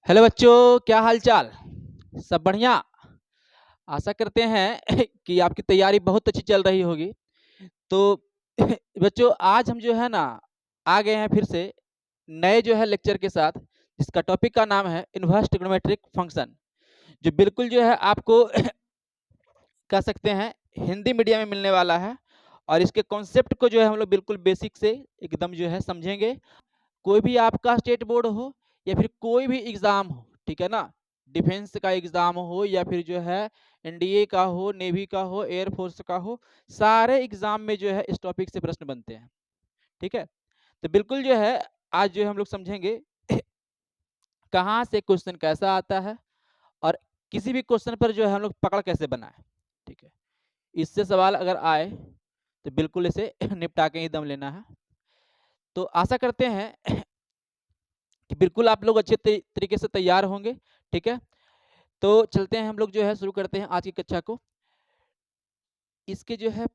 Hello बच्चों, क्या हाल चाल। सब बढ़िया। आशा करते हैं कि आपकी तैयारी बहुत अच्छी चल रही होगी। तो बच्चों, आज हम जो है ना आ गए हैं फिर से नए जो है लेक्चर के साथ, जिसका टॉपिक का नाम है इनवर्स ट्रिग्नोमेट्रिक फंक्शन, जो बिल्कुल जो है आपको कह सकते हैं हिंदी मीडियम में मिलने वाला है। और इसके कॉन्सेप्ट को जो है हम लोग बिल्कुल बेसिक से एकदम जो है समझेंगे। कोई भी आपका स्टेट बोर्ड हो या फिर कोई भी एग्जाम हो, ठीक है ना, डिफेंस का एग्जाम हो या फिर जो है एनडीए का हो, नेवी का हो, एयरफोर्स का हो, सारे एग्जाम में जो है इस टॉपिक से प्रश्न बनते हैं। ठीक है, तो बिल्कुल जो है आज जो हम लोग समझेंगे कहाँ से क्वेश्चन कैसा आता है और किसी भी क्वेश्चन पर जो है हम लोग पकड़ कैसे बनाए। ठीक है, इससे सवाल अगर आए तो बिल्कुल इसे निपटा के ही दम लेना है। तो आशा करते हैं कि बिल्कुल आप लोग अच्छे तरीके से तैयार होंगे। ठीक है, तो चलते हैं, हम लोग जो है शुरू करते हैं आज की कक्षा को। इसके जो है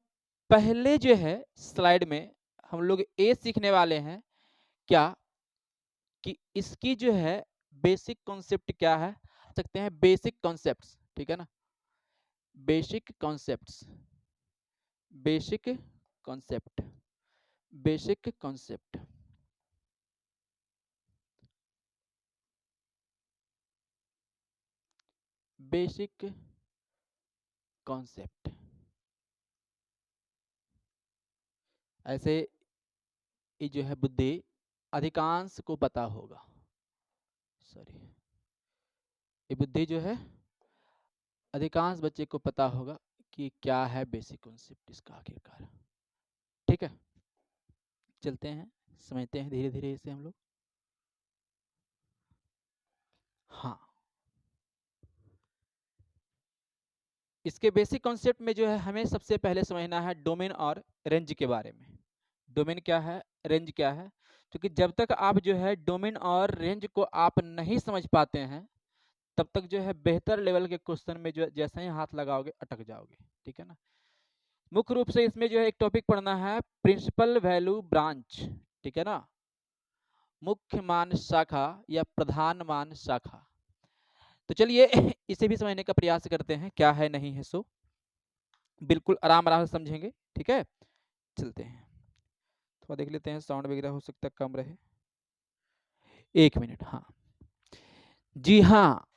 पहले जो है स्लाइड में हम लोग ये सीखने वाले हैं क्या कि इसकी जो है बेसिक कॉन्सेप्ट क्या है, सकते हैं बेसिक कॉन्सेप्ट्स। ठीक है ना, basic concepts, basic concept, basic concept, basic concept. ऐसे ये जो है बुद्धि अधिकांश को पता होगा। सॉरी, ये बुद्धि जो है अधिकांश बच्चे को पता होगा कि क्या है बेसिक कॉन्सेप्ट इसका आखिरकार। ठीक है, चलते हैं, समझते हैं धीरे धीरे इसे हम लोग। हाँ, इसके बेसिक कॉन्सेप्ट में जो है हमें सबसे पहले समझना है डोमेन और रेंज के बारे में। डोमेन क्या है, रेंज क्या है, क्योंकि जब तक आप जो है डोमेन और रेंज को आप नहीं समझ पाते हैं तब तक जो है बेहतर लेवल के क्वेश्चन में जो जैसे ही हाथ लगाओगे अटक जाओगे। ठीक है ना, मुख्य रूप से इसमें जो है एक टॉपिक पढ़ना है प्रिंसिपल वैल्यू ब्रांच। ठीक है ना, मुख्य मान शाखा या प्रधान मान शाखा। तो चलिए इसे भी समझने का प्रयास करते हैं, क्या है नहीं है सो बिल्कुल आराम आराम से समझेंगे। ठीक है, चलते हैं, थोड़ा देख लेते हैं साउंड वगैरह हो सकता है कम रहे। एक मिनट। हाँ जी, हाँ,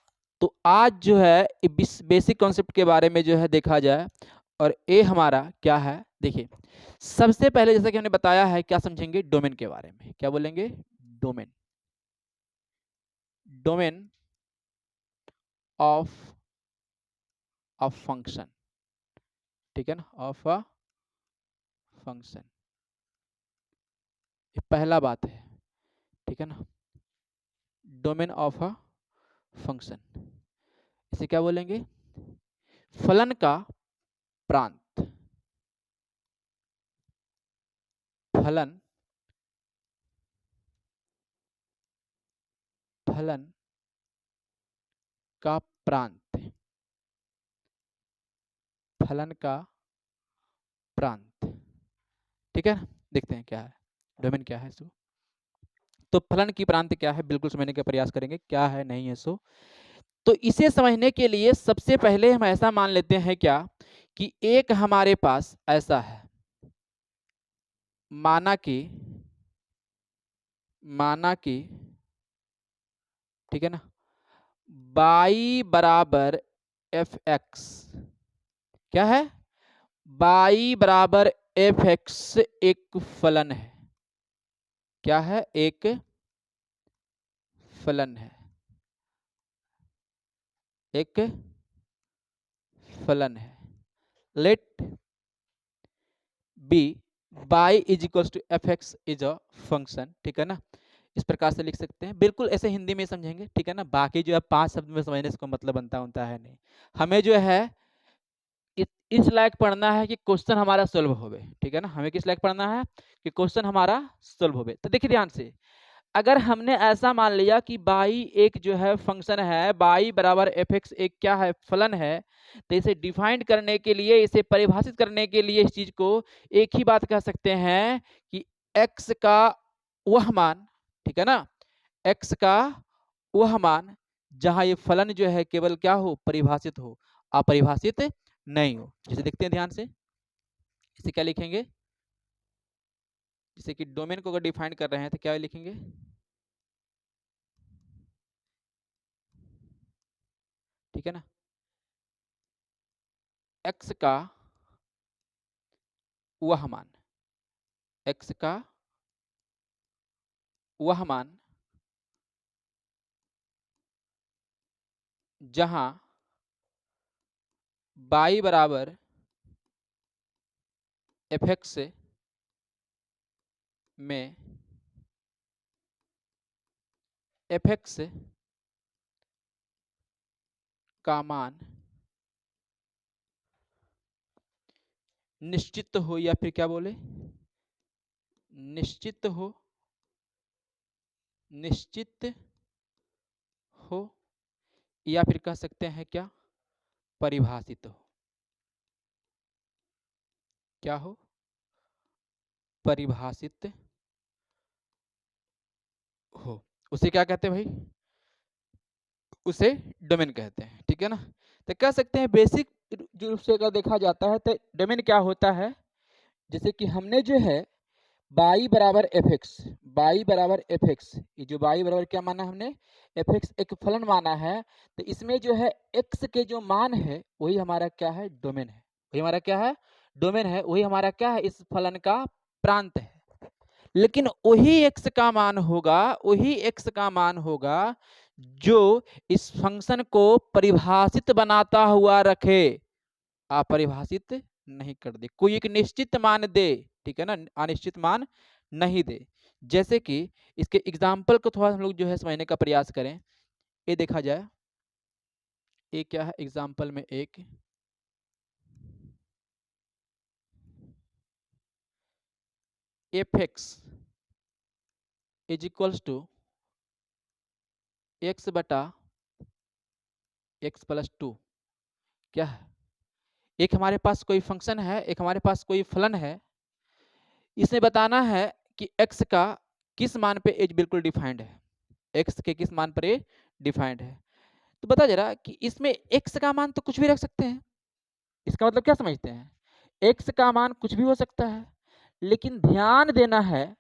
तो आज जो है बेसिक कॉन्सेप्ट के बारे में जो है देखा जाए, और ये हमारा क्या है देखिए। सबसे पहले जैसा कि हमने बताया है, क्या समझेंगे डोमेन के बारे में, क्या बोलेंगे, domain, domain of a function. ठीक है ना, ऑफ अ फंक्शन, ये पहला बात है। ठीक है ना, डोमेन ऑफ अ फंक्शन, इसे क्या बोलेंगे, फलन का प्रांत, फलन, फलन का प्रांत, फलन का प्रांत। ठीक है, देखते हैं क्या है डोमेन, क्या है सो। तो फलन की प्रांत क्या है बिल्कुल समझने का प्रयास करेंगे, क्या है नहीं है सो। तो इसे समझने के लिए सबसे पहले हम ऐसा मान लेते हैं क्या कि एक हमारे पास ऐसा है, माना कि, माना कि, ठीक है ना, बाई बराबर एफ एक्स, क्या है, बाई बराबर एफ एक्स एक फलन है। क्या है, एक फलन है, एक फलन है। Let be y is equal to f x is a function. ठीक है ना, इस प्रकार से लिख सकते हैं, बिल्कुल ऐसे हिंदी में समझेंगे। ठीक है ना, बाकी जो है 5 शब्द में समझने से कोई मतलब बनता है नहीं। हमें जो है इस लायक पढ़ना है कि क्वेश्चन हमारा सोल्व होवे। ठीक है ना, हमें किस लायक पढ़ना है कि क्वेश्चन हमारा सोल्व होवे। तो देखिए ध्यान से, अगर हमने ऐसा मान लिया कि बाई एक जो है फंक्शन है, बाई बराबर एफ एक्स एक क्या है, फलन है, तो इसे डिफाइन करने के लिए, इसे परिभाषित करने के लिए इस चीज को एक ही बात कह सकते हैं कि एक्स का वह मान, ठीक है ना, एक्स का वह मान जहां ये फलन जो है केवल क्या हो, परिभाषित हो, अपरिभाषित नहीं हो। जैसे देखते हैं ध्यान से, इसे क्या लिखेंगे, जैसे कि डोमेन को अगर डिफाइन कर रहे हैं तो क्या लिखेंगे, ठीक है ना, एक्स का वह मान, एक्स का वह मान जहां y बराबर एफ एक्स में एफ एक्स का मान निश्चित हो, या फिर क्या बोले, निश्चित हो, निश्चित हो, या फिर कह सकते हैं क्या, परिभाषित हो, क्या हो, परिभाषित हो, उसे क्या कहते हैं भाई, उसे डोमेन कहते हैं, ठीक है ना। तो कह सकते हैं बेसिक रूप से अगर देखा जाता है तो डोमेन क्या होता है, जैसे कि हमने जो है y बराबर एफ एक्स, वाई बराबर एफ एक्स, ये जो y बराबर क्या माना हमने, एफ एक्स एक फलन माना है, तो इसमें जो है x के जो मान है वही हमारा क्या है, डोमेन है, वही हमारा क्या है, डोमेन है, वही हमारा क्या है, इस फलन का प्रांत है। लेकिन वही x का मान होगा, वही x का मान होगा जो इस फंक्शन को परिभाषित बनाता हुआ रखे, अपरिभाषित नहीं कर दे, कोई एक निश्चित मान दे, ठीक है ना, अनिश्चित मान नहीं दे। जैसे कि इसके एग्जाम्पल को थोड़ा हम लोग जो है समझने का प्रयास करें, ये देखा जाए, ये क्या है एग्जाम्पल में, एक f x is equals to x बटा एक्स प्लस टू, क्या है, एक हमारे पास कोई फंक्शन है, एक हमारे पास कोई फलन है, इसमें बताना है कि x का किस मान पे एज बिल्कुल डिफाइंड है, x के किस मान पर ये डिफाइंड है। तो बता जरा कि इसमें x का मान तो कुछ भी रख सकते हैं, इसका मतलब क्या समझते हैं, x का मान कुछ भी हो सकता है, लेकिन ध्यान देना है,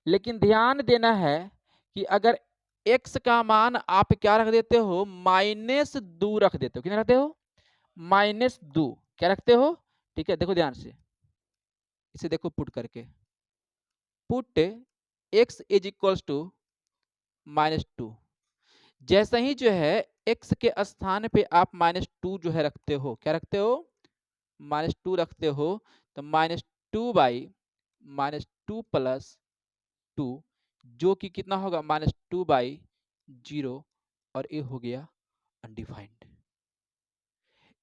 लेकिन ध्यान देना है कि अगर x का मान आप क्या रख देते हो, -2 रख देते हो, कितना रखते हो, -2, क्या रखते हो, ठीक है, देखो ध्यान से, इसे देखो पुट करके, put x is equals to -2, जैसे ही जो है x के स्थान पे आप -2 जो है रखते हो, क्या रखते हो, -2 रखते हो, तो -2 प्लस 2, जो कि कितना होगा, -2/0, और ये हो गया अनडिफाइंड।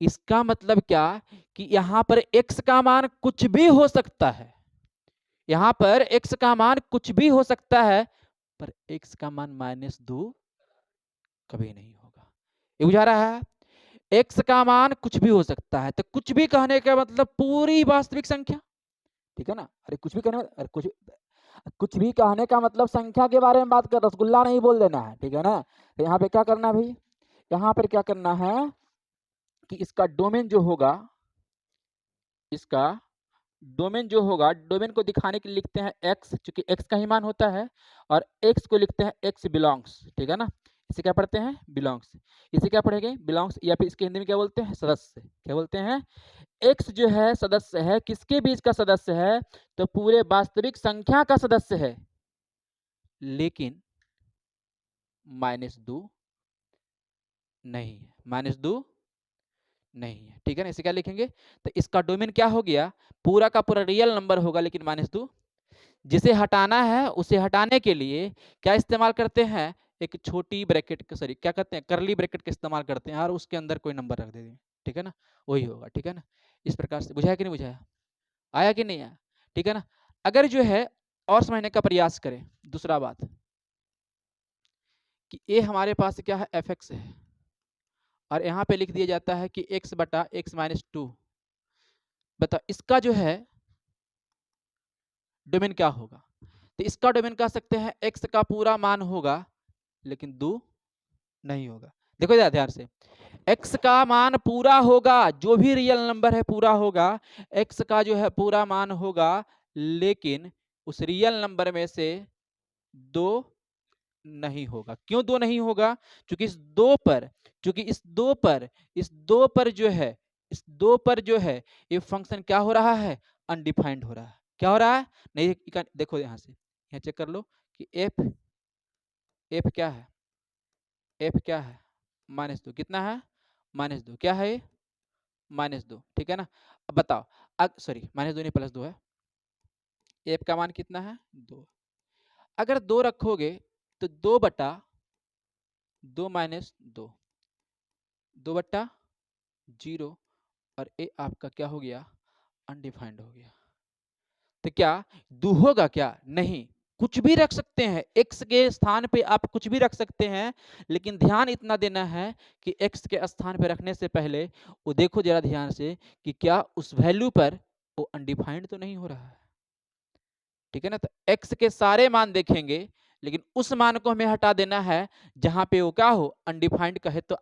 इसका मतलब क्या, कि यहां पर x का मान कुछ भी हो सकता है, यहां पर x का मान कुछ भी हो सकता है, पर x का मान -2 कभी नहीं होगा, ये बुझा रहा है, x का मान कुछ भी हो सकता है, तो कुछ भी कहने का मतलब पूरी वास्तविक संख्या, ठीक है ना, अरे कुछ भी कहने, अरे कुछ भी कहने का मतलब संख्या के बारे में बात कर, रसगुल्ला नहीं बोल देना है, ठीक है ना। तो यहाँ पे क्या करना है भाई, यहाँ पर क्या करना है कि इसका डोमेन जो होगा, इसका डोमेन जो होगा, डोमेन को दिखाने के लिए लिखते हैं x, क्योंकि x का ही मान होता है, और x को लिखते हैं x बिलोंग्स, ठीक है ना, इसे क्या पढ़ते हैं, बिलोंग्स, इसे क्या पढ़ेंगे, बिलोंग्स, या फिर इसके हिंदी में क्या बोलते हैं, सदस्य, क्या बोलते हैं, x जो है सदस्य है, किसके बीच का सदस्य है, तो पूरे वास्तविक संख्या का सदस्य है, लेकिन -2 नहीं है, -2 नहीं है, ठीक है ना, इसे क्या लिखेंगे, तो इसका डोमेन क्या हो गया, पूरा का पूरा रियल नंबर होगा, लेकिन -2, जिसे हटाना है उसे हटाने के लिए क्या इस्तेमाल करते हैं, एक छोटी ब्रैकेट, सॉरी क्या कहते हैं, करली ब्रैकेट का इस्तेमाल करते हैं, और उसके अंदर कोई नंबर रख देंगे, ठीक है ना, वही होगा, ठीक है ना। इस प्रकार से बुझाया कि नहीं बुझाया, आया कि नहीं आया, ठीक है ना। अगर जो है और समझने का प्रयास करें, दूसरा बात कि ये हमारे पास क्या है, एफ एक्स है, और यहाँ पे लिख दिया जाता है कि x बटा x-2, बताओ इसका जो है डोमेन क्या होगा, तो इसका डोमेन कह सकते हैं x का पूरा मान होगा, लेकिन 2 नहीं होगा, देखो जरा ध्यान से, x का मान पूरा होगा, जो भी रियल नंबर है पूरा होगा, x का जो है पूरा मान होगा, लेकिन उस रियल नंबर में से 2 नहीं होगा। क्यों 2 नहीं होगा? क्योंकि इस 2 पर जो है ये फंक्शन क्या हो रहा है? अनडिफाइंड हो रहा है। क्या हो रहा है? नहीं, देखो यहां से, यहां चेक कर लो कि f क्या है? f क्या है? -2 कितना है? -2 क्या है? -2 ठीक है ना। अब बताओ, सॉरी -2 नहीं +2 है। f का मान कितना है? 2। अगर 2 रखोगे तो 2 बटा 2 -2, 2 बट्टा 0, और ए आपका क्या हो गया? अनडिफाइंड हो गया। तो क्या दो होगा? क्या नहीं, कुछ भी रख सकते हैं, x के स्थान पे आप कुछ भी रख सकते हैं, लेकिन ध्यान इतना देना है कि x के स्थान पे रखने से पहले वो देखो जरा ध्यान से कि क्या उस वैल्यू पर वो अनडिफाइंड तो नहीं हो रहा है। ठीक है ना। तो x के सारे मान देखेंगे, लेकिन उस मान को हमें हटा देना है जहां पे वो क्या हो? अनडिफाइंड कहे तो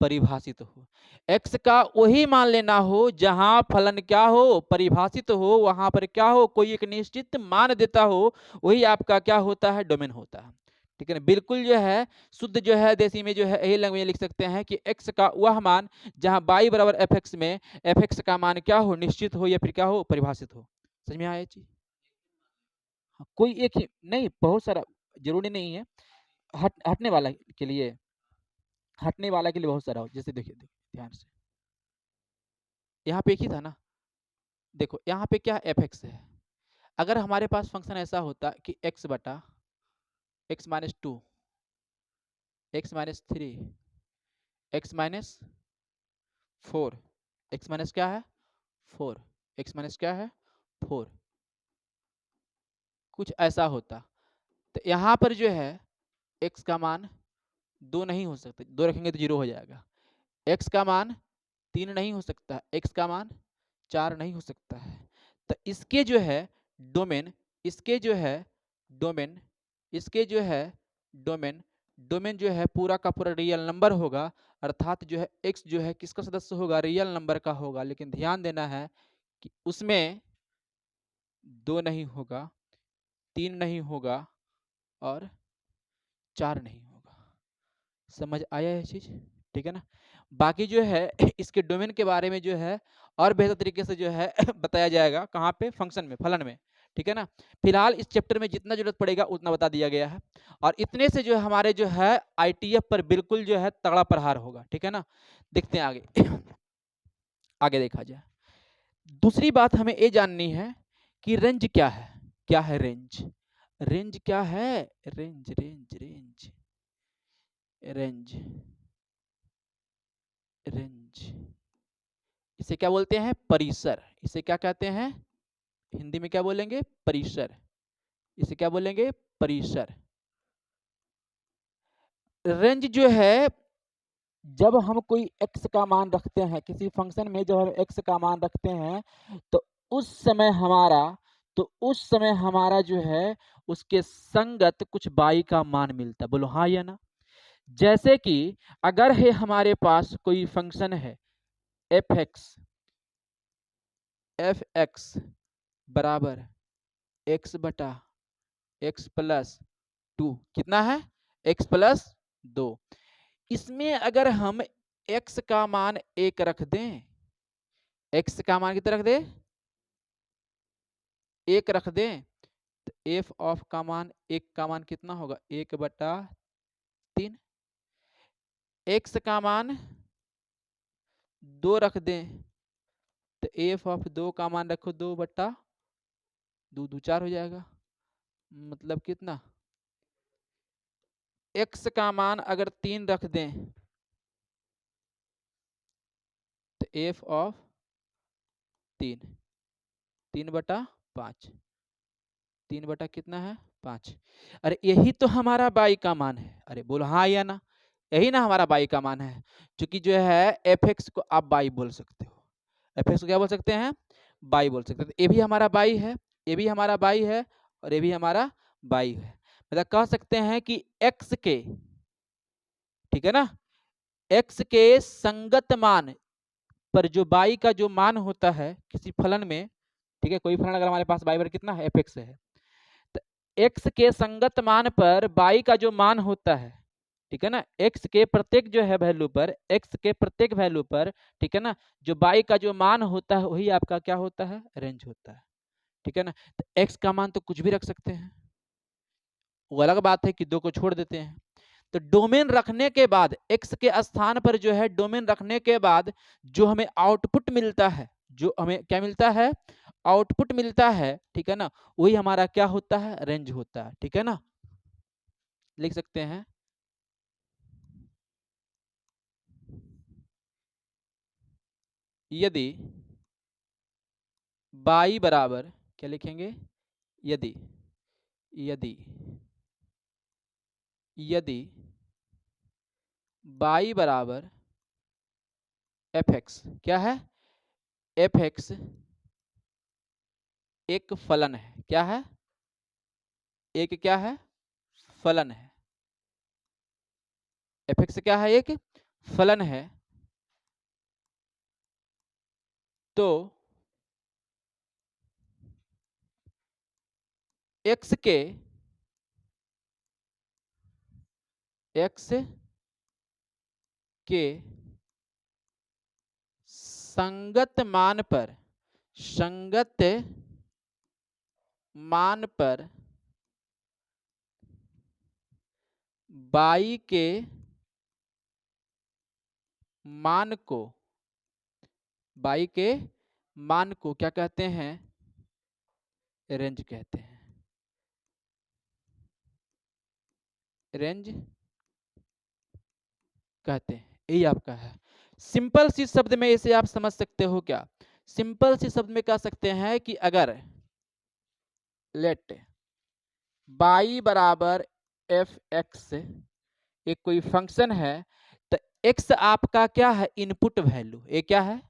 परिभाषित हो। x का वही मान लेना हो जहां फलन क्या हो? परिभाषित हो, वहां पर क्या हो? कोई एक निश्चित मान देता हो, वही आपका क्या होता है? डोमेन होता है। ठीक है ना। बिल्कुल जो है शुद्ध जो है देसी में जो है यही लैंग्वेज में लिख सकते हैं कि x का वह मान जहां y बराबर fx में fx का मान क्या हो? निश्चित हो या फिर क्या हो? परिभाषित हो। समझ में आया चीज? हाँ, कोई एक ही नहीं, बहुत सारा, जरूरी नहीं है। हटने वाला के लिए, हटने वाला के लिए बहुत सारा हो। जैसे देखिए देखिए ध्यान से, यहाँ पे एक ही था ना। देखो यहाँ पे क्या एफ एक्स है। अगर हमारे पास फंक्शन ऐसा होता कि x बटा x-2, x-3, x-4, x minus क्या है? 4, x माइनस क्या है? 4, कुछ ऐसा होता, तो यहाँ पर जो है x का मान 2 नहीं हो सकता, 2 रखेंगे तो 0 हो जाएगा। x का मान 3 नहीं हो सकता, x का मान 4 नहीं हो सकता है। तो इसके जो है डोमेन, इसके जो है डोमेन, इसके जो है डोमेन, डोमेन जो है पूरा का पूरा रियल नंबर होगा, अर्थात जो है x जो है किसका सदस्य होगा? रियल नंबर का होगा। लेकिन ध्यान देना है कि उसमें 2 नहीं होगा, 3 नहीं होगा और 4 नहीं होगा। समझ आया ये चीज? ठीक है ना। बाकी जो है इसके डोमेन के बारे में जो है और बेहतर तरीके से जो है बताया जाएगा, कहाँ पे? फंक्शन में, फलन में। ठीक है ना। फिलहाल इस चैप्टर में जितना जरूरत पड़ेगा उतना बता दिया गया है, और इतने से जो हमारे जो है आईटीएफ पर बिल्कुल जो है तगड़ा प्रहार होगा। ठीक है ना। देखते हैं आगे आगे देखा जाए। दूसरी बात हमें ये जाननी है कि रेंज क्या है? क्या है रेंज? रेंज क्या है? Range range range range range इसे क्या बोलते हैं? परिसर। इसे क्या कहते हैं? हिंदी में क्या बोलेंगे? परिसर। इसे क्या बोलेंगे? परिसर। रेंज जो है, जब हम कोई x का मान रखते हैं किसी फंक्शन में, जब हम x का मान रखते हैं तो उस समय हमारा उस समय हमारा जो है उसके संगत कुछ y का मान मिलता है। बोलो हाँ या ना। जैसे कि अगर है हमारे पास कोई फंक्शन है एफ एक्स बराबर x बटा x+2, कितना है? x+2। इसमें अगर हम x का मान 1 रख दें, x का मान कितना रख दें? 1 रख दें, तो f ऑफ का मान 1 का मान कितना होगा? 1/3। x का मान 2 रख दें, तो f ऑफ 2 का मान रखो 2/2, 2 4 हो जाएगा। मतलब कितना? x का मान अगर 3 रख दें तो f ऑफ 3/5, 3 कितना है? 5। अरे यही तो हमारा बाई का मान है। अरे बोलो हाँ या ना। यही ना हमारा बाई का मान है। क्योंकि जो है एफ एक्स को आप बाई बोल सकते हो, एफ एक्स को क्या बोल सकते हैं? बाई बोल सकते हैं। तो ये भी हमारा बाई है, ये भी हमारा बाई है, और ये भी हमारा बाई है। मतलब कह सकते हैं कि एक्स के, ठीक है ना, x के संगत मान पर जो y का जो मान होता है किसी फलन में, ठीक है, कोई फलन अगर हमारे पास y बराबर कितना है fx है, तो x के संगत मान पर y का जो मान होता है, ठीक है ना, x के प्रत्येक जो है वैल्यू पर, x के प्रत्येक वैल्यू पर, ठीक है ना, जो y का जो मान होता है वही आपका क्या होता है, रेंज होता है, ठीक है ना। तो x का मान तो कुछ भी रख सकते हैं, वो अलग बात है कि दो को छोड़ देते हैं। तो डोमेन रखने के बाद x के स्थान पर जो है डोमेन रखने के बाद जो हमें आउटपुट मिलता है, जो हमें क्या मिलता है, आउटपुट मिलता है, ठीक है ना, वही हमारा क्या होता है, रेंज होता है, ठीक है ना। लिख सकते हैं यदि y बराबर, क्या लिखेंगे, यदि यदि यदि y बराबर fx, क्या है, fx एक फलन है, क्या है, एक क्या है, फलन है, fx क्या है, एक फलन है, तो x के x के संगत मान पर, संगत मान पर y के मान को, y के मान को क्या कहते हैं, रेंज कहते हैं, रेंज कहते हैं, यही आपका है। सिंपल सी शब्द में इसे आप समझ सकते हो क्या, सिंपल सी शब्द में कह सकते हैं कि अगर लेट y बराबर एफ एक्स एक कोई फंक्शन है, तो x आपका क्या है, इनपुट वैल्यू, ये क्या है,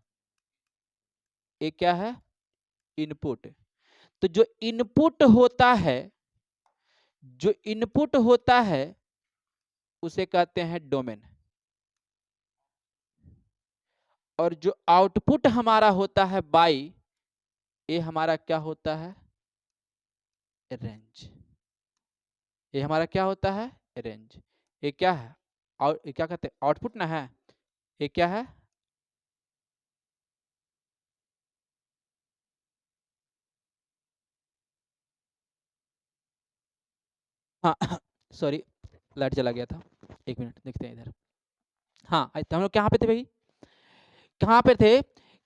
ये क्या है, इनपुट। तो जो इनपुट होता है, जो इनपुट होता है उसे कहते हैं डोमेन, और जो आउटपुट हमारा होता है बाई, ये हमारा क्या होता है, रेंज, ये हमारा क्या होता है, रेंज। ये क्या है, और ये क्या कहते हैं, आउटपुट ना है, ये क्या है, हाँ सॉरी लाइट चला गया था, एक मिनट देखते हैं इधर। हाँ तो हम लोग कहाँ पे थे भाई, कहाँ पे थे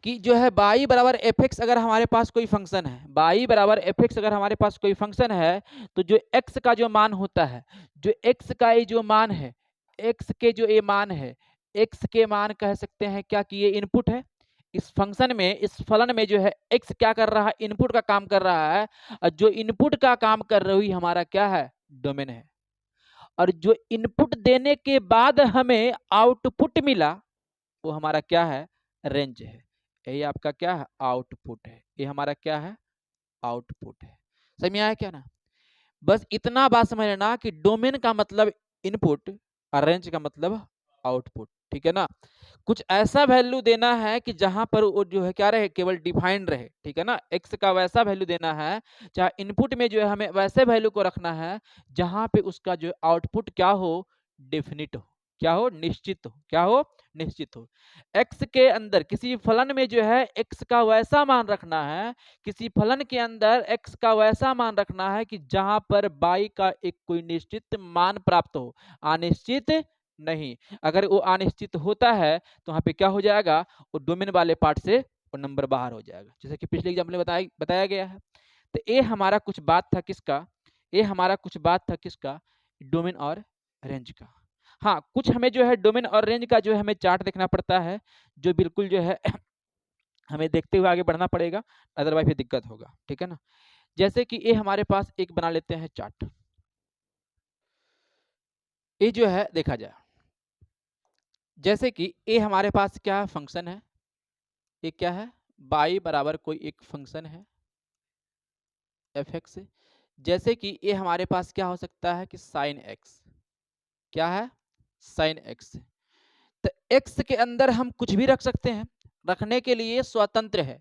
कि जो है बाई बराबर एफ एक्स अगर हमारे पास कोई फंक्शन है, बाई बराबर एफ एक्स अगर हमारे पास कोई फंक्शन है, तो जो एक्स का जो मान होता है, जो एक्स का ये जो मान है, एक्स के जो ये मान है, एक्स के मान कह सकते हैं क्या कि ये इनपुट है इस फंक्शन में, इस फलन में जो है एक्स क्या कर रहा है, इनपुट का काम कर रहा है, और जो इनपुट का काम कर रही हमारा क्या है, डोमेन है। और जो इनपुट देने के बाद हमें आउटपुट मिला वो हमारा क्या है, रेंज है। यही आपका क्या है, आउटपुट है, ये हमारा क्या है, आउटपुट है। समझ में आया क्या ना, बस इतना बात समझ लेना कि डोमेन का मतलब इनपुट और रेंज का मतलब आउटपुट, ठीक है ना। कुछ ऐसा वैल्यू देना है कि जहां पर वो जो है क्या रहे, केवल डिफाइंड रहे, ठीक है ना, एक्स का वैसा वैल्यू देना है, चाहे इनपुट में जो है हमें वैसे वैल्यू को रखना है जहां पे उसका जो आउटपुट क्या हो, डेफिनिट हो, क्या हो, निश्चित हो, क्या हो, निश्चित हो। एक्स के अंदर किसी फलन में जो है एक्स का वैसा मान रखना है, किसी फलन के अंदर एक्स का वैसा मान रखना है कि जहां पर बाई का एक कोई निश्चित मान प्राप्त हो, अनिश्चित नहीं। अगर वो अनिश्चित होता है तो वहां पे क्या हो जाएगा, वो डोमेन वाले पार्ट से वो नंबर बाहर हो जाएगा, जैसे कि पिछले एग्जाम्पल में बताया गया है। तो ये हमारा कुछ बात था किसका, ये हमारा कुछ बात था किसका, डोमेन और रेंज का। हाँ कुछ हमें जो है डोमेन और रेंज का जो है हमें चार्ट देखना पड़ता है, जो बिल्कुल जो है हमें देखते हुए आगे बढ़ना पड़ेगा, अदरवाइज फिर दिक्कत होगा, ठीक है ना। जैसे कि ये हमारे पास एक बना लेते हैं चार्ट, ये जो है देखा जाए, जैसे कि ये हमारे पास क्या फंक्शन है, ये क्या है, बाई बराबर कोई एक फंक्शन है एफ एक्स, जैसे कि ये हमारे पास क्या हो सकता है कि साइन एक्स, क्या है, साइन एक्स। तो तो एक्स के अंदर हम कुछ भी रख सकते हैं, रखने के लिए स्वतंत्र है,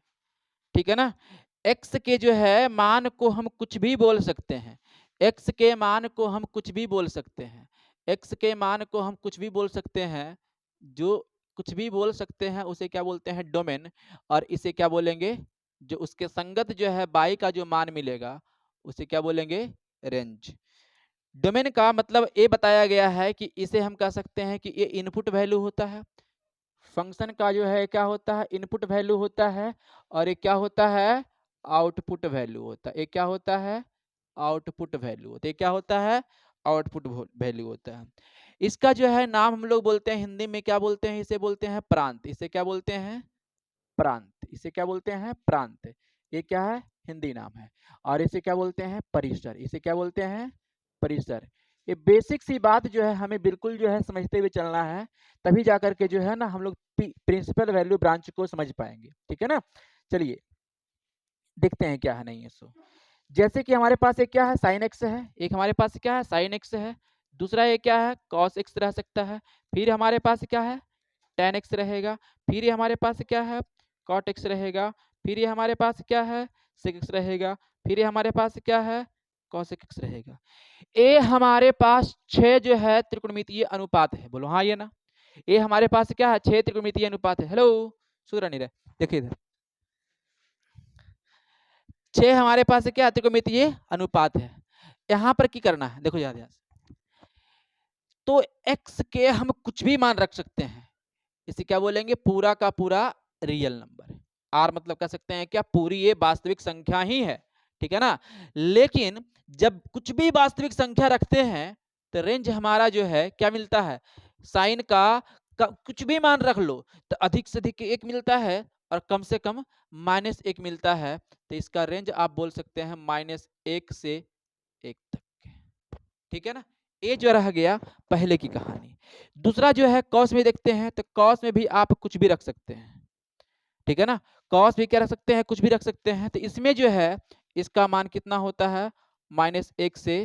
ठीक है ना। एक्स के जो है मान को हम कुछ भी बोल सकते हैं, एक्स के मान को हम कुछ भी बोल सकते हैं, एक्स के मान को हम कुछ भी बोल सकते हैं, जो कुछ भी बोल सकते हैं उसे क्या बोलते हैं, डोमेन। और इसे क्या बोलेंगे, जो उसके संगत जो है बाई का जो मान मिलेगा उसे क्या बोलेंगे, रेंज। डोमेन का मतलब ये बताया गया है कि इसे हम कह सकते हैं कि ये इनपुट वैल्यू होता है, फंक्शन का जो है क्या होता है, इनपुट वैल्यू होता है, और ये क्या होता है, आउटपुट वैल्यू होता है। ये क्या होता है, आउटपुट वैल्यू होता है। ये क्या होता है, आउटपुट वैल्यू होता है। इसका जो है नाम हम लोग बोलते हैं हिंदी में, क्या बोलते हैं, इसे बोलते हैं प्रांत। इसे क्या बोलते हैं, प्रांत। इसे क्या बोलते हैं, प्रांत। ये क्या है, हिंदी नाम है। और इसे क्या बोलते हैं, परिसर। इसे क्या बोलते हैं, परिसर। ये बेसिक सी बात जो है हमें बिल्कुल जो है समझते हुए चलना है, तभी जाकर के जो है ना हम लोग प्रिंसिपल वैल्यू ब्रांच को समझ पाएंगे, ठीक है ना। चलिए देखते हैं क्या है, नहीं है सो। जैसे कि हमारे पास एक क्या है, साइन एक्स है, एक हमारे पास क्या है, साइन एक्स है, दूसरा ये क्या है, कॉस एक्स रह सकता है, फिर हमारे पास क्या है, टेन एक्स रहेगा, फिर ये हमारे पास क्या है, कॉट एक्स रहेगा, फिर ये हमारे पास क्या है, सेक एक्स रहेगा, फिर ये हमारे पास क्या है, कॉस एक्स रहेगा। ये हमारे पास 6 जो है त्रिकोणमितीय अनुपात है, बोलो हाँ ये ना। ये हमारे पास क्या है, 6 त्रिकोणमितीय अनुपात है। हेलो, सुन नहीं रहे, देखिए इधर 6 हमारे पास क्या त्रिकोणमितीय अनुपात है। यहाँ पर की करना है, देखो याद याद, तो x के हम कुछ भी मान रख सकते हैं, इसे क्या बोलेंगे, पूरा का पूरा रियल नंबर। आर मतलब कह सकते हैं क्या, पूरी ये वास्तविक संख्या ही है, ठीक है ना। लेकिन जब कुछ भी वास्तविक संख्या रखते हैं तो रेंज हमारा जो है क्या मिलता है, साइन का कुछ भी मान रख लो तो अधिक से अधिक 1 मिलता है और कम से कम -1 मिलता है। तो इसका रेंज आप बोल सकते हैं -1 से 1 तक, ठीक है ना। ये जो रह गया पहले की कहानी। दूसरा जो है कॉस में देखते हैं, तो कॉस में भी आप कुछ भी रख सकते हैं, ठीक है ना। कॉस भी क्या रख सकते हैं, कुछ भी रख सकते हैं। तो इसमें जो है इसका मान कितना होता है, -1 से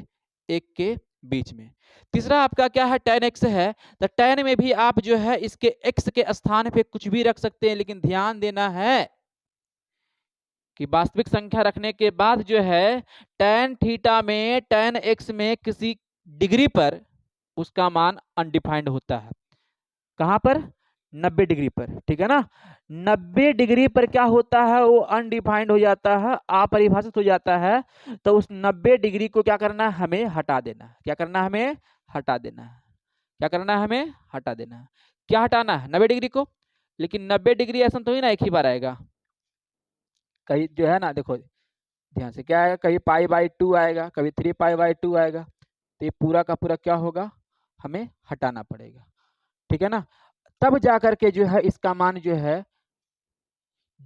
1 के बीच में। तीसरा आपका क्या है, tan x है, तो tan में भी आप जो है इसके x के स्थान पे कुछ भी रख सकते हैं, लेकिन ध्यान देना है कि वास्तविक संख्या रखने के बाद जो है tan थीटा में, tan x में किसी डिग्री पर उसका मान अनडिफाइंड होता है। कहां पर, 90 डिग्री पर, ठीक है ना। 90 डिग्री पर क्या होता है, वो अनडिफाइंड हो जाता है, अपरिभाषित हो जाता है। तो उस 90 डिग्री को क्या करना है, हमें हटा देना है। क्या करना है, हमें हटा देना है। क्या करना है, हमें हटा देना है। क्या हटाना है, 90 डिग्री को। लेकिन 90 डिग्री ऐसा तो ही ना एक ही बार आएगा, कहीं जो है ना, देखो ध्यान से, क्या आएगा, कहीं π/2 आएगा, कभी 3π/2 आएगा। तो ये पूरा का पूरा क्या होगा, हमें हटाना पड़ेगा, ठीक है ना। तब जाकर के जो है इसका मान जो है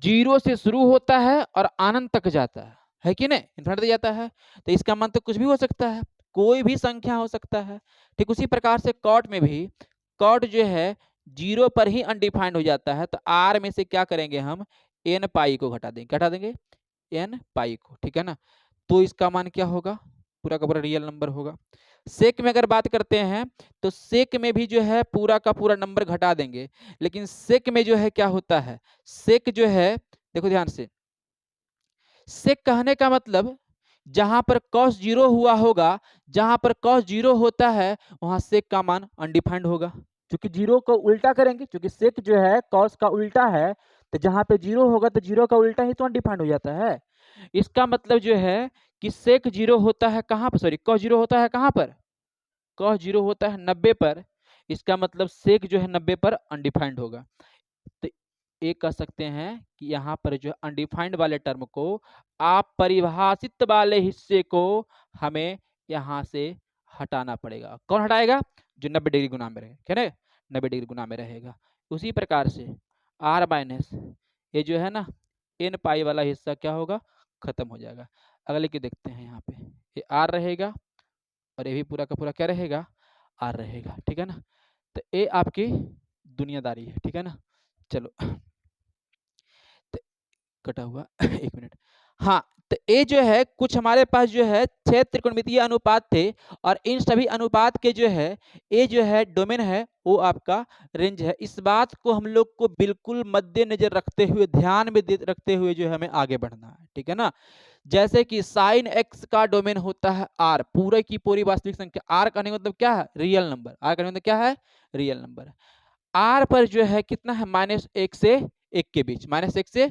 0 से शुरू होता है और अनंत तक जाता है कि नहीं, इन्फिनिटी तक जाता है। तो इसका मान तो कुछ भी हो सकता है, कोई भी संख्या हो सकता है। ठीक उसी प्रकार से कॉट में भी, कॉट जो है 0 पर ही अनडिफाइंड हो जाता है। तो आर में से क्या करेंगे हम, एन पाई को घटा देंगे, घटा देंगे एन पाई को, ठीक है ना। तो इसका मान क्या होगा, पूरा का पूरा रियल नंबर होगा। सेक में अगर बात करते हैं तो सेक में भी जो है पूरा का पूरा नंबर घटा देंगे, लेकिन सेक में जो है क्या होता है, सेक जो है, देखो ध्यान से, सेक कहने का मतलब जहां पर cos 0 हुआ होगा, जहां पर cos 0 होता है वहां सेक का मान अनडिफाइंड होगा। क्योंकि 0 को उल्टा करेंगे, क्योंकि सेक जो है cos का उल्टा है, तो जहां पे 0 होगा तो 0 का उल्टा ही तो अनडिफाइंड हो जाता है। इसका मतलब जो है कि सेक 0 होता है कहां पर, सॉरी cos 0 होता है कहां पर, cos 0 होता है 90 पर। इसका मतलब सेक जो है 90 पर अनडिफाइंड होगा। तो ये कह सकते हैं कि यहाँ पर जो अनडिफाइंड वाले टर्म को, आप परिभाषित वाले हिस्से को हमें यहाँ से हटाना पड़ेगा। कौन हटाएगा, जो 90 डिग्री गुना में रहेगा, क्या 90 डिग्री गुना में रहेगा। उसी प्रकार से आर माइनस ये जो है ना एन पाई वाला हिस्सा क्या होगा, खत्म हो जाएगा। अगले के देखते हैं, यहाँ पे ये आर रहेगा और ये भी पूरा का पूरा क्या रहेगा, आर रहेगा, ठीक है ना। तो ये आपकी दुनियादारी है, ठीक है ना। चलो कटा हुआ एक मिनट, हाँ। तो ये जो है कुछ हमारे पास जो है 6 त्रिकोणमितीय अनुपात थे और इन सभी अनुपात के जो है ये जो है डोमेन है वो आपका रेंज है। इस बात को हम लोग को बिल्कुल मद्देनजर रखते हुए, ध्यान में रखते हुए जो है हमें आगे बढ़ना है, ठीक है ना। जैसे कि साइन एक्स का डोमेन होता है आर, पूरे की पूरी वास्तविक संख्या। आर कहने का मतलब क्या है? Real number. आर कहने का मतलब क्या है? Real number. आर पर जो है कितना है? -1 से 1 के बीच। -1 से,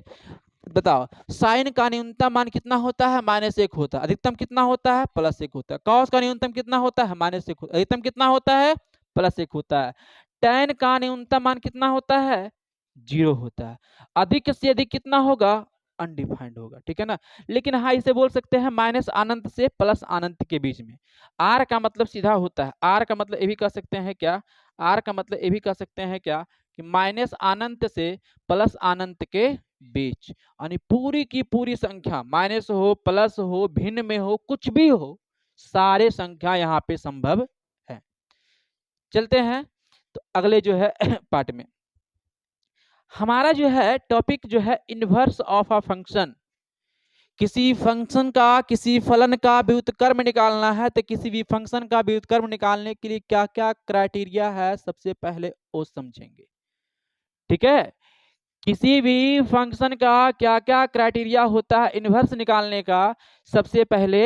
बताओ, साइन का न्यूनतम मान कितना होता है? -1 होता है। अधिकतम कितना होता है? +1 होता है। कॉस का न्यूनतम कितना होता है? -1 होता है। अधिकतम कितना होता है? +1 होता है। tan का न्यूनतम मान कितना होता है? 0 होता है। अधिक से अधिक कितना होगा? अनडिफाइंड होगा, ठीक है ना। लेकिन हाँ, इसे बोल सकते हैं माइनस अनंत से प्लस अनंत के बीच में। आर का मतलब सीधा होता है, आर का मतलब ये भी कह सकते हैं क्या? आर का मतलब ये भी कह सकते हैं क्या कि माइनस अनंत से प्लस अनंत के बीच, यानी पूरी की पूरी संख्या, माइनस हो, प्लस हो, भिन्न में हो, कुछ भी हो, सारे संख्या यहाँ पे संभव है। चलते हैं तो अगले जो है पार्ट में। हमारा जो है टॉपिक जो है इनवर्स ऑफ अ फंक्शन। किसी फंक्शन का, किसी फलन का व्युत्क्रम निकालना है तो किसी भी फंक्शन का व्युत्क्रम निकालने के लिए क्या क्या क्राइटेरिया है, सबसे पहले वो समझेंगे, ठीक है। किसी भी फंक्शन का क्या क्या क्राइटेरिया होता है इनवर्स निकालने का, सबसे पहले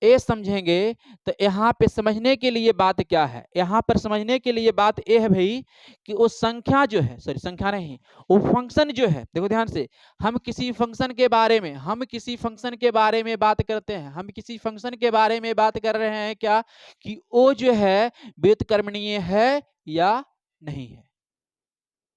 ए समझेंगे। तो यहाँ पे समझने के लिए बात क्या है? यहाँ पर समझने के लिए बात ये है भाई कि वो संख्या जो है, सॉरी संख्या नहीं, वो फंक्शन जो है, देखो ध्यान से, हम किसी फंक्शन के बारे में, बात करते हैं, हम किसी फंक्शन के बारे में बात कर रहे हैं क्या कि वो जो है व्युत्क्रमणीय है या नहीं है।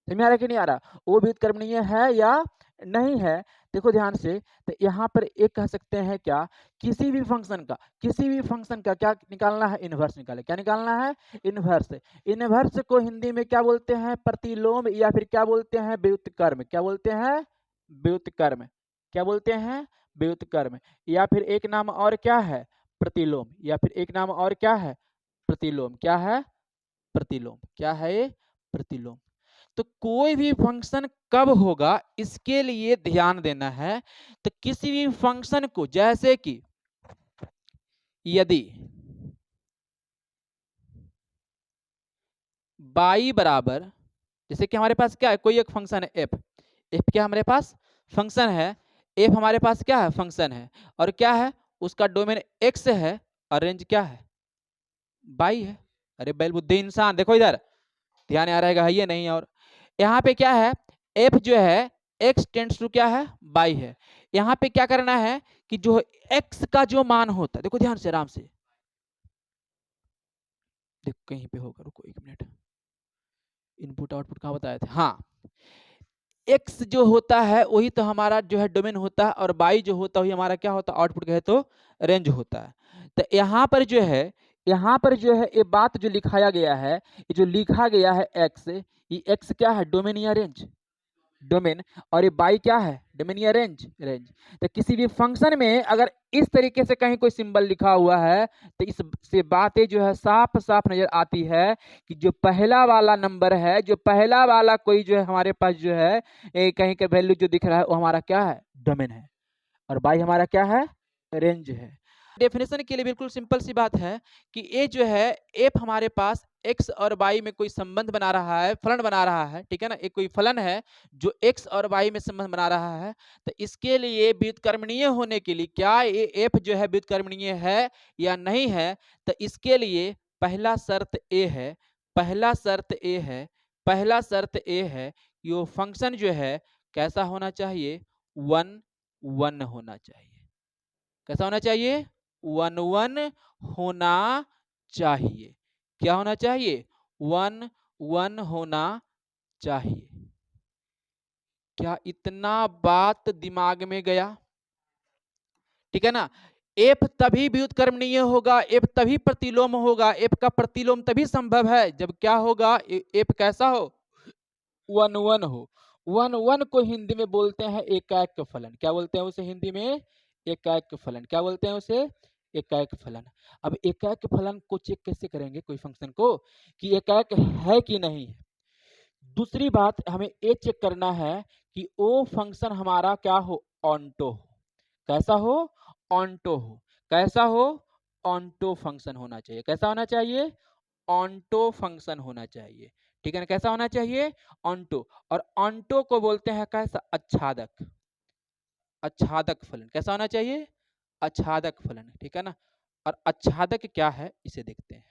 समझ में आ रहा है कि नहीं आ रहा? वो व्युत्क्रमणीय है या नहीं है। देखो ध्यान से, तो यहाँ पर एक कह सकते हैं क्या, किसी भी फंक्शन का क्या निकालना है? इनवर्स निकाले। क्या निकालना है? इनवर्स। इनवर्स को हिंदी में क्या बोलते हैं? प्रतिलोम, या फिर क्या बोलते हैं? व्युत्क्रम। क्या बोलते हैं? व्युत्क्रम। क्या बोलते हैं? व्युत्क्रम। या फिर एक नाम और क्या है? प्रतिलोम। या फिर एक नाम और क्या है? प्रतिलोम। क्या है? प्रतिलोम। क्या है ये? प्रतिलोम। तो कोई भी फंक्शन कब होगा इसके लिए ध्यान देना है। तो किसी भी फंक्शन को, जैसे कि यदि y बराबर, जैसे कि हमारे पास क्या है, कोई एक फंक्शन है f, क्या हमारे पास फंक्शन है, f हमारे पास क्या है? फंक्शन है, और क्या है? उसका डोमेन x है और रेंज क्या है? y है। अरे बैल बुद्धि इंसान, देखो इधर, ध्यान आ रहेगा, है ये नहीं। और यहाँ पे क्या है? f जो है x टेंड्स टू क्या है? y है। यहाँ पे क्या करना है कि जो x का जो मान होता है, देखो ध्यान से, आराम से देखो, कहीं पे होगा, रुको 1 मिनट। इनपुट आउटपुट कहाँ बताए थे? हाँ, x जो होता है वही तो हमारा जो है डोमेन होता है, और y जो होता है वही हमारा क्या होता है? आउटपुट कहे तो रेंज होता है। तो यहाँ पर जो है, ये बात जो लिखाया गया है, ये जो लिखा गया है x, ये x क्या है? डोमेन या रेंज? डोमेन। और ये बाई क्या है? डोमेन या रेंज? रेंज। तो किसी भी फंक्शन में अगर इस तरीके से कहीं कोई सिंबल लिखा हुआ है तो इस से बातें जो है साफ साफ नजर आती है कि जो पहला वाला नंबर है, जो पहला वाला कोई जो है हमारे पास जो है कहीं का वैल्यू जो दिख रहा है वो हमारा क्या है? डोमेन है। और बाई हमारा क्या है? रेंज है। डेफिनेशन के लिए बिल्कुल सिंपल सी बात है कि ये जो है एफ हमारे पास एक्स और वाई में कोई संबंध बना रहा है, फलन बना रहा है, ठीक है ना। एक कोई फलन है जो एक्स और वाई में संबंध बना रहा है। तो इसके लिए व्युत्क्रमणीय होने के लिए, क्या ये एफ जो है व्युत्क्रमणीय है या नहीं है, तो इसके लिए पहला शर्त ए है, पहला शर्त ए है, पहला शर्त ए है कि वो फंक्शन जो है कैसा होना चाहिए? 1 1 होना चाहिए। कैसा होना चाहिए? 1 1 होना चाहिए। क्या होना चाहिए? 1 1 होना चाहिए। क्या इतना बात दिमाग में गया? ठीक है ना। एफ तभी व्युत्क्रमणीय होगा, एफ तभी प्रतिलोम होगा, एफ का प्रतिलोम तभी संभव है जब क्या होगा? एफ कैसा हो? 1 1 हो। 1 1 को हिंदी में बोलते हैं एकाएक फलन। क्या बोलते हैं उसे हिंदी में? एकाएक फलन। क्या बोलते हैं उसे? एकाएक फलन। अब एकाएक फलन को चेक कैसे करेंगे कोई फंक्शन को कि एकाएक है कि नहीं है? दूसरी बात हमें ये चेक करना है कि वो फंक्शन हमारा क्या हो? ऑन्टो हो। कैसा हो, ऑन्टो हो। कैसा हो, ऑन्टो फंक्शन होना चाहिए। कैसा होना चाहिए, ऑन्टो फंक्शन होना चाहिए। ठीक है ना, कैसा होना चाहिए, ऑन्टो। और ऑन्टो को बोलते हैं कैसा, आच्छादक। आच्छादक फलन कैसा होना चाहिए, आच्छादक फलन। ठीक है ना। और आच्छादक क्या है इसे देखते हैं।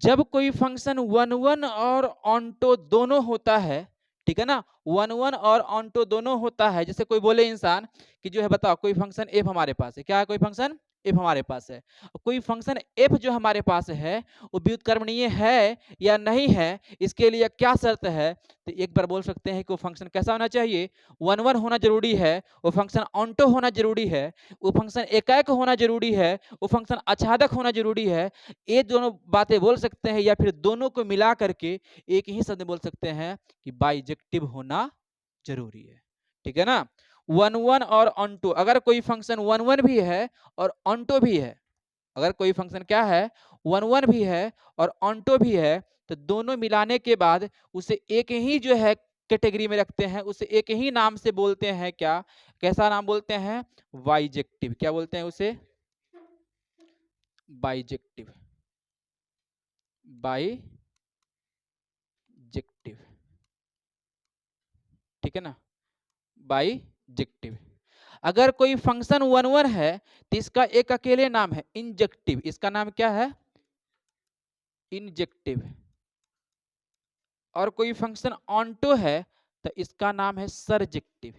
जब कोई फंक्शन वन वन और ऑन्टो दोनों होता है, ठीक है ना, वन वन और ऑन्टो दोनों होता है। जैसे कोई बोले इंसान कि जो है बताओ कोई फंक्शन एफ हमारे पास है, क्या है, कोई फंक्शन एफ हमारे पास है। कोई फंक्शन एफ जो हमारे पास है वो व्युत्क्रमणीय है या नहीं है, इसके लिए क्या शर्त है। तो एक बार बोल सकते हैं कि वो फंक्शन कैसा होना चाहिए, वन वन होना जरूरी है, वो फंक्शन ऑन्टो होना जरूरी है, वो फंक्शन एकाएक होना जरूरी है, वो फंक्शन आच्छादक होना जरूरी है। ये दोनों बातें बोल सकते हैं या फिर दोनों को मिला करके एक ही शब्द बोल सकते हैं कि बाइजेक्टिव होना जरूरी है। ठीक है ना। वन वन और ऑन्टो, अगर कोई फंक्शन वन वन भी है और ऑन्टो भी है, अगर कोई फंक्शन क्या है, वन वन भी है और ऑन्टो भी है, तो दोनों मिलाने के बाद उसे एक ही जो है कैटेगरी में रखते हैं, उसे एक ही नाम से बोलते हैं, क्या, कैसा नाम बोलते हैं, बाइजेक्टिव। क्या बोलते हैं उसे, बाइजेक्टिव। बाइजेक्टिव। ठीक है ना, बाइजेक्टिव। अगर कोई फंक्शन वन वन है तो इसका एक अकेले नाम है इंजेक्टिव। इसका नाम क्या है, इंजेक्टिव। और कोई फंक्शन ऑन्टो है तो इसका नाम है सरजेक्टिव।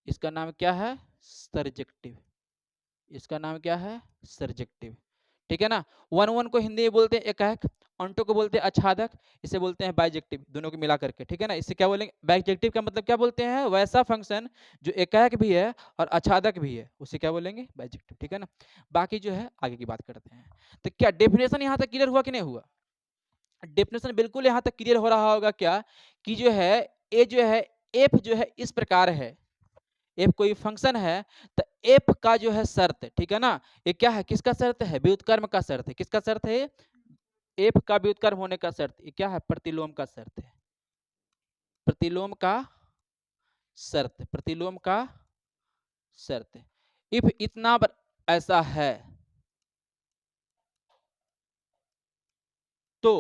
इसका नाम क्या है, सरजेक्टिव। इसका नाम क्या है, सरजेक्टिव। ठीक है ना। वन वन को हिंदी में बोलते हैं एकाएक, ऑन्टो को बोलते हैं आच्छादक, इसे बोलते हैं बाइजेक्टिव, दोनों को मिला करके। ठीक है ना। इससे क्या बोलेंगे, बाइजेक्टिव का मतलब क्या बोलते हैं, वैसा फंक्शन जो एकाएक भी है और आच्छादक भी है, उसे क्या बोलेंगे, बाइजेक्टिव। ठीक है ना। बाकी जो है आगे की बात करते हैं। तो क्या डेफिनेशन यहाँ तक क्लियर हुआ कि नहीं हुआ, डेफिनेशन बिल्कुल यहाँ तक क्लियर हो रहा होगा क्या, कि जो है ए जो है, एफ जो है इस प्रकार है, एफ कोई फंक्शन है, तो एफ का जो है शर्त, ठीक है ना, ये क्या है, किसका शर्त है, व्युत्क्रम का शर्त है। किसका शर्त है, एफ का व्युत्क्रम होने का शर्त। ये क्या है, प्रतिलोम का शर्त है। प्रतिलोम का शर्त, प्रतिलोम का शर्त। इफ इतना ऐसा है तो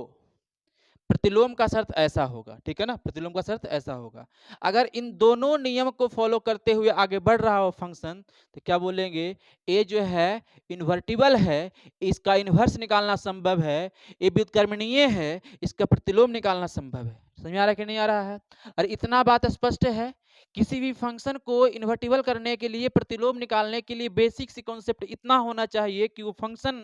प्रतिलोम का शर्त ऐसा होगा। ठीक है ना, प्रतिलोम का शर्त ऐसा होगा। अगर इन दोनों नियम को फॉलो करते हुए आगे बढ़ रहा हो फंक्शन, तो क्या बोलेंगे, ए जो है इन्वर्टिबल है, इसका इन्वर्स निकालना संभव है, ये व्युत्क्रमणीय है, इसका प्रतिलोम निकालना संभव है। समझ में आ रहा है कि नहीं आ रहा है। और इतना बात स्पष्ट है, किसी भी फंक्शन को इन्वर्टिबल करने के लिए, प्रतिलोम निकालने के लिए बेसिक सी कॉन्सेप्ट इतना होना चाहिए कि वो फंक्शन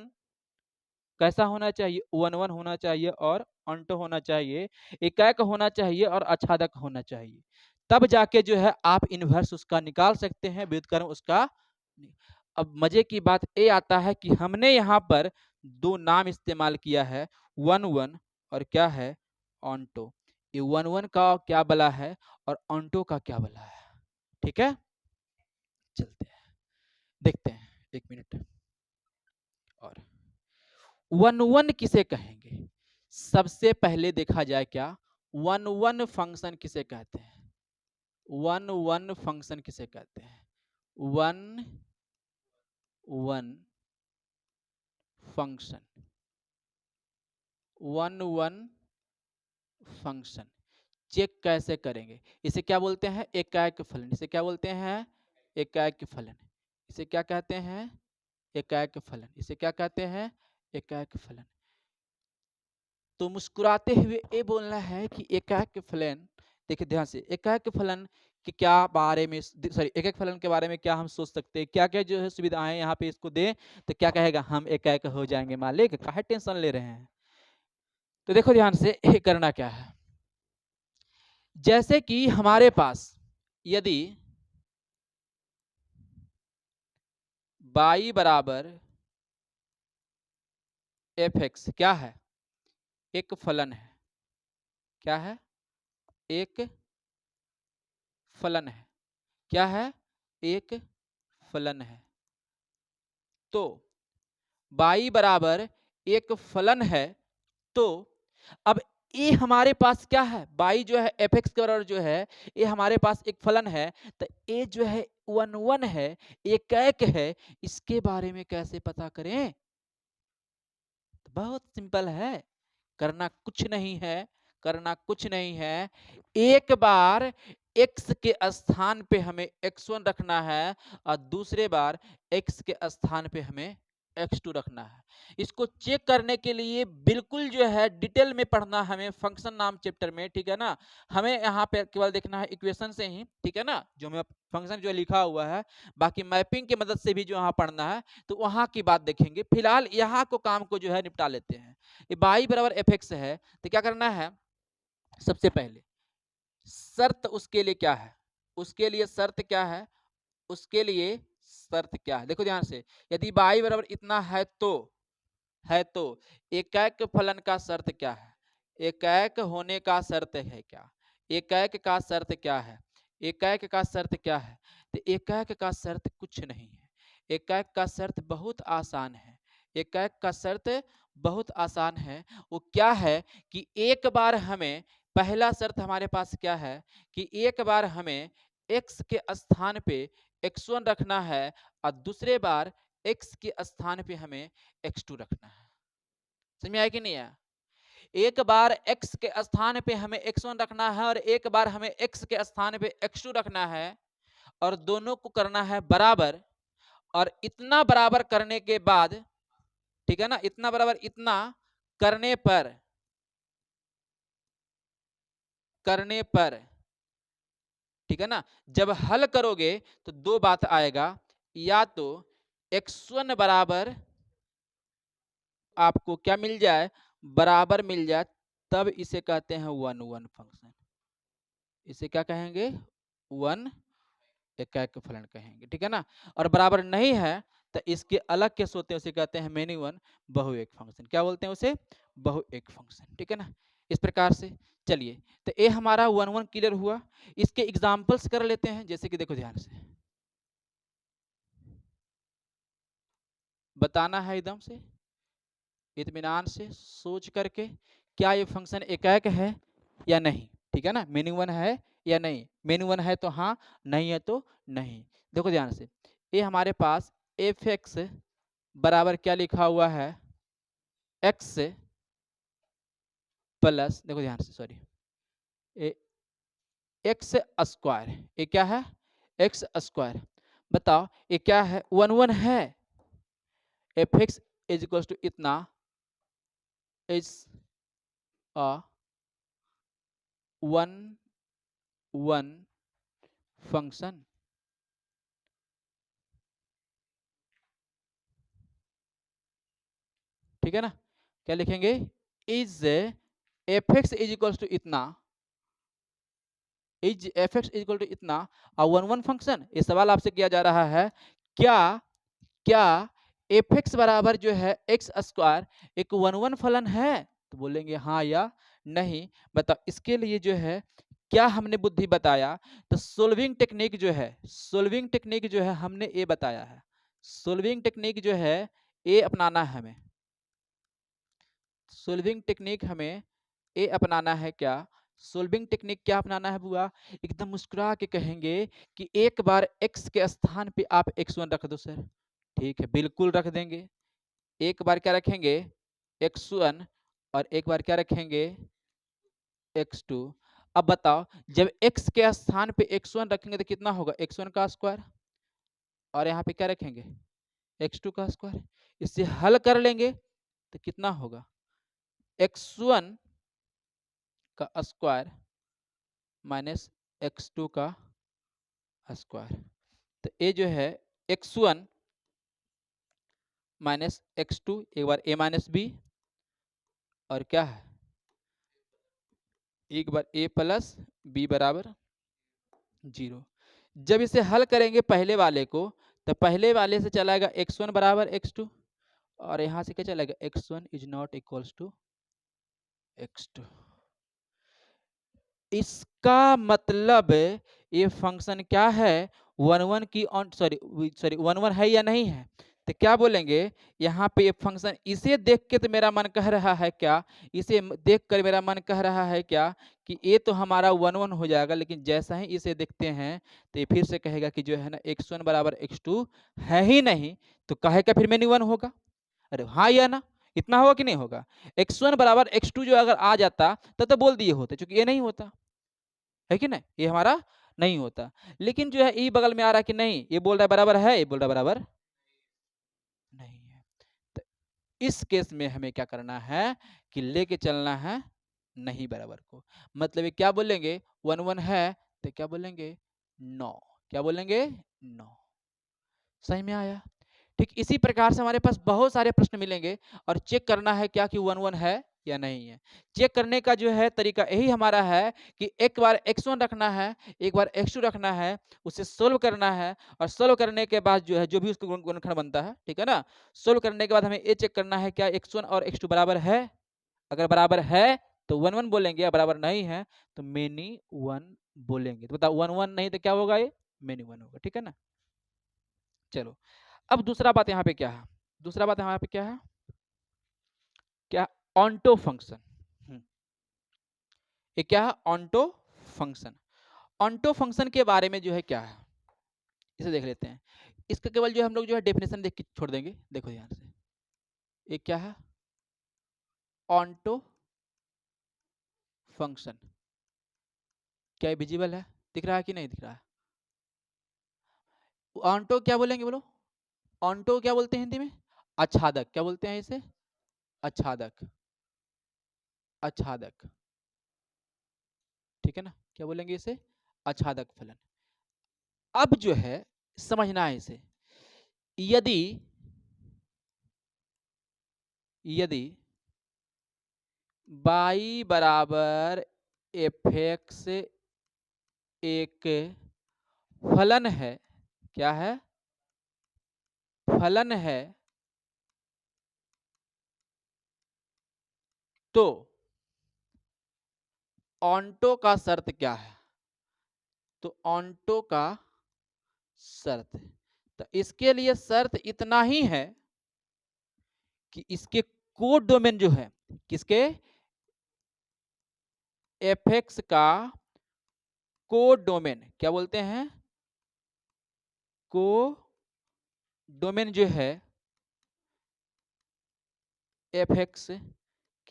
कैसा होना चाहिए, वन वन होना चाहिए और ऑन्टो होना चाहिए, एकाएक होना चाहिए और आच्छादक होना चाहिए। तब जाके जो है आप इन्वर्स उसका निकाल सकते हैं, व्युत्क्रम उसका। अब मजे की बात ये आता है कि हमने यहाँ पर दो नाम इस्तेमाल किया है, वन वन और क्या है, ऑन्टो। ये वन वन का क्या बला है और ऑन्टो का क्या बला है। ठीक है, चलते हैं देखते हैं, एक मिनट। और वन वन किसे कहेंगे, सबसे पहले देखा जाए क्या, वन वन फंक्शन किसे कहते हैं, वन वन फंक्शन किसे कहते हैं, one one function, one one function check कैसे करेंगे, इसे क्या बोलते हैं, एकाएक फलन। इसे क्या बोलते हैं, एकाएक फलन। इसे क्या कहते हैं, एकाएक फलन। इसे क्या कहते हैं, एकाएक फलन। तो मुस्कुराते हुए ये बोलना है कि एकाएक फलन, देखिए ध्यान से, एकाएक फलन के क्या बारे में, सॉरी, एक एक फलन के बारे में क्या हम सोच सकते हैं, क्या क्या जो है सुविधाएं यहाँ पे इसको दें, तो क्या कहेगा, हम एकाएक हो जाएंगे मालिक, काहे टेंशन ले रहे हैं। तो देखो ध्यान से ये करना क्या है, जैसे कि हमारे पास यदि y बराबर एफ एक्स क्या है, एक फलन है, क्या है, एक फलन है, क्या है, एक फलन है। तो y बराबर एक फलन है, तो अब ये हमारे पास क्या है, y जो है एफ एक्स के बराबर जो है, ये हमारे पास एक फलन है, तो ये जो है 1 1 है, एक है, इसके बारे में कैसे पता करें? बहुत सिंपल है, करना कुछ नहीं है, करना कुछ नहीं है। एक बार x के स्थान पे हमें x1 रखना है और दूसरे बार x के स्थान पे हमें x2 रखना है। इसको चेक करने के लिए बिल्कुल जो है डिटेल में पढ़ना हमें फंक्शन नाम चैप्टर में, ठीक है ना। हमें यहाँ पे केवल देखना है इक्वेशन से ही, ठीक है ना, जो हमें फंक्शन जो लिखा हुआ है, बाकी मैपिंग की मदद से भी जो यहाँ पढ़ना है तो वहां की बात देखेंगे। फिलहाल यहाँ को काम को जो है निपटा लेते हैं। ये y बराबर एफ एक्स है, तो क्या करना है, सबसे पहले शर्त उसके लिए क्या है, उसके लिए शर्त क्या है, उसके लिए शर्त क्या है, देखो ध्यान से। यदि y बराबर इतना है तो एकैक फलन का शर्त क्या है, एकैक होने का शर्त है क्या, एकैक का शर्त क्या है, एकैक का शर्त क्या है, तो एकैक का शर्त कुछ नहीं है, एकैक का शर्त बहुत आसान है, एकैक का शर्त बहुत आसान है। वो क्या है कि एक बार हमें, पहला शर्त हमारे पास क्या है कि एक बार हमें x के स्थान पे x1 रखना है और दूसरे बार x के स्थान पे हमें x2 रखना है। समझ में आया कि नहीं आया? एक बार x के स्थान पे हमें x1 रखना है और एक बार हमें x के स्थान पे x2 रखना है, और दोनों को करना है बराबर। और इतना बराबर करने के बाद, ठीक है ना, इतना बराबर इतना करने पर, करने पर, ठीक है ना, जब हल करोगे तो दो बात आएगा, या तो x1 बराबर आपको क्या मिल जाए, बराबर मिल जाए, तब इसे कहते हैं 1 1 फंक्शन, इसे क्या कहेंगे, 1 एकैक फलन कहेंगे, ठीक है ना। और बराबर नहीं है तो इसके अलग केस होते हैं, उसे कहते हैं मेनी वन, बहुएक फंक्शन। क्या बोलते हैं उसे, बहुएक फंक्शन, ठीक है ना। इस प्रकार से चलिए, तो ये हमारा 1 1 क्लियर हुआ। इसके एग्जांपल्स कर लेते हैं, जैसे कि देखो ध्यान से बताना है, एकदम से इत्मीनान से सोच करके, क्या ये फंक्शन एकैक है या नहीं, ठीक है ना, मेनी वन है या नहीं, मेनी वन है तो हाँ, नहीं है तो नहीं। देखो ध्यान से, ये हमारे पास एफ एक्स बराबर क्या लिखा हुआ है, एक्स प्लस, देखो ध्यान से, सॉरी, एक्स स्क्वायर, ये क्या है, एक्स स्क्वायर। बताओ ये क्या है, 1 1 है, F x is equal to इतना, इज अ 1 1 फंक्शन, ठीक है ना। क्या लिखेंगे, is F x is equal to इतना, is F x is equal to इतना और 1 1 फंक्शन। ये सवाल आपसे किया जा रहा है, क्या क्या एफ एक्स बराबर जो है एक्स स्क्वायर एक 1 1 फलन है, तो बोलेंगे हाँ या नहीं। बताओ इसके लिए जो है क्या हमने बुद्धि बताया, तो सोल्विंग टेक्निक जो है, सोल्विंग टेक्निक जो है हमने ये बताया है, सोल्विंग टेक्निक जो है ये अपनाना है हमें, सोल्विंग टेक्निक हमें ये अपनाना है। क्या सोल्विंग टेक्निक क्या अपनाना है बुआ, एकदम मुस्कुरा के कहेंगे कि एक बार x के स्थान पे आप x1 रख दो सर, ठीक है बिल्कुल रख देंगे। एक बार क्या रखेंगे, x1, और एक बार क्या रखेंगे, x2। अब बताओ जब x के स्थान पे x1 रखेंगे तो कितना होगा, x1 का स्क्वायर, और यहाँ पे क्या रखेंगे, x2 का स्क्वायर। इससे हल कर लेंगे तो कितना होगा, x1 का स्क्वायर माइनस x2 का स्क्वायर। तो ये जो है x1 माइनस x2, एक बार a माइनस बी, और क्या है एक बार a प्लस बी बराबर 0। जब इसे हल करेंगे पहले वाले को, तो पहले वाले से चलाएगा x1 बराबर x2, और यहां से क्या चलेगा, x1 is not equals to x2। इसका मतलब ये फंक्शन क्या है, 1 1 की ऑन, सॉरी सॉरी 1 1 है या नहीं है, तो क्या बोलेंगे यहाँ पे ये फंक्शन, इसे देख के तो मेरा मन कह रहा है क्या, इसे देख कर मेरा मन कह रहा है क्या कि ये तो हमारा 1 1 हो जाएगा, लेकिन जैसा ही इसे देखते हैं तो ये फिर से कहेगा कि जो है ना x1 बराबर x2 है ही नहीं, तो कहेगा फिर मेन्यू 1 होगा। अरे हाँ या ना, इतना होगा कि नहीं होगा। x1 बराबर x2 जो अगर आ जाता तो बोल दिए होते, क्योंकि ये नहीं होता है कि नहीं, ये हमारा नहीं होता। लेकिन जो है ई बगल में आ रहा है कि नहीं, ये बोल रहा है बराबर है, ये बोल रहा है बराबर नहीं है। तो इस केस में हमें क्या करना है कि लेके चलना है नहीं बराबर को। मतलब ये क्या बोलेंगे 1 1 है तो क्या बोलेंगे 9, क्या बोलेंगे 9। सही में आया। ठीक इसी प्रकार से हमारे पास बहुत सारे प्रश्न मिलेंगे और चेक करना है क्या कि 1 1 है या नहीं है। चेक करने का जो है तरीका यही हमारा है कि एक बार x1 रखना है, एक बार x2 रखना है, उसे सोल्व करना है, और सोल्व करने के बाद जो है जो भी उसका गुणनखंड बनता है, ठीक है ना, सोल्व करने के बाद हमें ये चेक करना है क्या x1 और x2 बराबर है। अगर बराबर है तो 1 1 बोलेंगे, या बराबर नहीं है तो मेनी 1 बोलेंगे। तो बताओ 1 1 नहीं तो क्या होगा, ये मेनी 1 होगा। ठीक है ना। चलो अब दूसरा बात यहाँ पे क्या है, दूसरा बात यहाँ पे क्या है, क्या ऑन्टो फंक्शन। ये क्या है ऑन्टो फंक्शन। ऑन्टो फंक्शन के बारे में जो है क्या है इसे देख लेते हैं। इसका केवल जो हम लोग जो है डेफिनेशन देख के छोड़ देंगे। देखो ध्यान से, ये क्या है ऑन्टो फंक्शन। क्या विजिबल है, दिख रहा है कि नहीं दिख रहा है। ऑन्टो क्या बोलेंगे बोलो, ऑन्टो क्या बोलते हैं हिंदी में, आच्छादक। क्या बोलते हैं इसे, आच्छादक, आच्छादक। ठीक है ना, क्या बोलेंगे इसे, आच्छादक फलन। अब जो है समझना है इसे, यदि यदि y बराबर एफ एक्स एक फलन है, क्या है, फलन है, तो ऑन्टो का शर्त क्या है। तो ऑन्टो का शर्त, तो इसके लिए शर्त इतना ही है कि इसके कोड डोमेन जो है, किसके, एफ एक्स का कोड डोमेन, क्या बोलते हैं, को डोमेन जो है एफ एक्स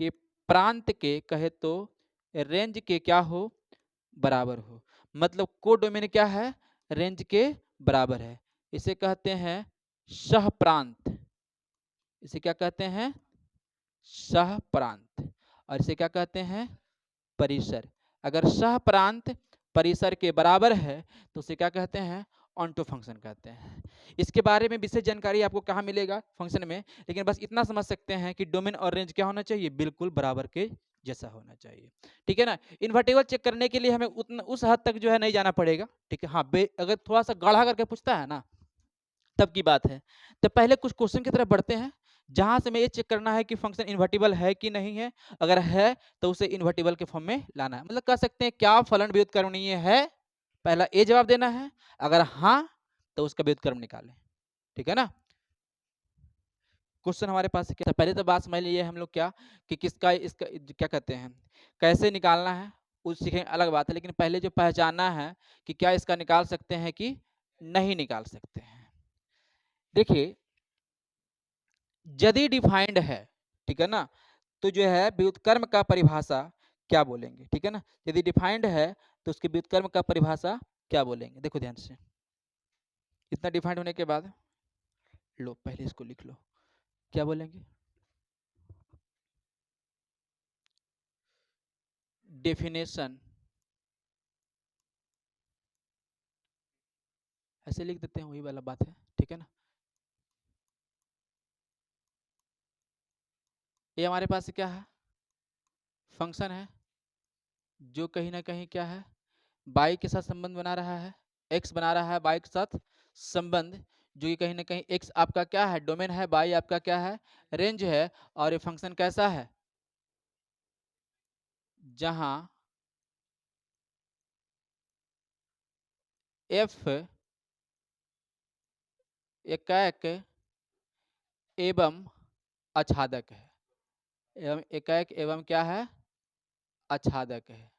के प्रांत के कहे तो रेंज के क्या हो, बराबर हो। मतलब कोड डोमेन क्या है, रेंज के बराबर है। इसे कहते हैं सह प्रांत, इसे क्या कहते हैं, सह प्रांत। और इसे क्या कहते हैं, परिसर। अगर सह प्रांत परिसर के बराबर है तो उसे क्या कहते हैं, ऑन्टो फंक्शन कहते हैं। इसके बारे में विशेष जानकारी आपको कहाँ मिलेगा, फंक्शन में। लेकिन बस इतना समझ सकते हैं कि डोमेन और रेंज क्या होना चाहिए, बिल्कुल बराबर के जैसा होना चाहिए। ठीक है ना। इन्वर्टेबल चेक करने के लिए हमें उतना उस हद तक जो है नहीं जाना पड़ेगा। ठीक है, हाँ अगर थोड़ा सा गाढ़ा करके पूछता है ना तब की बात है। तो पहले कुछ क्वेश्चन की तरफ बढ़ते हैं, जहां से हमें ये चेक करना है कि फंक्शन इन्वर्टिबल है कि नहीं है। अगर है तो उसे इन्वर्टिबल के फॉर्म में लाना है। मतलब कह सकते हैं क्या फलन व्युत्क्रमणीय है, पहला ए जवाब देना है। अगर हाँ तो उसका व्युत्क्रम निकालें। ठीक है ना। क्वेश्चन हमारे पास क्या, पहले तो बात समझ लीजिए हम लोग क्या कि किसका इसका क्या कहते हैं, कैसे निकालना है उस सीखेंगे, अलग बात है। लेकिन पहले जो पहचानना है कि क्या इसका निकाल सकते हैं कि नहीं निकाल सकते हैं। देखिए यदि डिफाइंड है, ठीक है ना, तो जो है व्युत्क्रम का परिभाषा क्या बोलेंगे। ठीक है ना, यदि डिफाइंड है तो उसके व्युत्क्रम का परिभाषा क्या बोलेंगे। देखो ध्यान से, इतना डिफाइंड होने के बाद लो पहले इसको लिख लो, क्या बोलेंगे, डेफिनेशन, ऐसे लिख देते हैं, वही वाला बात है। ठीक है ना। ये हमारे पास क्या है, फंक्शन है जो कहीं ना कहीं क्या है, बाई के साथ संबंध बना रहा है, एक्स बना रहा है बाई के साथ संबंध, जो कि कहीं ना कहीं एक्स आपका क्या है, डोमेन है, बाई आपका क्या है, रेंज है। और ये फंक्शन कैसा है, जहां एफ एकाक एवं आच्छादक है। एवं एकाएक एवं क्या है? आच्छादक है।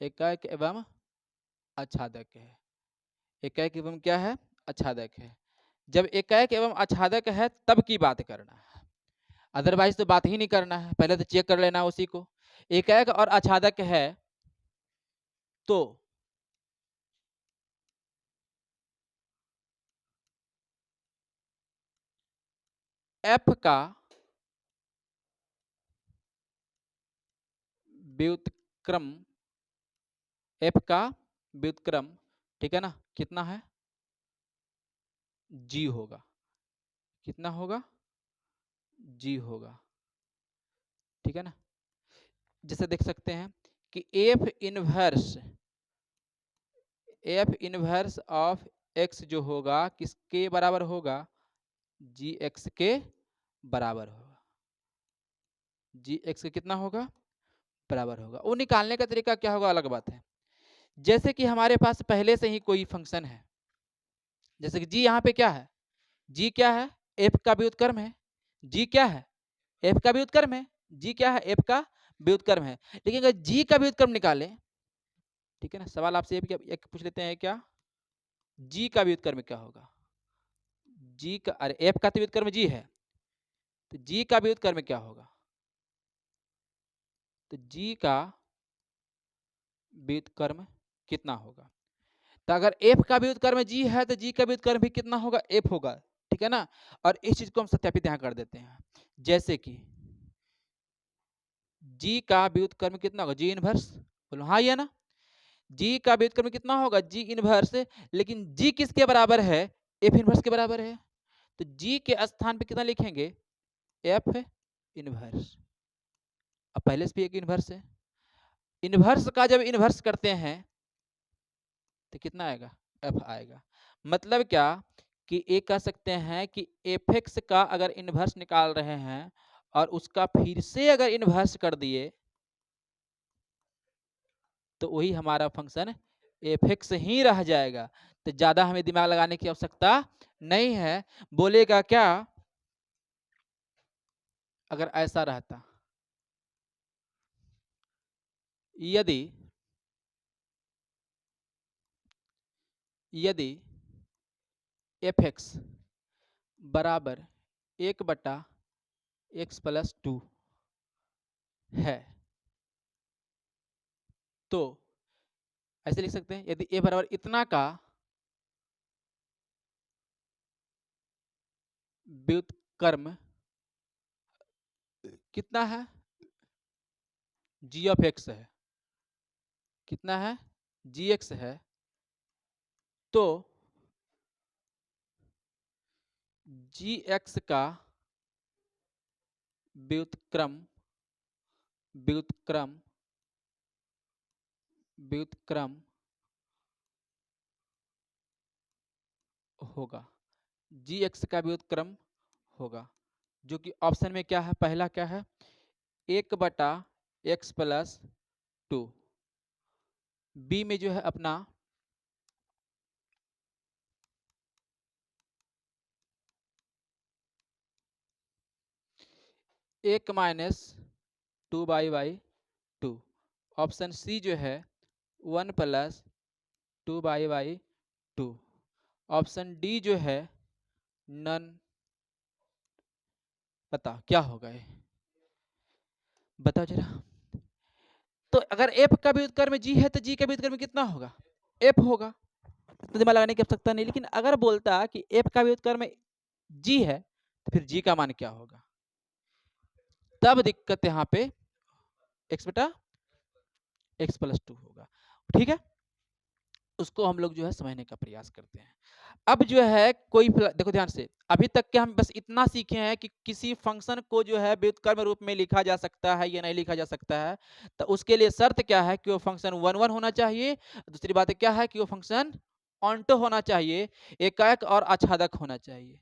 एकाएक एवं आच्छादक है। एकाएक एवं क्या है? आच्छादक है। जब एकाएक एवं आच्छादक है तब की बात करना है, अदरवाइज तो बात ही नहीं करना है। पहले तो चेक कर लेना उसी को। एकाएक और आच्छादक है तो एफ का व्युत्क्रम, एफ का व्युत्क्रम, ठीक है ना, कितना है? जी होगा। कितना होगा? जी होगा, ठीक है ना। जैसे देख सकते हैं कि एफ इनवर्स ऑफ एक्स जो होगा किसके बराबर होगा? जी एक्स के बराबर होगा। जी एक्स के कितना होगा? बराबर होगा। वो निकालने का तरीका क्या होगा अलग बात है। जैसे कि हमारे पास पहले से ही कोई फंक्शन है, जैसे कि जी यहाँ पे क्या है? जी क्या है? एफ का व्युत्क्रम है। जी क्या है? एफ का व्युत्क्रम है। जी क्या है? एफ का व्युत्क्रम है। लेकिन अगर जी का व्युत्क्रम निकालें, ठीक है ना, सवाल आपसे एक पूछ लेते हैं क्या? जी का व्युत्क्रम क्या होगा? जी का, अरे एफ का तो व्युत्क्रम जी है, तो जी का व्युत्क्रम क्या होगा? तो जी का व्युत्क्रम कितना होगा? तो अगर एफ का व्युत्क्रम जी है तो जी का व्युत्क्रम भी कितना होगा? एफ होगा, ठीक है ना। और इस चीज को हम सत्यापित यहाँ कर देते हैं। जैसे कि जी का व्युत्क्रम कितना होगा? जी इनवर्स, बोलो हाँ या ना। जी का व्युत्क्रम कितना होगा? जी इनवर्स। लेकिन जी किसके बराबर है? एफ इनवर्स के बराबर है। तो जी के स्थान पे कितना लिखेंगे? F inverse. अब पहले से भी एक इनवर्स है। इनवर्स का जब इनवर्स करते हैं तो कितना आएगा? एफ आएगा। मतलब क्या कि ये कह सकते हैं कि एफ एक्स का अगर इनवर्स निकाल रहे हैं और उसका फिर से अगर इनवर्स कर दिए तो वही हमारा फंक्शन एफ एक्स ही रह जाएगा। तो ज्यादा हमें दिमाग लगाने की आवश्यकता नहीं है। बोलेगा क्या अगर ऐसा रहता? यदि यदि एफ एक्स बराबर 1/x+2 है तो ऐसे लिख सकते हैं, यदि ए बराबर इतना का व्युत्क्रम कितना है? जी ऑफ एक्स है। कितना है? जी एक्स है। तो जी एक्स का व्युत्क्रम व्युत्क्रम व्युत्क्रम होगा। जी एक्स का व्युत्क्रम होगा, जो कि ऑप्शन में क्या है? पहला क्या है? 1/x+2। बी में जो है अपना 1-2/2। ऑप्शन सी जो है 1+2/2। ऑप्शन डी जो है नन। बता क्या होगा ये, बताओ जरा। तो अगर एफ का व्युत्क्रम जी है तो जी का व्युत्क्रम कितना होगा? एफ होगा। तो दिमाग लगाने की आवश्यकता नहीं। लेकिन अगर बोलता कि एफ का व्युत्क्रम जी है तो फिर जी का मान क्या होगा? तब दिक्कत यहाँ पे x/x+2 होगा, ठीक है। उसको हम लोग जो है समझने का प्रयास करते हैं। अब जो है कोई देखो ध्यान से, अभी तक के हम बस इतना सीखे हैं कि किसी फंक्शन को जो है व्युत्क्रम रूप में लिखा जा सकता है या नहीं लिखा जा सकता है। तो उसके लिए शर्त क्या है कि वो फंक्शन 1 1 होना चाहिए। दूसरी बात क्या है कि वो फंक्शन ऑन्टो होना चाहिए, एकाएक और आच्छादक होना चाहिए,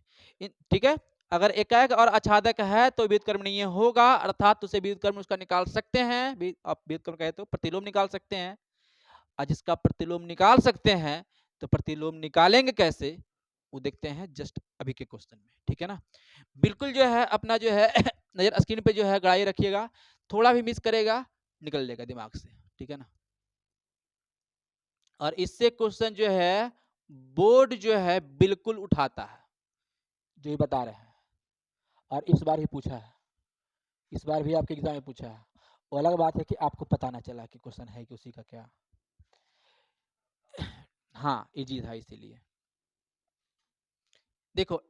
ठीक है। अगर एकाएक और आच्छादक है तो व्युत्क्रमणीय होगा, अर्थात उसे व्युत्क्रम उसका निकाल सकते हैं। आप व्युत्क्रम कहे तो प्रतिलोम निकाल सकते हैं। और जिसका प्रतिलोम निकाल सकते हैं तो प्रतिलोम निकालेंगे कैसे? वो देखते हैं जस्ट अभी के क्वेश्चन में, ठीक है ना। बिल्कुल जो है अपना जो है नजर स्क्रीन पे जो है गड़ाई रखिएगा, थोड़ा भी मिस करेगा निकल जाएगा दिमाग से, ठीक है ना। और इससे क्वेश्चन जो है बोर्ड जो है बिल्कुल उठाता है, जो ये बता रहे हैं, और इस बार ही पूछा है, इस बार भी आपके एग्जाम में पूछा है। वो अलग बात है कि आपको पता ना चला कि क्वेश्चन है कि उसी का क्या। हाँ इजी था इसीलिए। देखो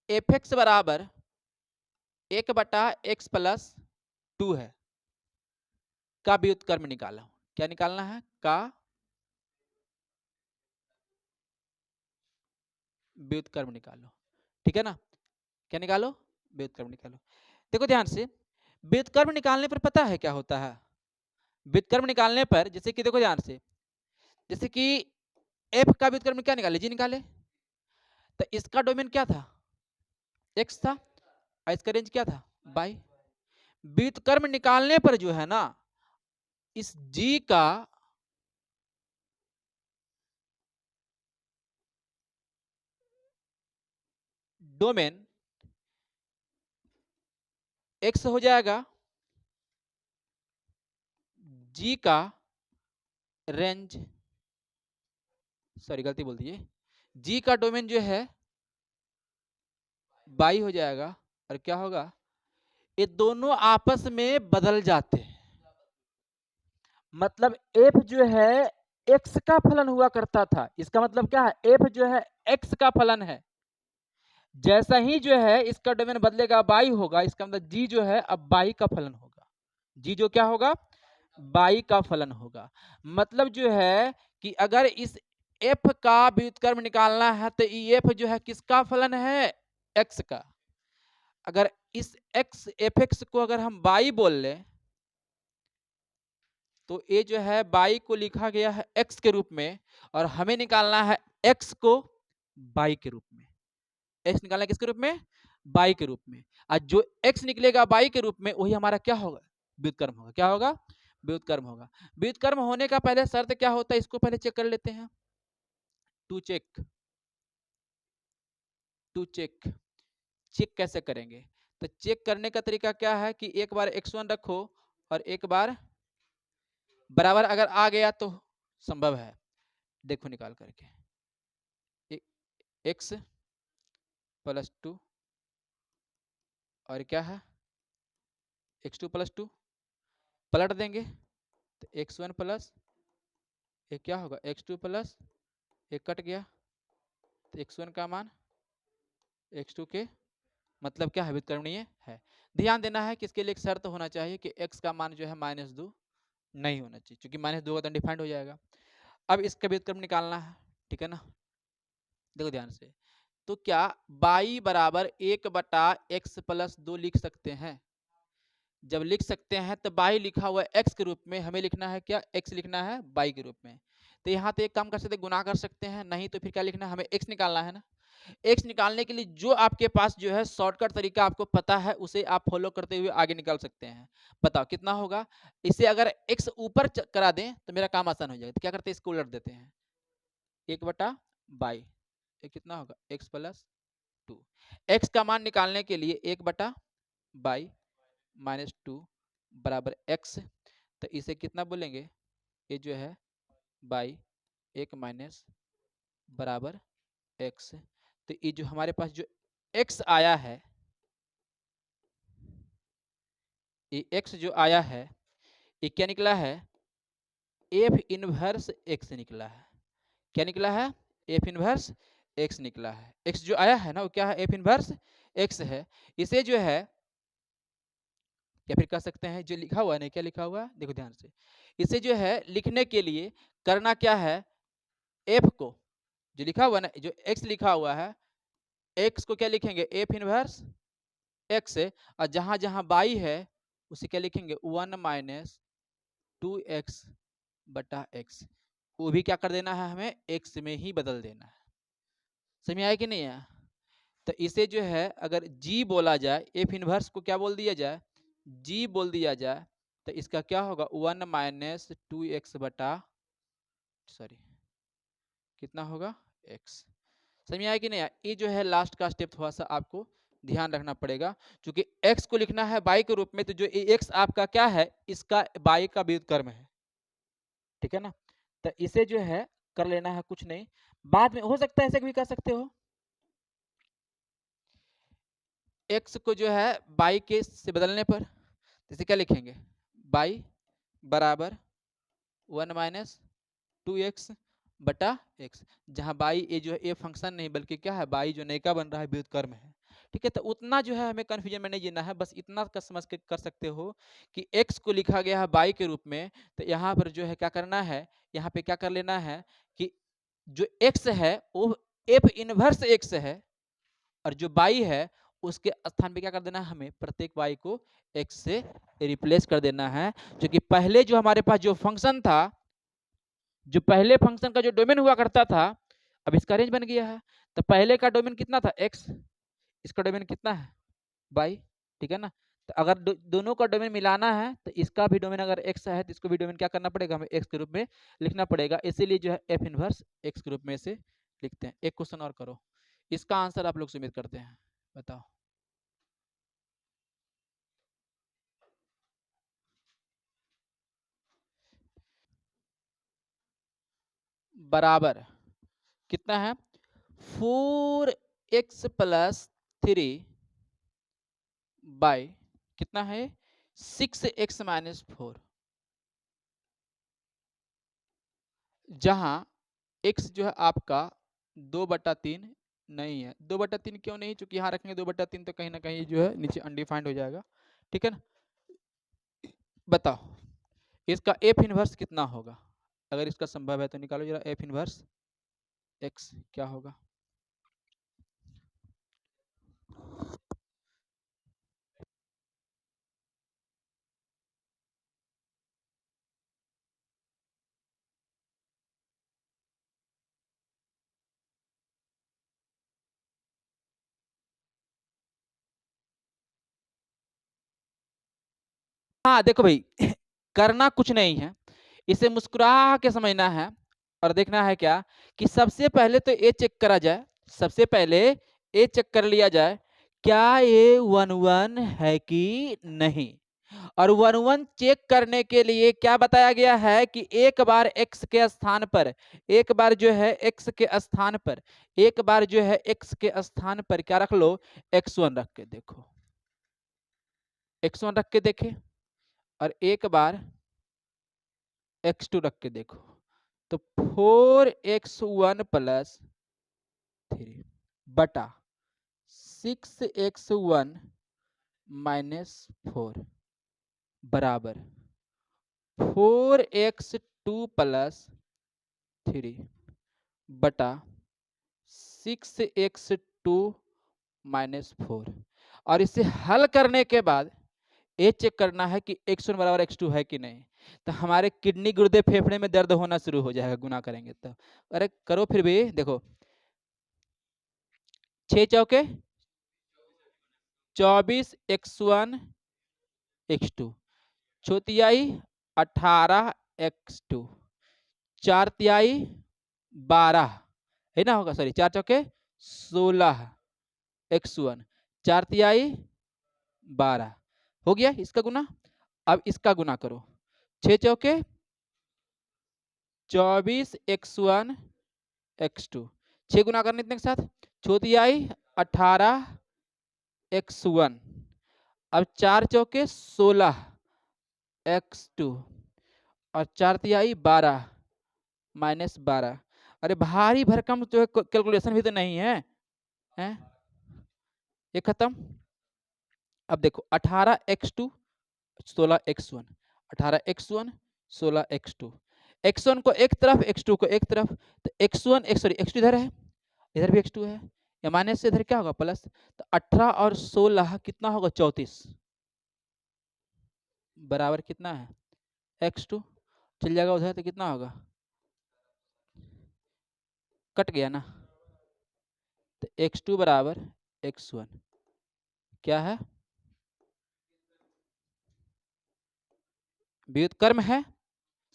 एफ एक्स बराबर 1/x+2 है, का व्युत्क्रम निकाला। क्या निकालना है? का व्युत्क्रम निकालो, ठीक है ना। क्या निकालो? व्युत्क्रम निकालो। देखो ध्यान से, व्युत्क्रम निकालने पर पता है क्या होता है? व्युत्क्रम निकालने पर जैसे कि देखो ध्यान से, जैसे कि एफ का व्युत्क्रम क्या निकाले? जी निकाले। तो इसका डोमेन क्या था? एक्स था, और इसका रेंज क्या था? बाई। व्युत्क्रम निकालने पर जो है ना, इस जी का डोमेन एक्स हो जाएगा, जी का रेंज, सॉरी गलती बोल दिए, जी का डोमेन जो है बाई हो जाएगा, और क्या होगा? ये दोनों आपस में बदल जाते हैं। मतलब एफ जो है एक्स का फलन हुआ करता था, इसका मतलब क्या है? एफ जो है एक्स का फलन है। जैसा ही जो है इसका डोमेन बदलेगा बाई होगा, इसका मतलब जी जो है अब बाई का फलन होगा। जी जो क्या होगा? बाई का फलन होगा। मतलब जो है कि अगर इस एफ का व्युत्क्रम निकालना है तो एफ जो है किसका फलन है? एक्स का। अगर इस एक्स एफ एक्स को अगर हम बाई बोल लें तो ये जो है बाई को लिखा गया है एक्स के रूप में, और हमें निकालना है एक्स को बाई के रूप में। एक्स निकालना है किसके रूप में? बाई के रूप में। और जो एक्स निकलेगा बाई के रूप में वही हमारा क्या होगा? व्युत्क्रम होगा। क्या होगा? व्युत्क्रम होगा। व्युत्क्रम होने का पहले शर्त क्या होता है, इसको पहले चेक कर लेते हैं। To check, to check, check कैसे करेंगे? तो चेक करने का तरीका क्या है कि एक बार x1 रखो और एक बार बराबर अगर आ गया तो संभव है। देखो निकाल करके, x+2 और क्या है? x2+2 पलट देंगे तो x1 प्लस एक क्या होगा? x2 प्लस एक कट गया तो x1 का मान x2 के मतलब क्या है? व्युत्क्रमणीय है। ध्यान देना है कि इसके लिए एक शर्त होना चाहिए कि x का मान जो है -2 नहीं होना चाहिए, क्योंकि -2 का अनडिफाइंड हो जाएगा। अब इसका व्युत्क्रम निकालना है, ठीक है ना। देखो ध्यान से, तो क्या बाई बराबर 1/x+2 लिख सकते हैं? जब लिख सकते हैं तो बाई लिखा हुआ है एक्स के रूप में, हमें लिखना है क्या? एक्स लिखना है बाई के रूप में। तो यहाँ तो एक काम कर सकते हैं, गुना कर सकते हैं, नहीं तो फिर क्या लिखना है? हमें एक्स निकालना है ना। एक्स निकालने के लिए जो आपके पास जो है शॉर्टकट तरीका आपको पता है उसे आप फॉलो करते हुए आगे निकाल सकते हैं। बताओ कितना होगा? इसे अगर एक्स ऊपर करा दें तो मेरा काम आसान हो जाएगा। तो क्या करते हैं? इसको उलट देते हैं, 1/बाई, ये कितना होगा? x+2। एक्स का मान निकालने के लिए 1/बाई -2 बराबर एक्स, तो इसे कितना बोलेंगे? ये जो है बाई 1 माइनस बराबर एक्स। तो ये जो हमारे पास जो एक्स आया है, ये एक्स जो आया है ये क्या निकला है? एफ इनवर्स एक्स निकला है। क्या निकला है? एफ इनवर्स एक्स निकला है। एक्स जो आया है ना वो क्या है? एफ इनवर्स एक्स है। इसे जो है या फिर कह सकते हैं जो लिखा हुआ है, नहीं क्या लिखा हुआ है? देखो ध्यान से, इसे जो है लिखने के लिए करना क्या है? एफ को जो लिखा हुआ है ना, जो एक्स लिखा हुआ है, एक्स को क्या लिखेंगे? एफ इनवर्स एक्स, और जहां जहां बाई है उसे क्या लिखेंगे? 1-2x/x। वो भी क्या कर देना है? हमें एक्स में ही बदल देना है। समझ आया कि नहीं है? तो इसे जो है अगर जी बोला जाए, एफ इनवर्स को क्या बोल दिया जाए? जी बोल दिया जाए, तो इसका क्या होगा? 1-2x बटा, सॉरी कितना होगा? x। समझ में आया कि नहीं आया? ये जो है लास्ट का स्टेप थोड़ा सा आपको ध्यान रखना पड़ेगा, क्योंकि x को लिखना है y के रूप में, तो जो x आपका क्या है, इसका y का व्युत्क्रम कर्म है, ठीक है ना। तो इसे जो है कर लेना है, कुछ नहीं, बाद में हो सकता है ऐसे भी कर सकते हो, x को जो है y के से बदलने पर, जैसे क्या लिखेंगे, y बराबर 1 माइनस 2x बटा x, जहां बाई ये जो है ये फंक्शन नहीं बल्कि क्या है, बाई जो नई का बन रहा है व्युत्क्रम है, ठीक है। तो उतना जो है हमें कंफ्यूजन में नहीं जीना है, बस इतना का समझ के कर सकते हो कि x को लिखा गया है बाई के रूप में, तो यहाँ पर जो है क्या करना है, यहाँ पे क्या कर लेना है कि जो x है वो f इनवर्स x है, और जो बाई है उसके स्थान पे क्या कर देना है, हमें प्रत्येक y को x से रिप्लेस कर देना है, जो कि पहले जो हमारे पास जो फंक्शन था, जो पहले फंक्शन का जो डोमेन हुआ करता था, अब इसका रेंज बन गया है। तो पहले का डोमेन कितना था, x, इसका डोमेन कितना है, y, ठीक है ना। तो अगर दोनों का डोमेन मिलाना है तो इसका भी डोमेन अगर x है तो इसको भी डोमेन क्या करना पड़ेगा, हमें x के रूप में लिखना पड़ेगा, इसीलिए जो है f इनवर्स x के रूप में से लिखते हैं। एक क्वेश्चन और करो, इसका आंसर आप लोग से उम्मीद करते हैं, बताओ। बराबर कितना है, 4x प्लस 3 बाई कितना है, 6x माइनस 4, जहां x जो है आपका 2/3 नहीं है। 2/3 क्यों नहीं, चूंकि यहाँ रखेंगे 2/3 तो कहीं ना कहीं जो है नीचे अनडिफाइंड हो जाएगा, ठीक है ना। बताओ इसका एफ इनवर्स कितना होगा, अगर इसका संभव है तो निकालो जरा, एफ इनवर्स x क्या होगा। हाँ देखो भाई, करना कुछ नहीं है, इसे मुस्कुरा के समझना है, और देखना है क्या कि सबसे पहले तो ये चेक करा जाए, सबसे पहले ये चेक कर लिया जाए क्या ये 1 1 है कि नहीं, और 1 1 चेक करने के लिए क्या बताया गया है कि एक बार x के स्थान पर, एक बार जो है x के स्थान पर, एक बार जो है x के स्थान पर क्या रख लो, x1 रख के देखो, x1 रख के देखे, और एक बार x2 रख के देखो, तो 4x1 प्लस 3 बटा 6x1 माइनस 4 बराबर 4x2 प्लस 3 बटा 6x2 माइनस 4, और इसे हल करने के बाद ये चेक करना है कि x1 बराबर x2 है कि नहीं। तो हमारे किडनी गुर्दे फेफड़े में दर्द होना शुरू हो जाएगा गुना करेंगे तो, अरे करो फिर भी देखो, 6 चौके 24 x1 x2, चौतियाई 18 x2, चार तिहाई 12 है ना, होगा सॉरी, 4 चौके 16 x1, चार तिहाई 12 हो गया इसका गुना। अब इसका गुना करो, 6 चौके 24 x1 x2, 6 गुना करने इतने के साथ, चौतियाई 18 x1, अब 4 चौके 16 x2, और 4 तिहाई 12 माइनस 12, अरे भारी भरकम जो है कैलकुलेशन भी तो नहीं है, हैं? ये खत्म। अब देखो 18x2 16x1, 18x1 16x2, x1 को एक तरफ x2 को एक तरफ, तो x1 x सॉरी x2 इधर है, इधर भी x2 है, या माइनस से इधर क्या होगा प्लस, तो 18 और 16 कितना होगा 34, बराबर कितना है x2, चल जाएगा उधर तो कितना होगा, कट गया ना, तो x2 बराबर x1 क्या है, व्युत्क्रम है,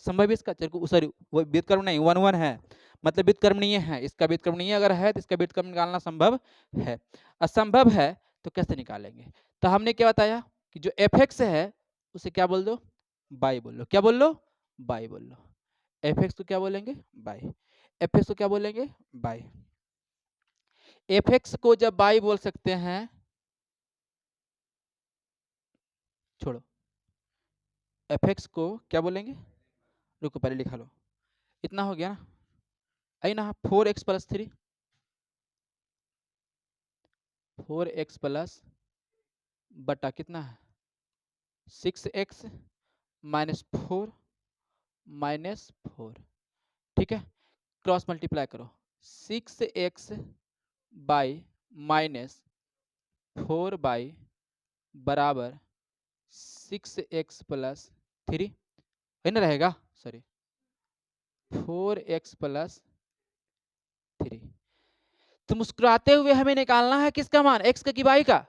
संभव इसका, सॉरी वो व्युत्क्रम नहीं 1 1 है, मतलब व्युत्क्रमणीय है, इसका व्युत्क्रमणीय अगर है तो इसका व्युत्क्रम निकालना संभव है। असंभव है तो कैसे निकालेंगे? तो हमने क्या बताया कि जो एफ एक्स है उसे क्या बोल दो, बाई बोल लो। क्या बोल लो? बाई बोल लो। एफ एक्स को क्या बोलेंगे? बाई। एफ एक्स को क्या बोलेंगे? बाई। एफ एक्स को जब बाई बोल सकते हैं, छोड़ो, एफ एक्स को क्या बोलेंगे? रुको पहले लिखा लो। इतना हो गया ना, आई ना, 4x+3, 4x+ बटा कितना है? 6x -4 ठीक है, क्रॉस मल्टीप्लाई करो। 6x बाई -4 बराबर 6x+3 है ना, रहेगा, सॉरी 4x+3। तो मुस्कुराते हुए हमें निकालना है किसका मान? x का कि y का?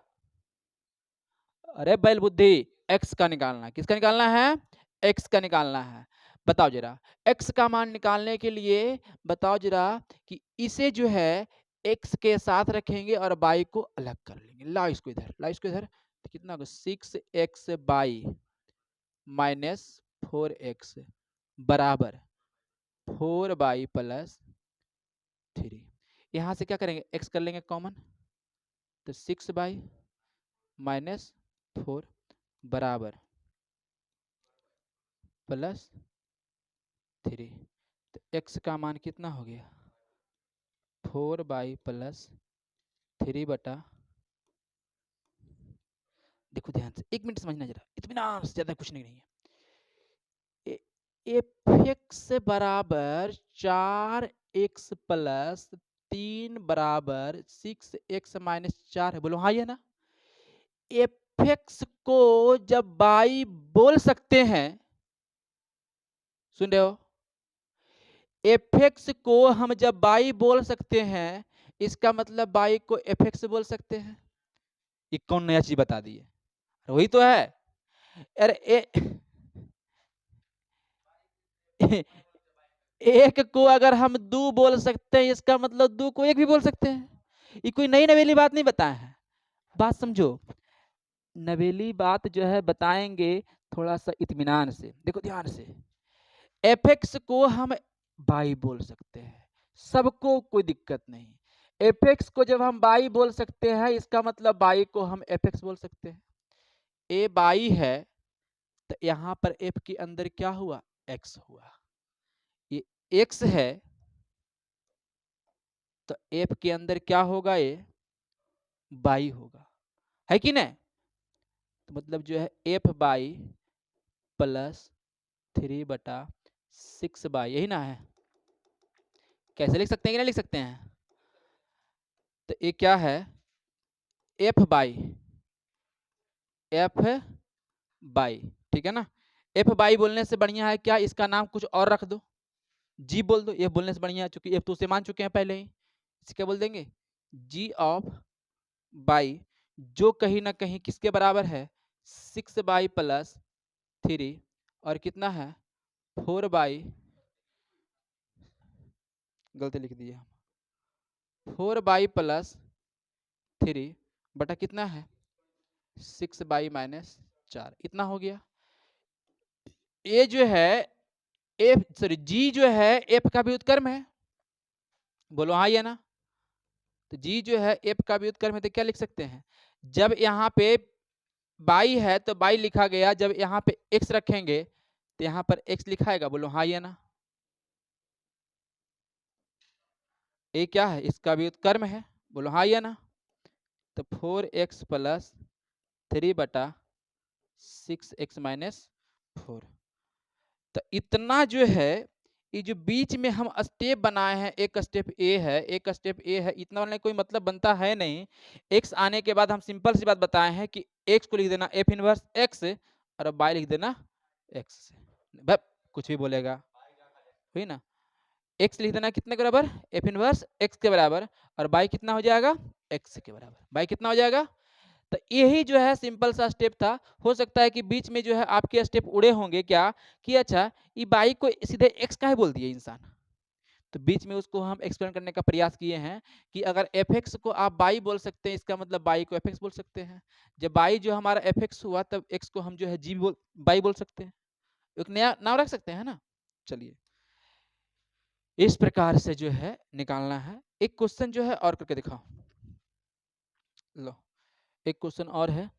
अरे बैल बुद्धि, x का निकालना है। किसका निकालना है? x का निकालना है। बताओ जरा, x का मान निकालने के लिए बताओ जरा कि इसे जो है x के साथ रखेंगे और y को अलग कर लेंगे। लाओ इसको इधर, लाओ इसको इधर, तो कितना होगा? 6x बाई -4x बराबर 4y+3। यहां से क्या करेंगे? x कर लेंगे कॉमन, तो 6y-4 बराबर +3। तो x का मान कितना हो गया? 4y+3 बटा, देखो ध्यान से, 1 मिनट समझना जरा, इत्मीनान से, ज्यादा कुछ नहीं है। एफ एक्स बराबर 4x+3 बराबर 6x-4 है, बोलो हाँ या ना? एफ एक्स को जब बाई बोल सकते हैं, सुन रहे हो? एफ एक्स को हम जब बाई बोल सकते हैं, इसका मतलब बाई को एफ एक्स बोल सकते हैं। ये कौन नया चीज बता दी है? वही तो है। अरे एक को अगर हम दो बोल सकते हैं, इसका मतलब दो को एक भी बोल सकते हैं। ये कोई नई नवेली बात नहीं बताया है। बात समझो, नवेली बात जो है बताएंगे थोड़ा सा इत्मीनान से। देखो ध्यान से, एफ एक्स को हम बाई बोल सकते हैं, सबको कोई दिक्कत नहीं। एफ एक्स को जब हम बाई बोल सकते हैं, इसका मतलब बाई को हम एफ एक्स बोल सकते हैं। ए बाई है तो यहां पर एफ के अंदर क्या हुआ? एक्स हुआ। ये एक्स है तो एफ के अंदर क्या होगा? ये बाई होगा, है कि नहीं? तो मतलब जो है एफ बाई +3/6 यही ना है। कैसे लिख सकते हैं कि नहीं लिख सकते हैं? तो ये क्या है? एफ बाई, ठीक है ना? एफ बाई बोलने से बढ़िया है क्या, इसका नाम कुछ और रख दो, जी बोल दो। ये बोलने से बढ़िया है, चूंकि एफ तो उसे मान चुके हैं पहले ही, इसे क्या बोल देंगे? जी ऑफ बाई, जो कहीं ना कहीं किसके बराबर है? 6y+3 और कितना है? 4y, गलती लिख दिया, 4y+3 बटा कितना है? 6y-4, इतना हो गया। ए जो है एफ, सॉरी जी जो है एफ का भी उत्क्रम है, बोलो हाँ या ना? तो जी जो है एफ का भी उत्क्रम है, तो क्या लिख सकते हैं? जब यहाँ पे बाई है तो बाई लिखा गया, जब यहाँ पे एक्स रखेंगे तो यहाँ पर एक्स लिखाएगा, बोलो हाँ या ना? ए क्या है? इसका भी उत्क्रम है, बोलो हाँ या ना? तो 4x+3 बटा 6x-4। तो इतना जो है, ये जो बीच में हम स्टेप बनाए हैं, एक स्टेप ए है, एक स्टेप ए है, इतना वाला कोई मतलब बनता है नहीं। एक्स आने के बाद हम सिंपल सी बात बताए हैं कि एक्स को लिख देना एफ इनवर्स एक्स और बाई लिख देना एक्स से। कुछ भी बोलेगा, हुई ना? एक्स लिख देना कितने के बराबर? एफ इनवर्स एक्स के बराबर, और बाई कितना हो जाएगा? एक्स के बराबर। बाई कितना हो जाएगा? तो यही जो है सिंपल सा स्टेप था। हो सकता है कि बीच में जो है आपके स्टेप उड़े होंगे क्या कि अच्छा ये बाई को सीधे एक्स का ही बोल दिए इंसान, तो बीच में उसको हम एक्सप्लेन करने का प्रयास किए हैं कि अगर एफ एक्स को आप बाई बोल सकते हैं, इसका मतलब बाई को एफ एक्स बोल सकते हैं। जब बाई जो हमारा एफ एक्स हुआ तब एक्स को हम जो है जी बाई बोल सकते हैं, एक नया नाम रख सकते हैं ना। चलिए इस प्रकार से जो है निकालना है। एक क्वेश्चन जो है और करके दिखाओ। लो एक क्वेश्चन और है,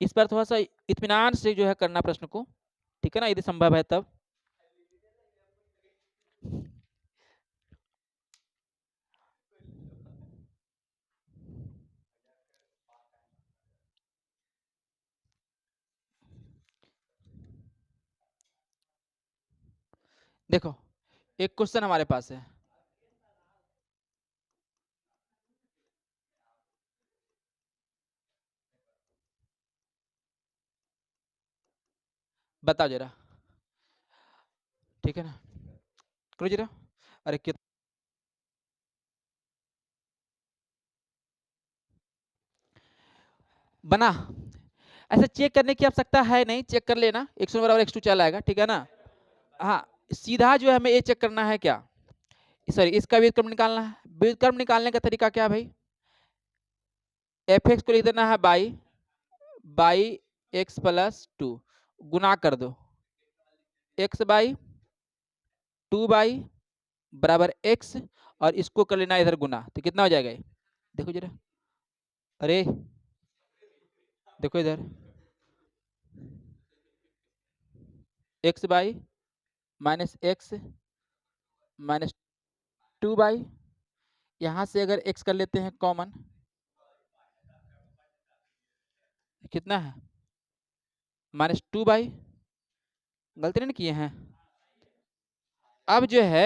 इस पर थोड़ा सा इत्मीनान से जो है करना प्रश्न को, ठीक है ना, यदि संभव है तब। देखो एक क्वेश्चन हमारे पास है, बताओ जरा, ठीक है ना, करो जरा। अरे कित बना, ऐसे चेक करने की आवश्यकता है नहीं, चेक कर लेना, x1 बराबर x2 चल आएगा, ठीक है ना। हाँ सीधा जो है हमें ये चेक करना है क्या, सॉरी इसका व्युत्क्रम निकालना है। व्युत्क्रम निकालने का तरीका क्या है भाई, एफ एक्स को लिख देना है by by X plus two, गुना कर दो एक्स बाई टू बाई बराबर एक्स, और इसको कर लेना इधर गुना, तो कितना हो जाएगा ये, देखो जरा, अरे देखो इधर, x by minus x minus two by, यहां से अगर एक्स कर लेते हैं कॉमन, कितना है माइनस टू बाई, गलती नहीं किए हैं। अब जो है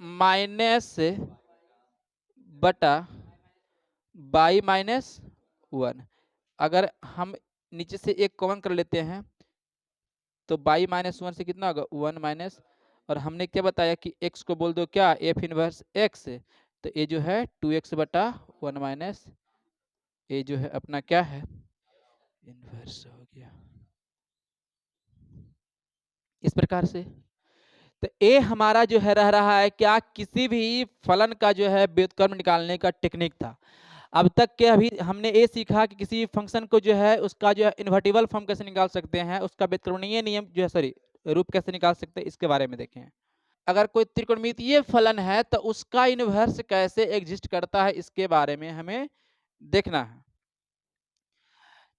माइनस बटा बाई माइनस वन, अगर हम नीचे से एक कॉमन कर लेते हैं तो बाई माइनस वन से कितना होगा वन माइनस, और हमने क्या बताया कि x को बोल दो क्या एफ इनवर्स x, तो ये जो है टू एक्स बटा वन माइनस, ये जो है अपना क्या है इनवर्स हो गया, इस प्रकार से। तो ये हमारा जो है रह रहा है क्या, किसी भी फलन का जो है व्युत्क्रम निकालने का टेक्निक था। अब तक के अभी हमने ये सीखा कि किसी फंक्शन को जो है उसका जो है इन्वर्टिबल फॉर्म कैसे निकाल सकते हैं, उसका व्युत्क्रमणीय नियम जो है सॉरी रूप कैसे निकाल सकते हैं, इसके बारे में देखें। अगर कोई त्रिकोणमितीय फलन है तो उसका इन्वर्स कैसे एग्जिस्ट करता है, इसके बारे में हमें देखना है।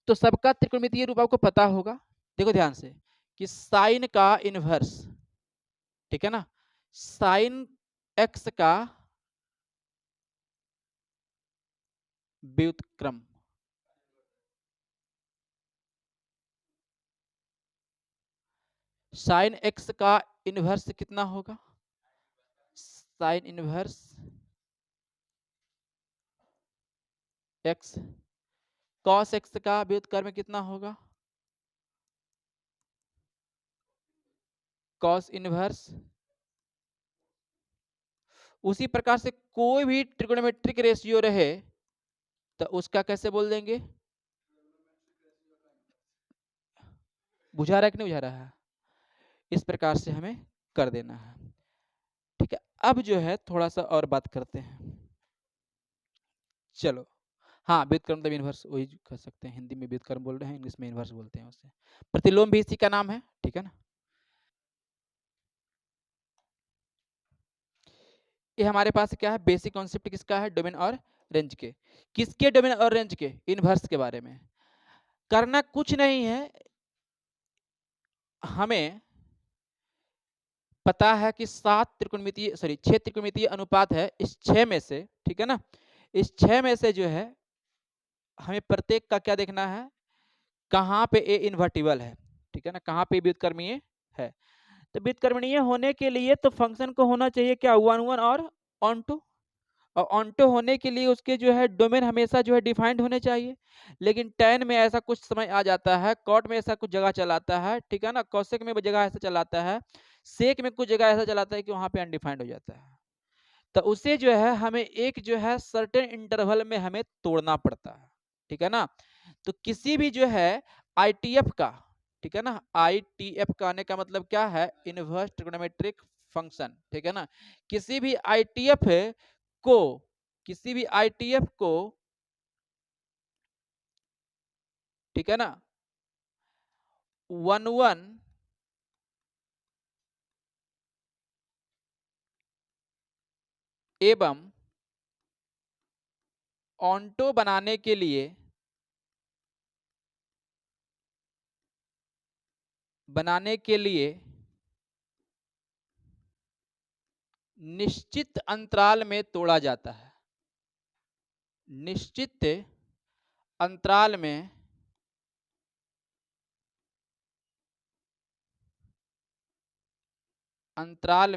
तो सबका त्रिकोणमितीय रूप आपको पता होगा, देखो ध्यान से कि साइन का इन्वर्स, ठीक है ना, साइन एक्स का व्युत्क्रम, साइन एक्स का इन्वर्स कितना होगा, sign inverse x, cos x का व्युत्क्रम कितना होगा, कॉस इनवर्स। उसी प्रकार से कोई भी ट्रिगोनोमेट्रिक रेशियो रहे तो उसका कैसे बोल देंगे, बुझा रहा है कि नहीं बुझा रहा है, इस प्रकार से हमें कर देना है, ठीक है। अब जो है थोड़ा सा और बात करते हैं, चलो। हाँ व्युत्क्रम मतलब इनवर्स वही कर सकते हैं, हिंदी में व्युत्क्रम बोल रहे हैं, इंग्लिश में इनवर्स बोलते हैं उसे, प्रतिलोम भी इसी का नाम है, ठीक है ना। ये हमारे पास क्या है, बेसिक कॉन्सेप्ट किसका है, डोमेन और रेंज के, किसके डोमेन और रेंज के, इनवर्स के बारे में। करना कुछ नहीं है, हमें पता है कि सात त्रिकोणमितीय सॉरी छह त्रिकोणमितीय अनुपात है, इस छह में से, ठीक है ना, इस छह में से जो है हमें प्रत्येक का क्या देखना है, कहाँ पे ए इन्वर्टिबल है, ठीक है ना, कहाँ पे व्युत्क्रमीय है। तो व्युत्क्रमणीय होने के लिए तो फंक्शन को होना चाहिए क्या, वन वन और ऑन टू, और ऑनटो होने के लिए उसके जो है डोमेन हमेशा जो है डिफाइंड होने चाहिए, लेकिन टेन में ऐसा कुछ समय आ जाता है, कॉट में ऐसा कुछ जगह चलाता है, ठीक है ना, कौशिक में जगह ऐसा चलाता है, सेक में कुछ जगह ऐसा चलाता है कि वहां पे अनडिफाइंड हो जाता है। तो उसे जो है हमें एक जो है सर्टेन इंटरवल में हमें तोड़ना पड़ता है, ठीक है ना। तो किसी भी जो है आईटीएफ का ठीक है ना। ITF का आने का मतलब क्या है, इनवर्स ट्रिग्नोमेट्रिक फंक्शन, ठीक है ना। किसी भी ITF को किसी भी ITF को, ठीक है ना, 1 एवं ऑन्टो बनाने के लिए निश्चित अंतराल में तोड़ा जाता है। निश्चित अंतराल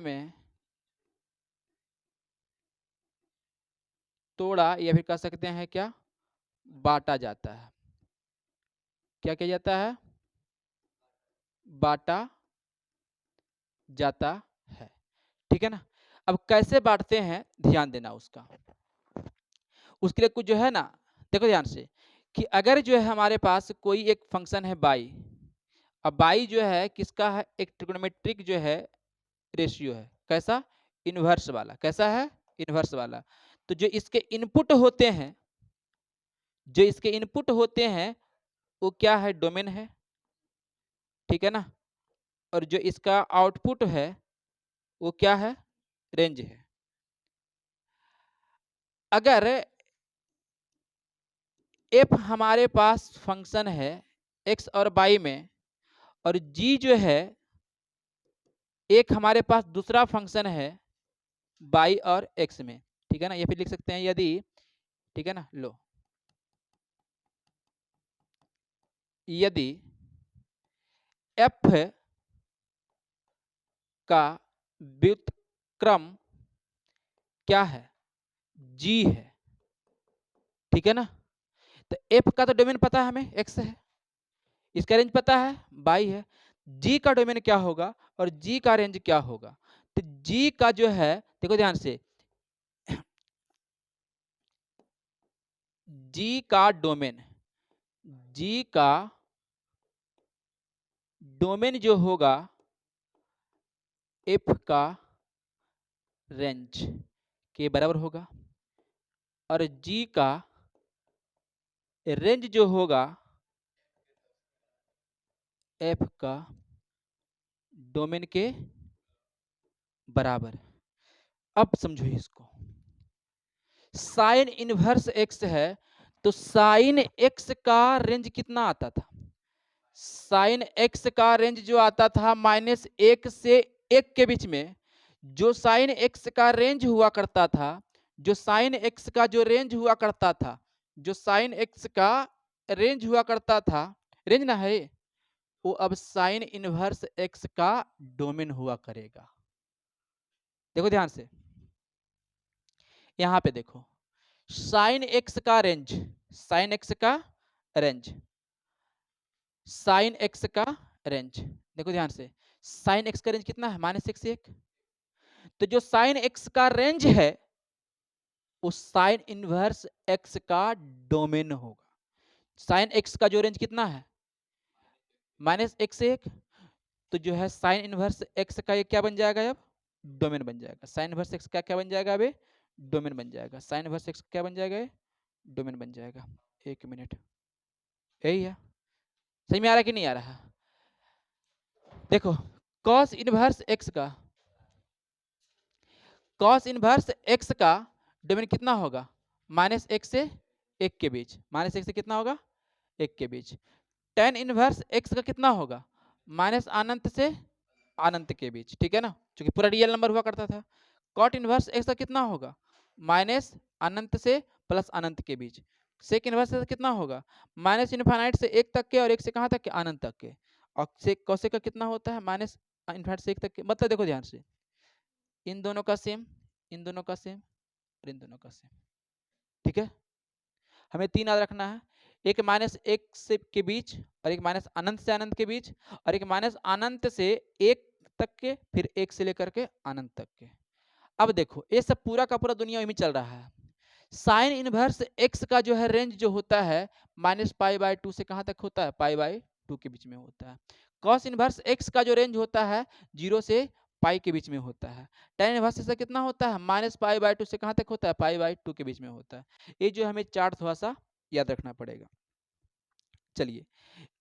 में तोड़ा या फिर कह सकते हैं क्या, बांटा जाता है। क्या किया जाता है, बांटा जाता है, ठीक है ना। अब कैसे बांटते हैं ध्यान देना उसका, उसके लिए कुछ जो है ना, देखो ध्यान से कि अगर जो है हमारे पास कोई एक फंक्शन है बाई, अब बाई जो है किसका है, एक ट्रिग्नोमेट्रिक जो है रेशियो है, कैसा, इनवर्स वाला, कैसा है, इनवर्स वाला। तो जो इसके इनपुट होते हैं, वो क्या है, डोमेन है, ठीक है ना। और जो इसका आउटपुट है वो क्या है, रेंज है। अगर एफ हमारे पास फंक्शन है एक्स और वाई में, और जी जो है एक हमारे पास दूसरा फंक्शन है वाई और एक्स में, ठीक है ना। ये फिर लिख सकते हैं यदि, ठीक है ना, लो, यदि एफ का व्युत्क्रम क्या है, जी है, ठीक है ना। तो एफ का तो डोमेन पता है हमें, एक्स है, इसका रेंज पता है, बाई है। जी का डोमेन क्या होगा और जी का रेंज क्या होगा, तो जी का जो है, देखो ध्यान से, जी का डोमेन, जी का डोमेन जो होगा एफ का रेंज के बराबर होगा, और जी का रेंज जो होगा एफ का डोमेन के बराबर। अब समझो इसको, साइन इनवर्स एक्स है, तो साइन एक्स का रेंज कितना आता था, साइन एक्स का रेंज जो आता था -1 से 1 के बीच में, जो साइन एक्स का रेंज हुआ करता था, जो साइन एक्स का जो रेंज हुआ करता था, जो साइन एक्स का रेंज हुआ करता था, रेंज ना है वो, अब साइन इनवर्स एक्स का डोमेन हुआ करेगा। देखो ध्यान से, यहां पे देखो, साइन एक्स का रेंज, साइन एक्स का रेंज, साइन एक्स का रेंज, देखो ध्यान से, साइन एक्स का रेंज कितना है, -1 से 1। तो जो साइन एक्स का रेंज है वो साइन इनवर्स एक्स का डोमेन होगा। साइन एक्स का जो रेंज कितना है, -1 से 1, तो जो है साइन इनवर्स एक्स का ये क्या बन जाएगा, अब डोमेन बन जाएगा। साइन इनवर्स एक्स का क्या बन जाएगा, अभी डोमेन बन जाएगा। साइन इनवर्स एक्स क्या बन जाएगा, डोमेन बन जाएगा। 1 मिनट, यही है, समझ में आ रहा है कि नहीं आ रहा। देखो कॉस इनवर्स एक्स का, कॉस इनवर्स एक्स का डोमेन कितना होगा, -1 से 1 के बीच, -1 से कितना होगा, 1 के बीच। टेन इनवर्स एक्स का कितना होगा, माइनस अनंत से अनंत के बीच, ठीक है ना, क्योंकि पूरा रियल नंबर हुआ करता था। कॉट इनवर्स एक्स का कितना होगा, माइनस अनंत से प्लस अनंत के बीच। सेक इनवर्स एक्स कितना होगा, माइनस इनफाइनाइट से 1 तक के, और 1 से कहाँ तक के, अनंत तक के। और सेक कॉसेक का कितना होता है, माइनस इनफाइनाइट से 1 तक के। मतलब देखो ध्यान से, इन दोनों का सेम, इन दोनों का सेम, और इन दोनों का सेम, ठीक है। हमें 3 याद रखना है, एक -1 से के बीच, और एक माइनस अनंत से अनंत के बीच, और एक माइनस अनंत से 1 तक के, फिर 1 से लेकर के अनंत तक के। अब देखो ये सब पूरा का पूरा दुनिया में चल रहा है। साइन इनवर्स एक्स का जो है रेंज जो होता है -π/2 से कहां तक होता है, π/2 2 के बीच में होता है। कॉस इनवर्स x का जो रेंज होता है 0 से पाई के बीच में होता है। tan इनवर्स इसका कितना होता है -π/2 से कहाँ तक होता है π/2 के बीच में होता है। ये जो हमें चार्ट थोड़ा सा याद रखना पड़ेगा। चलिए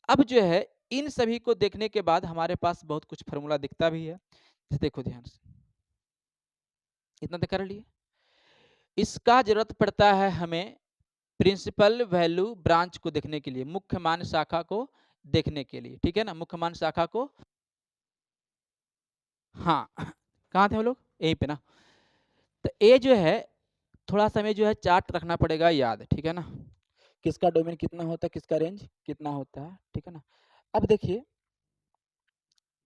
अब जो है इन सभी को देखने के बाद हमारे पास बहुत कुछ फॉर्मूला दिखता भी है। देखो ध्यान से, इतना तो कर लिए। इसका जरूरत पड़ता है हमें प्रिंसिपल वैल्यू ब्रांच को देखने के लिए, मुख्य मान शाखा को देखने के लिए, ठीक है ना, मुख्य मान शाखा को। हाँ कहाँ थे हम लोग, यहीं पे ना। तो ये जो है थोड़ा सा हमें जो है चार्ट रखना पड़ेगा याद, ठीक है ना, किसका डोमेन कितना होता है, किसका रेंज कितना होता है, ठीक है ना। अब देखिए,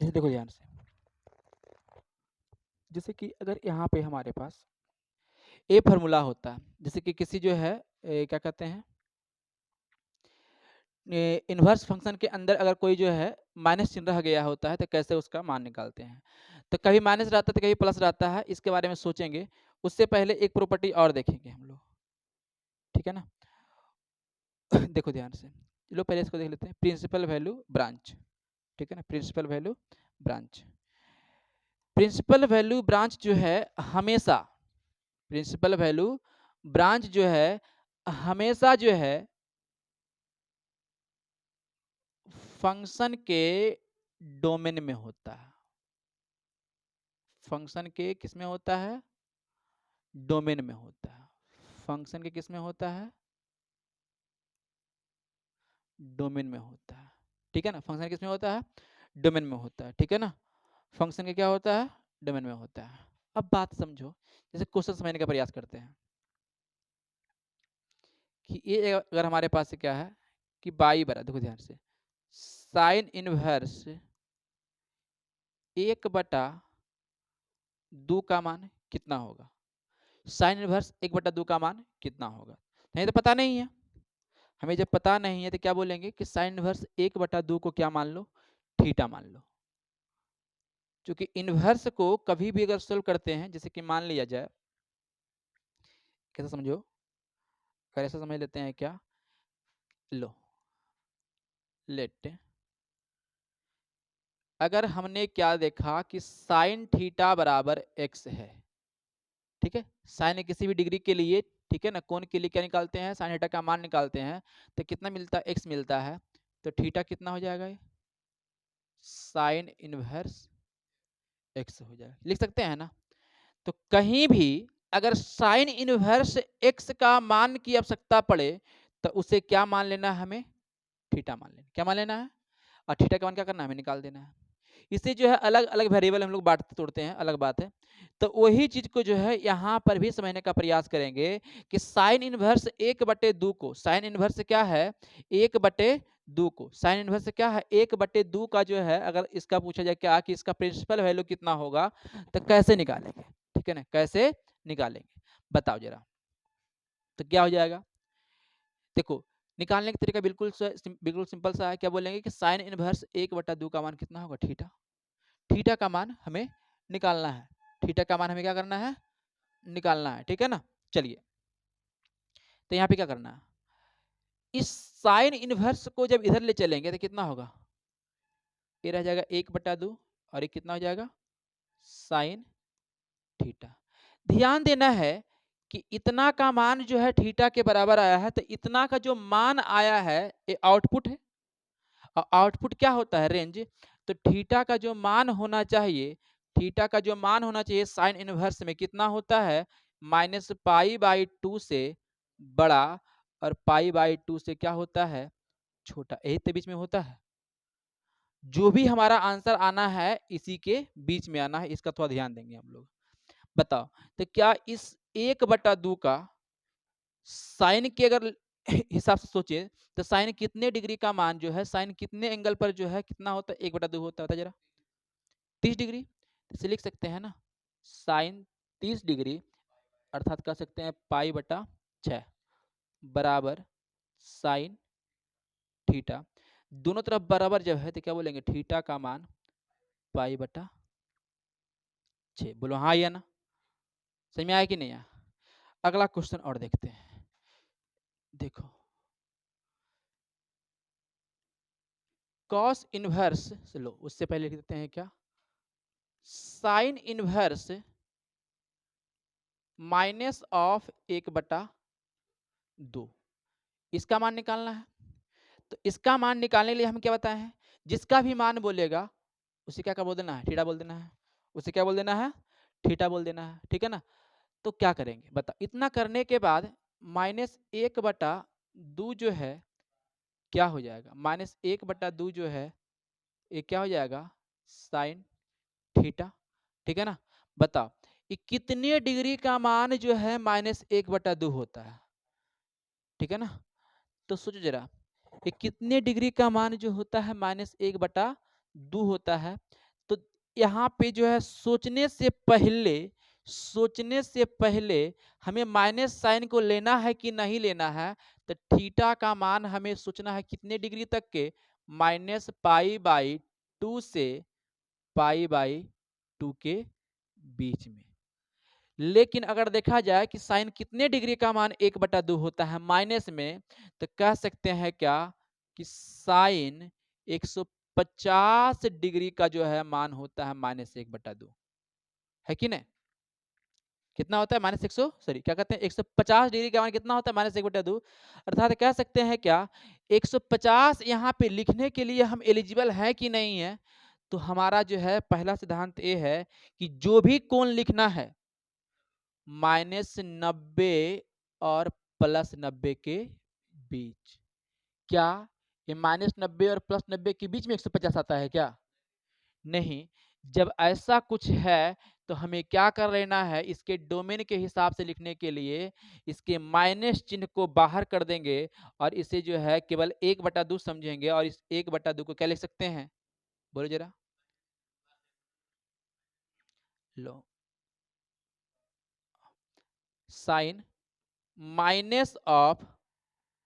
जैसे देखो ध्यान से, जैसे कि अगर यहाँ पे हमारे पास ए फॉर्मूला होता है, जैसे कि किसी जो है क्या कहते हैं इन्वर्स फंक्शन के अंदर अगर कोई जो है माइनस चिन्ह रह गया होता है तो कैसे उसका मान निकालते हैं। तो कभी माइनस रहता है तो कभी प्लस रहता है, इसके बारे में सोचेंगे। उससे पहले एक प्रॉपर्टी और देखेंगे हम लोग, ठीक है ना। देखो ध्यान से, चलो पहले इसको देख लेते हैं, प्रिंसिपल वैल्यू ब्रांच, ठीक है ना, principal value branch. Principal value branch जो है हमेशा, प्रिंसिपल वैल्यू ब्रांच जो है हमेशा जो है फंक्शन के डोमेन में होता है। फंक्शन के किस में होता है, डोमेन में होता है। फंक्शन के किस में होता है, डोमेन में होता है, ठीक है ना। फंक्शन किस में होता है, डोमेन में होता है, ठीक है ना। फंक्शन के क्या होता है, डोमेन में होता है। अब बात समझो, जैसे क्वेश्चन समझने का प्रयास करते हैं कि ये अगर हमारे पास क्या है कि बाई बरा, देखो ध्यान से, साइन इनवर्स 1/2 का मान कितना होगा, साइन इनवर्स 1/2 का मान कितना होगा। नहीं तो पता नहीं है, हमें जब पता नहीं है तो क्या बोलेंगे कि साइन इनवर्स 1/2 को क्या मान लो, थीटा मान लो। क्योंकि इनवर्स को कभी भी अगर सोल्व करते हैं, जैसे कि मान लिया जाए, कैसा समझो, अगर ऐसा समझ लेते हैं क्या, लो लेट, अगर हमने क्या देखा कि साइन थीटा बराबर x है, ठीक है, साइन किसी भी डिग्री के लिए, ठीक है ना, कोण के लिए क्या निकालते हैं, साइन थीटा का मान निकालते हैं, तो कितना मिलता है, x मिलता है। तो थीटा कितना हो जाएगा, साइन इनवर्स x हो जाएगा, लिख सकते हैं ना। तो कहीं भी अगर साइन इनवर्स x का मान की आवश्यकता पड़े तो उसे क्या मान लेना है, हमें थीटा मान लेना, क्या मान लेना है, और थीटा का मान क्या करना है, हमें निकाल देना है। इसे जो है अलग अलग वेरिएबल हम लोग बांटते तोड़ते हैं, अलग बात है। तो वही चीज को जो है यहाँ पर भी समझने का प्रयास करेंगे कि साइन इनवर्स 1/2 को, साइन इनवर्स क्या है 1/2 को, साइन इनवर्स क्या है 1/2 का जो है, अगर इसका पूछा जाए क्या कि इसका प्रिंसिपल वैल्यू कितना होगा, तो कैसे निकालेंगे, ठीक है ना, कैसे निकालेंगे बताओ जरा। तो क्या हो जाएगा, देखो निकालने का तरीका बिल्कुल सिंपल सा है। क्या बोलेंगे कि साइन इनवर्स 1/2 का मान कितना होगा, थीटा, थीटा का मान हमें निकालना है, थीटा का मान हमें क्या करना है, निकालना है, ठीक है ना। चलिए तो यहाँ पे क्या करना है, इस साइन इनवर्स को जब इधर ले चलेंगे तो कितना होगा, ये रह जाएगा 1/2 और ये कितना हो जाएगा साइन थीटा। ध्यान देना है कि इतना का मान जो है थीटा के बराबर आया है, तो इतना का जो मान आया है ये आउटपुट है, और आउटपुट क्या होता है, रेंज। तो थीटा का जो मान होना चाहिए, थीटा का जो मान होना चाहिए साइन इनवर्स में कितना होता है, -π/2 से बड़ा और π/2 से क्या होता है, छोटा, यही तो बीच में होता है। जो भी हमारा आंसर आना है इसी के बीच में आना है, इसका थोड़ा ध्यान देंगे हम लोग। बताओ तो क्या इस 1/2 का साइन के अगर हिसाब से सोचे तो साइन कितने डिग्री का मान जो है, साइन कितने एंगल पर जो है कितना होता है, 1/2 होता है जरा, 30 डिग्री। इसे लिख सकते हैं ना, साइन 30 डिग्री अर्थात कह सकते हैं π/6 बराबर साइन थीटा। दोनों तरफ बराबर जब है तो क्या बोलेंगे, थीटा का मान π/6। बोलो हाँ या ना, समझ में आया कि नहीं आया। अगला क्वेश्चन और देखते हैं, देखो कॉस इनवर्स से लो, उससे पहले लिख देते हैं क्या, साइन इनवर्स माइनस ऑफ 1/2, इसका मान निकालना है। तो इसका मान निकालने के लिए हम क्या बताए हैं, जिसका भी मान बोलेगा उसे क्या बोल देना है, थीटा बोल देना है। उसे क्या बोल देना है, थीटा बोल देना है, ठीक है ना। तो क्या करेंगे बता, इतना करने के बाद -1/2 जो है क्या हो जाएगा, -1/2 जो है ये क्या हो जाएगा, साइन थीटा, ठीक है ना। बताओ ये कितने डिग्री का मान जो है -1/2 होता है, ठीक है ना। तो सोचो जरा, ये कितने डिग्री का मान जो होता है -1/2 होता है। तो यहाँ पे जो है सोचने से पहले हमें माइनस साइन को लेना है कि नहीं लेना है। तो थीटा का मान हमें सोचना है कितने डिग्री तक के, -π/2 से π/2 के बीच में। लेकिन अगर देखा जाए कि साइन कितने डिग्री का मान 1/2 होता है माइनस में, तो कह सकते हैं क्या कि साइन 150 डिग्री का जो है मान होता है -1/2, है कि नहीं। कितना होता है क्या कहते हैं, 150 डिग्री का मान कितना होता है -1/2। अर्थात कह सकते हैं क्या, 150 यहाँ पे लिखने के लिए हम एलिजिबल है कि नहीं है। तो हमारा जो है पहला सिद्धांत ये है कि जो भी कोण लिखना है -90 और +90 के बीच, क्या ये -90 और +90 के बीच में 150 आता है क्या, नहीं। जब ऐसा कुछ है तो हमें क्या कर लेना है, इसके डोमेन के हिसाब से लिखने के लिए इसके माइनस चिन्ह को बाहर कर देंगे और इसे जो है केवल 1/2 समझेंगे। और इस 1/2 को क्या लिख सकते हैं, बोलो जरा, लो साइन माइनस ऑफ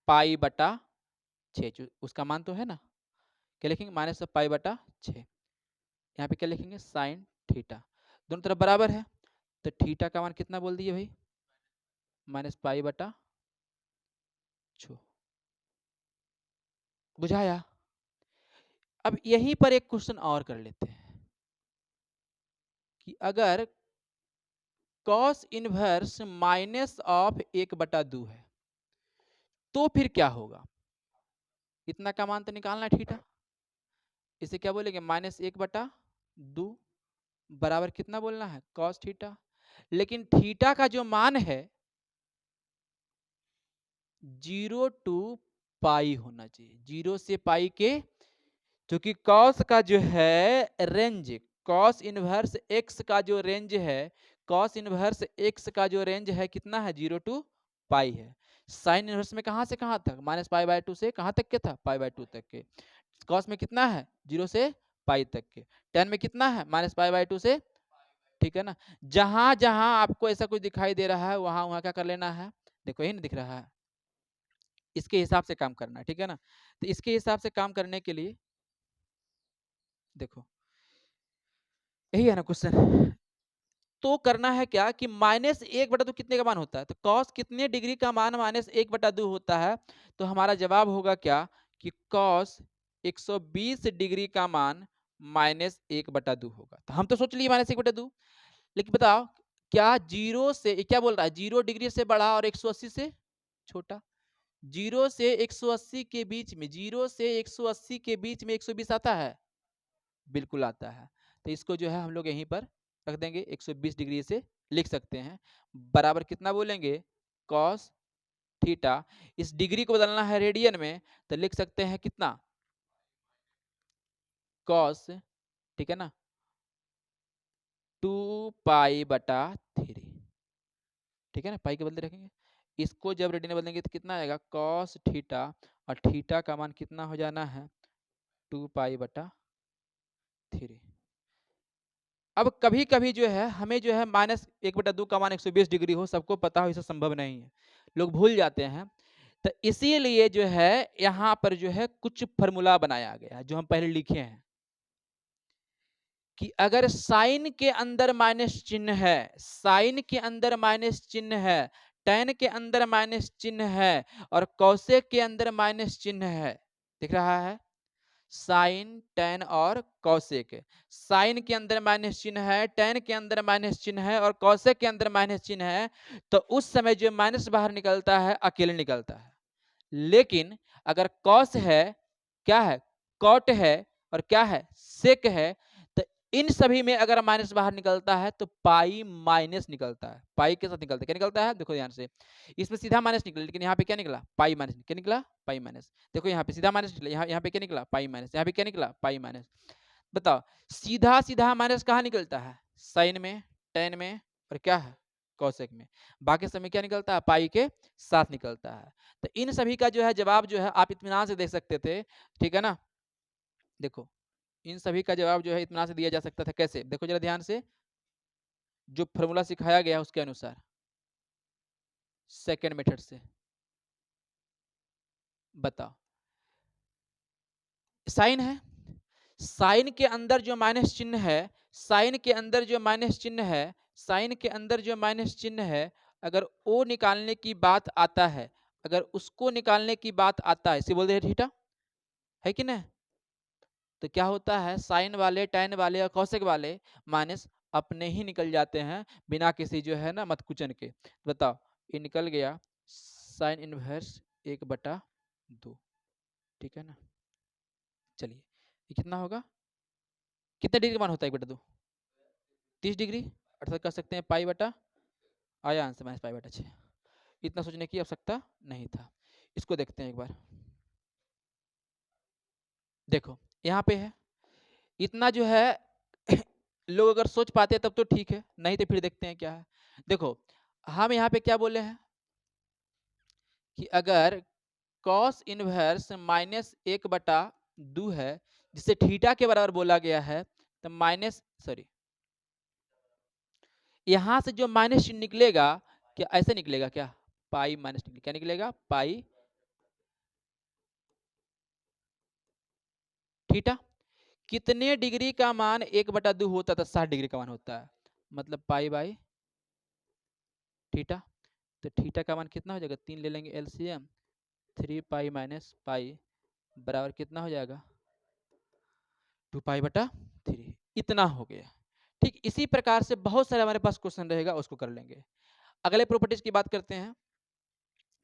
π/6, उसका मान तो है ना, क्या लिखेंगे, -π/6। यहाँ पे क्या लिखेंगे, साइन थीटा, दोनों तरफ बराबर है। तो थीटा का मान कितना बोल दिए भाई, -π/6। बुझाया। अब यहीं पर एक क्वेश्चन और कर लेते हैं कि अगर कॉस इनवर्स माइनस ऑफ 1/2 है तो फिर क्या होगा, इतना का मान तो निकालना है थीटा। इसे क्या बोलेंगे, -1/2 बराबर कितना बोलना है, कॉस थीटा। लेकिन थीटा का जो मान है 0 टू पाई होना चाहिए, 0 से पाई के, क्योंकि कॉस का जो है रेंज, कॉस इनवर्स एक्स का जो रेंज है, कॉस इनवर्स एक्स का जो रेंज है कितना है, 0 टू पाई है। साइन इनवर्स में कहां से कहां तक, -π/2 से कहां तक के था, π/2 तक के। कॉस में कितना है, 0 से पाई तक के। टेन में कितना है, -π/2 से, ठीक है ना। जहां जहां आपको ऐसा कुछ दिखाई दे रहा है वहां वहां क्या कर लेना है, देखो यही ना दिख रहा है, इसके हिसाब से काम करना है, ठीक है ना। तो इसके हिसाब से काम करने के लिए देखो यही है ना क्वेश्चन। तो करना है क्या कि -1/2 कितने का मान होता है, तो कॉस कितने डिग्री का मान -1/2 होता है। तो हमारा जवाब होगा क्या कि कॉस 120 डिग्री का मान -1/2 होगा। तो हम तो सोच लिए -1/2, लेकिन बताओ क्या जीरो से क्या बोल रहा है, 0 डिग्री से बड़ा और 180 से छोटा। 0 से 180 के बीच में, 0 से 180 के बीच में 120 आता है, बिल्कुल आता है। तो इसको जो है हम लोग यहीं पर रख देंगे, 120 डिग्री से लिख सकते हैं। बराबर कितना बोलेंगे, कॉस थीटा। इस डिग्री को बदलना है रेडियन में, तो लिख सकते हैं कितना, कॉस, ठीक है ना, 2π/3, ठीक है ना, पाई के बदले रखेंगे। इसको जब रेडियन में बदलेंगे तो कितना आएगा, कॉस थीटा, और थीटा का मान कितना हो जाना है, 2π/3। अब कभी कभी जो है हमें जो है -1/2 का मान 120 डिग्री हो, सबको पता हो, इसे संभव नहीं है, लोग भूल जाते हैं। तो इसीलिए जो है यहाँ पर जो है कुछ फॉर्मूला बनाया गया है जो हम पहले लिखे हैं कि अगर साइन के अंदर माइनस चिन्ह है, साइन के अंदर माइनस चिन्ह है, टेन के अंदर माइनस चिन्ह है और कौशेक के अंदर माइनस चिन्ह है, दिख रहा है। साइन, टेन और कौसेक। साइन के अंदर माइनस चिन्ह है, टेन के अंदर माइनस चिन्ह है और कौसेक के अंदर माइनस चिन्ह है, तो उस समय जो माइनस बाहर निकलता है अकेले निकलता है। लेकिन अगर कॉस है, क्या है, कॉट है और क्या है, सेक है, तो इन सभी में अगर माइनस बाहर निकलता है तो पाई माइनस निकलता है। पाई के साथ निकलता है, क्या निकलता है, देखो ध्यान से, इसमें सीधा माइनस निकला, लेकिन यहाँ पे क्या निकला, पाई माइनस। क्या निकला, पाई माइनस। देखो यहाँ पे सीधा माइनस निकला, यहाँ पे क्या निकला, पाई माइनस। यहाँ पे क्या निकला, पाई माइनस। बताओ, सीधा सीधा माइनस कहाँ निकलता है, साइन में, टेन में और क्या है, कौसेक में। बाकी समय क्या निकलता है, पाई के साथ निकलता है। तो इन सभी का जो है जवाब जो है आप इत्मीनान से देख सकते थे, ठीक है ना। देखो, इन सभी का जवाब जो है इत्मीनान से दिया जा सकता था। कैसे, देखो जरा ध्यान से, जो फॉर्मूला सिखाया गया है उसके अनुसार, सेकेंड मेथड से। बताओ, साइन है, साइन के अंदर जो माइनस चिन्ह है, साइन के अंदर जो माइनस चिन्ह है, साइन के अंदर जो माइनस चिन्ह है, अगर ओ निकालने की बात आता है, अगर उसको निकालने की बात आता है, इसे बोल दे थीटा, है कि नहीं। तो क्या होता है, साइन वाले, टैन वाले और कौशिक वाले माइनस अपने ही निकल जाते हैं बिना किसी जो है ना मतकुचन के। बताओ, ये निकल गया साइन इनवर्स 1/2, ठीक है ना। चलिए, ये कितना होगा, कितने डिग्री का मान होता है 1/2, 30 डिग्री, अर्थात कर सकते हैं पाई बटा, आया आंसर -पाई/6। इतना सोचने की आवश्यकता नहीं था। इसको देखते हैं एक बार। देखो यहाँ पे है, इतना जो है लोग अगर सोच पाते तब तो ठीक है, नहीं तो फिर देखते हैं क्या है। देखो, हम यहाँ पे क्या बोले हैं कि अगर कॉस इनवर्स -1/2 है, जिसे थीटा के बराबर बोला गया है, तो माइनस, सॉरी, यहां से जो माइनस निकलेगा, क्या ऐसे निकलेगा, क्या पाई माइनस निकलेगा, क्या निकलेगा, पाई थीटा। कितने डिग्री का मान 1/2 होता था, 60 डिग्री का मान होता है, मतलब पाई बाई थीटा। तो थीटा का मान कितना हो जाएगा, 3 ले लेंगे एलसीएम, 3 पाई माइनस पाई बराबर कितना हो जाएगा, 2 पाई/3। इतना हो गया। ठीक, इसी प्रकार से बहुत सारे हमारे पास क्वेश्चन रहेगा, उसको कर लेंगे। अगले प्रॉपर्टीज की बात करते हैं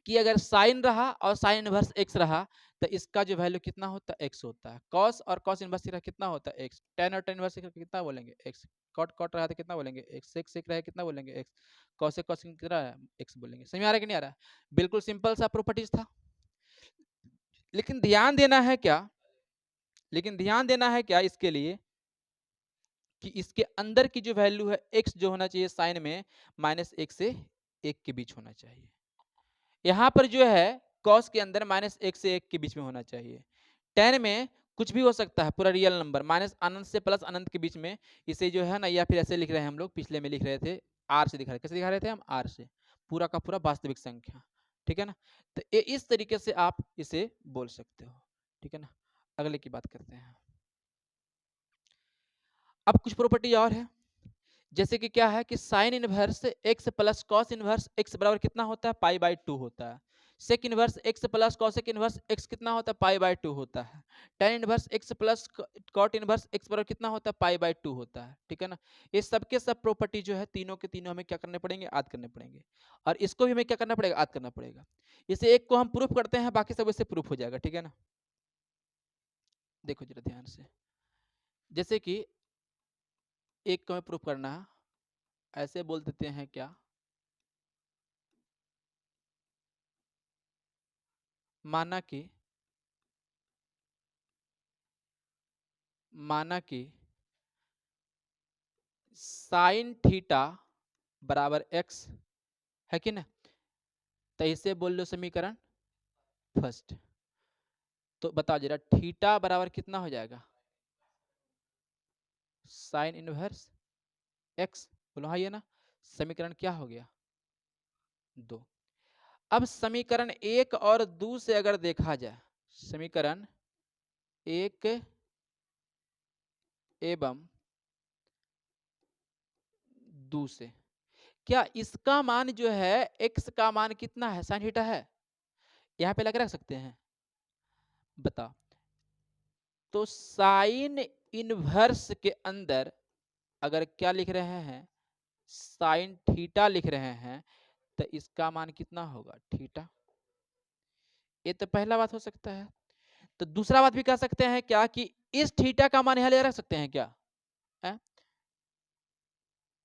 कि अगर साइन रहा और साइन इनवर्स एक्स रहा, तो इसका जो वैल्यू कितना होता है, एक्स होता है। कॉस और कॉस इनवर्स का कितना होता है, एक्स। टेन और टेन इनवर्स का कितना बोलेंगे, एक्स। कॉट कॉट रहा तो कितना बोलेंगे, एक्स। सेक सेक रहा कितना बोलेंगे, एक्स। कॉस कॉस कितना है, एक्स बोलेंगे। समझ आ रहा है कि नहीं आ रहा है, बिल्कुल सिंपल सा प्रॉपर्टीज था। लेकिन ध्यान देना है क्या, लेकिन ध्यान देना है क्या इसके लिए, कि इसके अंदर की जो वैल्यू है एक्स जो होना चाहिए साइन में, -1 से 1 के बीच होना चाहिए। यहाँ पर जो है कॉस के अंदर -1 से 1 के बीच में होना चाहिए। टेन में कुछ भी हो सकता है, पूरा रियल नंबर, माइनस अनंत से प्लस अनंत के बीच में, इसे जो है ना, या फिर ऐसे लिख रहे हैं हम लोग, पिछले में लिख रहे थे आर से दिखा रहे, कैसे दिखा रहे थे हम, आर से, पूरा का पूरा वास्तविक संख्या, ठीक है ना। तो इस तरीके से आप इसे बोल सकते हो, ठीक है ना। अगले की बात करते हैं। अब कुछ प्रॉपर्टी और है, जैसे कि क्या है कि sine inverse x plus cos inverse x बराबर कितना होता है, पाई/2 होता है। Sec inverse x plus cosec inverse x कितना होता है, पाई/2 होता है। Tan inverse x plus cot inverse x बराबर कितना होता है, पाई/2 होता है, ठीक है ना। ये सबके सब प्रॉपर्टी जो है तीनों के तीनों हमें क्या करने पड़ेंगे, याद करने पड़ेंगे, और इसको भी हमें क्या करना पड़ेगा, याद करना पड़ेगा। इसे एक को हम प्रूफ करते हैं, बाकी सब इससे प्रूफ हो जाएगा, ठीक है ना। देखो जरा ध्यान से, जैसे कि एक को हमें प्रूफ करना है, ऐसे बोल देते हैं क्या, माना कि, माना कि साइन थीटा बराबर एक्स, है कि ना। तो इसे बोल लो समीकरण फर्स्ट। तो बताओ जरा, थीटा बराबर कितना हो जाएगा, साइन इनवर्स एक्स, बोलो हाँ, ये ना। समीकरण क्या हो गया, 2। अब समीकरण 1 और 2 से अगर देखा जाए, समीकरण 1 एवं 2 से, क्या इसका मान जो है, एक्स का मान कितना है, साइन थीटा है, यहाँ पे लग रख सकते हैं, बताओ। तो साइन इनवर्स के अंदर अगर क्या लिख रहे हैं, साइन थीटा लिख रहे हैं, तो इसका मान कितना होगा, थीटा। ये तो पहला बात हो सकता है। तो दूसरा बात भी कह सकते हैं क्या कि इस थीटा का मान यहां ले रख सकते हैं क्या है?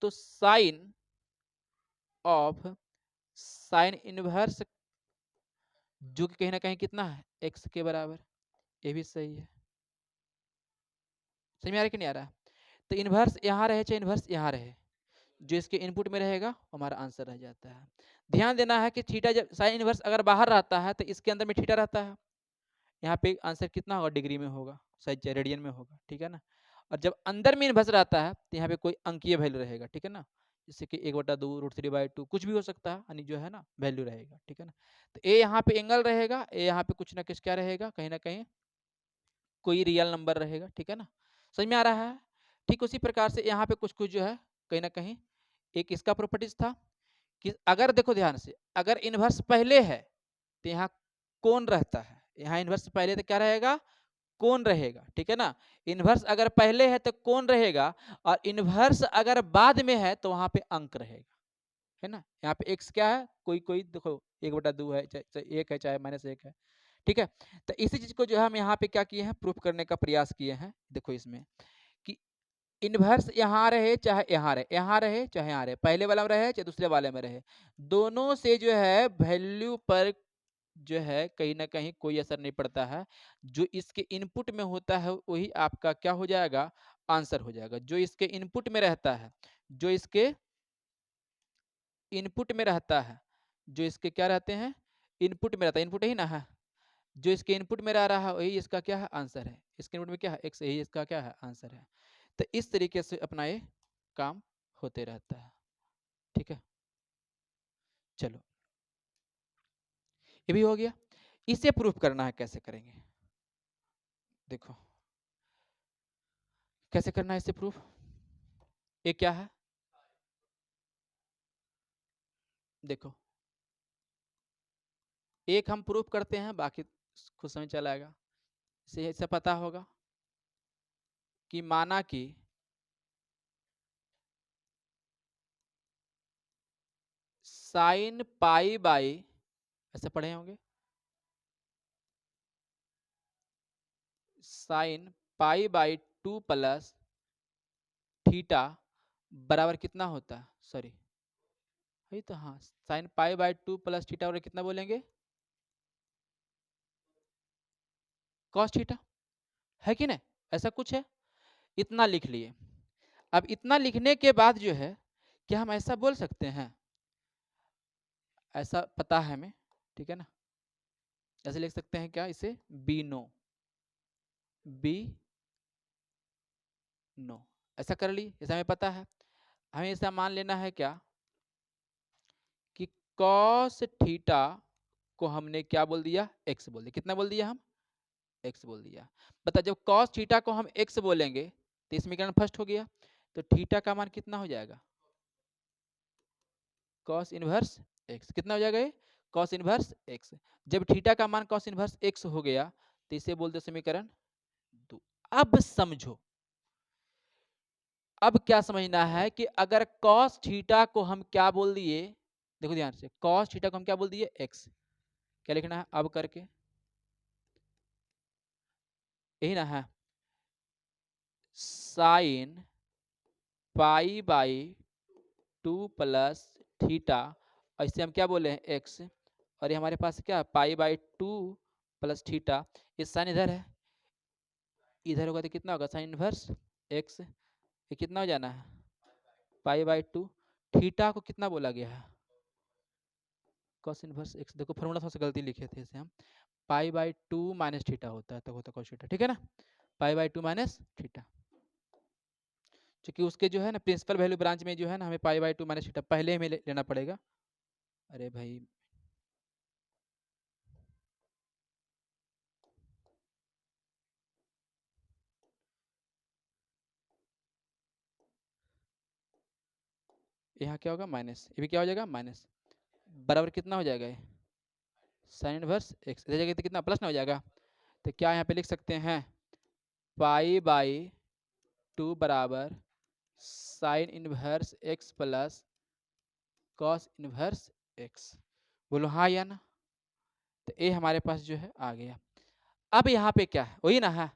तो साइन ऑफ साइन इनवर्स जो कि कहीं ना कहीं कितना है, एक्स के बराबर। ये भी सही है। समझ में आ रहा है कि नहीं आ रहा? तो इनवर्स यहाँ रहे चाहे इनवर्स यहाँ रहे, जो इसके इनपुट में रहेगा हमारा आंसर रह जाता है। ध्यान देना है कि थीटा जब साइन इनवर्स अगर बाहर रहता है तो इसके अंदर में थीटा रहता है। यहाँ पे आंसर कितना होगा, डिग्री में होगा, शायद रेडियन में होगा, ठीक है ना। और जब अंदर में इनवर्स रहता है तो यहाँ पे कोई अंकीय वैल्यू रहेगा, ठीक है ना, जैसे कि 1/2 √3/2 कुछ भी हो सकता है, यानी जो है ना वैल्यू रहेगा, ठीक है ना। तो ए यहाँ पे एंगल रहेगा, ए यहाँ पे कुछ ना कुछ क्या रहेगा, कहीं ना कहीं कोई रियल नंबर रहेगा, ठीक है ना। समझ में आ रहा है? ठीक उसी प्रकार से यहाँ पे कुछ कुछ जो है कहीं ना कहीं एक इसका प्रॉपर्टीज था कि अगर देखो ध्यान से, अगर इनवर्स पहले है तो यहाँ कौन रहता है, यहाँ इनवर्स पहले तो क्या रहेगा, कौन रहेगा, ठीक है ना। इनवर्स अगर पहले है तो कौन रहेगा, और इनवर्स अगर बाद में है तो वहां पे अंक रहेगा, है ना। यहाँ पे एक्स क्या है, कोई कोई देखो 1/2 है, चाहे 1 है, चाहे -1 है, ठीक है। तो इसी चीज को जो है हम यहाँ पे क्या किए हैं, प्रूफ करने का प्रयास किए हैं। देखो इसमें कि इनवर्स यहाँ रहे चाहे यहाँ रहे, यहाँ रहे चाहे यहाँ रहे, पहले वाला में रहे चाहे दूसरे वाले में रहे, दोनों से जो है वैल्यू पर जो है कहीं ना कहीं कोई असर नहीं पड़ता है। जो इसके इनपुट में होता है वही आपका क्या हो जाएगा, आंसर हो जाएगा। जो इसके इनपुट में रहता है, जो इसके इनपुट में रहता है, जो इसके क्या रहते हैं, इनपुट में रहता है, इनपुट ही ना है, जो इसके इनपुट में रह रहा है वही इसका क्या है, आंसर है। इसके इनपुट में क्या है, एक्स, यही इसका क्या है, आंसर है। तो इस तरीके से अपना ये काम होते रहता है, ठीक है। चलो ये भी हो गया। इसे प्रूफ करना है, कैसे करेंगे देखो, कैसे करना है इसे प्रूफ। ये क्या है, देखो एक हम प्रूफ करते हैं, बाकी खुद समझ चला आएगा। इसे पता होगा कि माना कि साइन पाई बाई, ऐसे पढ़े होंगे, sine pi by 2 plus theta बराबर कितना होता है, सॉरी वही तो, हाँ, sine pi by 2 plus theta बराबर कितना बोलेंगे, कॉस थीटा, है कि नहीं, ऐसा कुछ है। इतना लिख लिए। अब इतना लिखने के बाद जो है, क्या हम ऐसा बोल सकते हैं, ऐसा पता है हमें, ठीक है ना, ऐसे लिख सकते हैं क्या इसे, बी नो, बी नो, ऐसा कर ली, ऐसा हमें पता है। हमें ऐसा मान लेना है क्या कि कॉस थीटा को हमने क्या बोल दिया, एक्स बोल दिया। कितना बोल दिया हम, एक्स बोल दिया। बता, जब कॉस थीटा को हम एक्स बोलेंगे तो समीकरण फर्स्ट हो गया, तो थीटा का मान कितना हो जाएगा, कॉस इनवर्स एक्स, कितना हो जाएगा ये, कॉस इनवर्स एक्स। जब थीटा का मान कॉस इनवर्स एक्स हो गया तो इसे बोलते समीकरण 2। अब समझो, अब क्या समझना है कि अगर कॉस थीटा को हम क्या बोल दिए, देखो ध्यान से, कॉस थीटा को हम क्या बोल दिए, एक्स, क्या लिखना है अब करके, यही ना है, sine pi by 2 plus theta, ऐसे हम क्या बोले हैं, एक्स, और ये हमारे पास क्या, पाई बाई 2 प्लस थीटा, ये साइन इधर है, इधर होगा तो कितना होगा, साइन इनवर्स एक्स, ये कितना हो जाना है, पाई बाई 2, थीटा को कितना बोला गया है, कॉस इनवर्स एक्स। देखो फॉर्मूला थोड़ा सा गलती लिखे थे इसे हम, पाई बाई 2 माइनस थीटा होता है, तो होता कॉस थीटा, ठीक है ना, पाई बाई 2 माइनस थीटा। क्योंकि उसके जो है ना प्रिंसिपल वैल्यू ब्रांच में जो है ना हमें पाई बाई 2 माइनस थीटा पहले हमें लेना पड़ेगा। अरे भाई यहाँ क्या होगा, माइनस, ये भी क्या हो जाएगा, माइनस, बराबर कितना हो जाएगा ये, साइन इनवर्स एक्स, इधर जगह तो कितना प्लस ना हो जाएगा, तो क्या यहाँ पे लिख सकते हैं, पाई बाई 2 बराबर sign inverse x plus cos inverse x. बोलो हाँ या ना। तो ये हमारे पास जो है आ गया। अब यहाँ पे क्या है, वही ना है।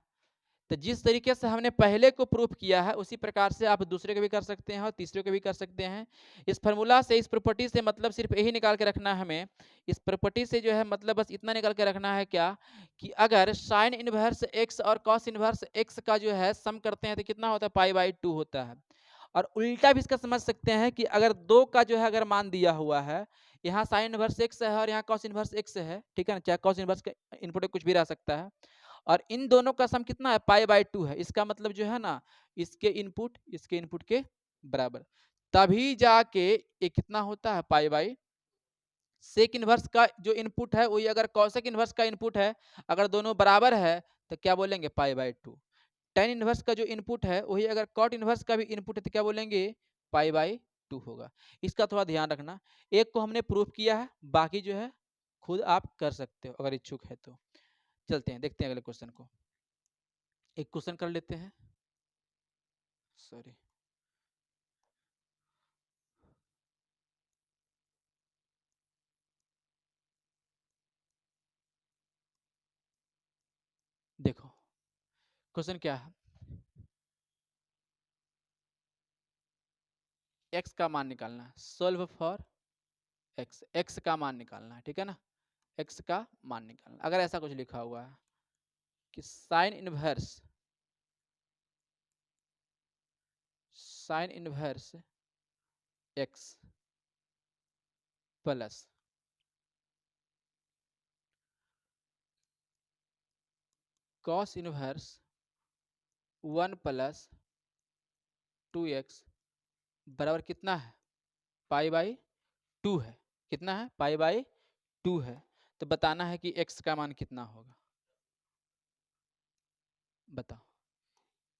तो जिस तरीके से हमने पहले को प्रूफ किया है उसी प्रकार से आप दूसरे को भी कर सकते हैं और तीसरे को भी कर सकते हैं। इस फार्मूला से, इस प्रॉपर्टी से मतलब सिर्फ यही निकाल के रखना है हमें। इस प्रॉपर्टी से जो है मतलब बस इतना निकाल के रखना है क्या, कि अगर साइन इनवर्स एक्स और कॉस इनवर्स एक्स का जो है सम करते हैं तो कितना होता है, पाई बाई 2 होता है। और उल्टा भी इसका समझ सकते हैं कि अगर दो का जो है अगर मान दिया हुआ है, यहाँ साइन इनवर्स एक्स है और यहाँ कॉस इनवर्स एक्स है, ठीक है ना, चाहे कॉस इनवर्स का इनपुट कुछ भी रह सकता है, और इन दोनों का सम कितना है, पाई बाई 2 है। इसका मतलब जो है ना, इसके इनपुट के बराबर, तभी जाके ये कितना होता है, पाई बाई सेक इनवर्स का जो इनपुट है वही अगर कॉसेक इनवर्स का इनपुट है, अगर दोनों बराबर है तो क्या बोलेंगे, पाई बाई 2। टेन इनवर्स का जो इनपुट है वही अगर कॉट इनवर्स का भी इनपुट है तो क्या बोलेंगे, पाई बाई 2 होगा। इसका थोड़ा ध्यान रखना। एक को हमने प्रूफ किया है, बाकी जो है खुद आप कर सकते हो अगर इच्छुक है तो। चलते हैं, देखते हैं अगले क्वेश्चन को। एक क्वेश्चन कर लेते हैं, सॉरी। देखो क्वेश्चन क्या है, एक्स का मान निकालना है, सोल्व फॉर एक्स, एक्स का मान निकालना है, ठीक है ना, एक्स का मान निकालना। अगर ऐसा कुछ लिखा हुआ है कि sine inverse x plus cos inverse 1 plus 2x बराबर कितना है, पाई बाई 2 है। कितना है, पाई बाई 2 है। तो बताना है कि x का मान कितना होगा, बताओ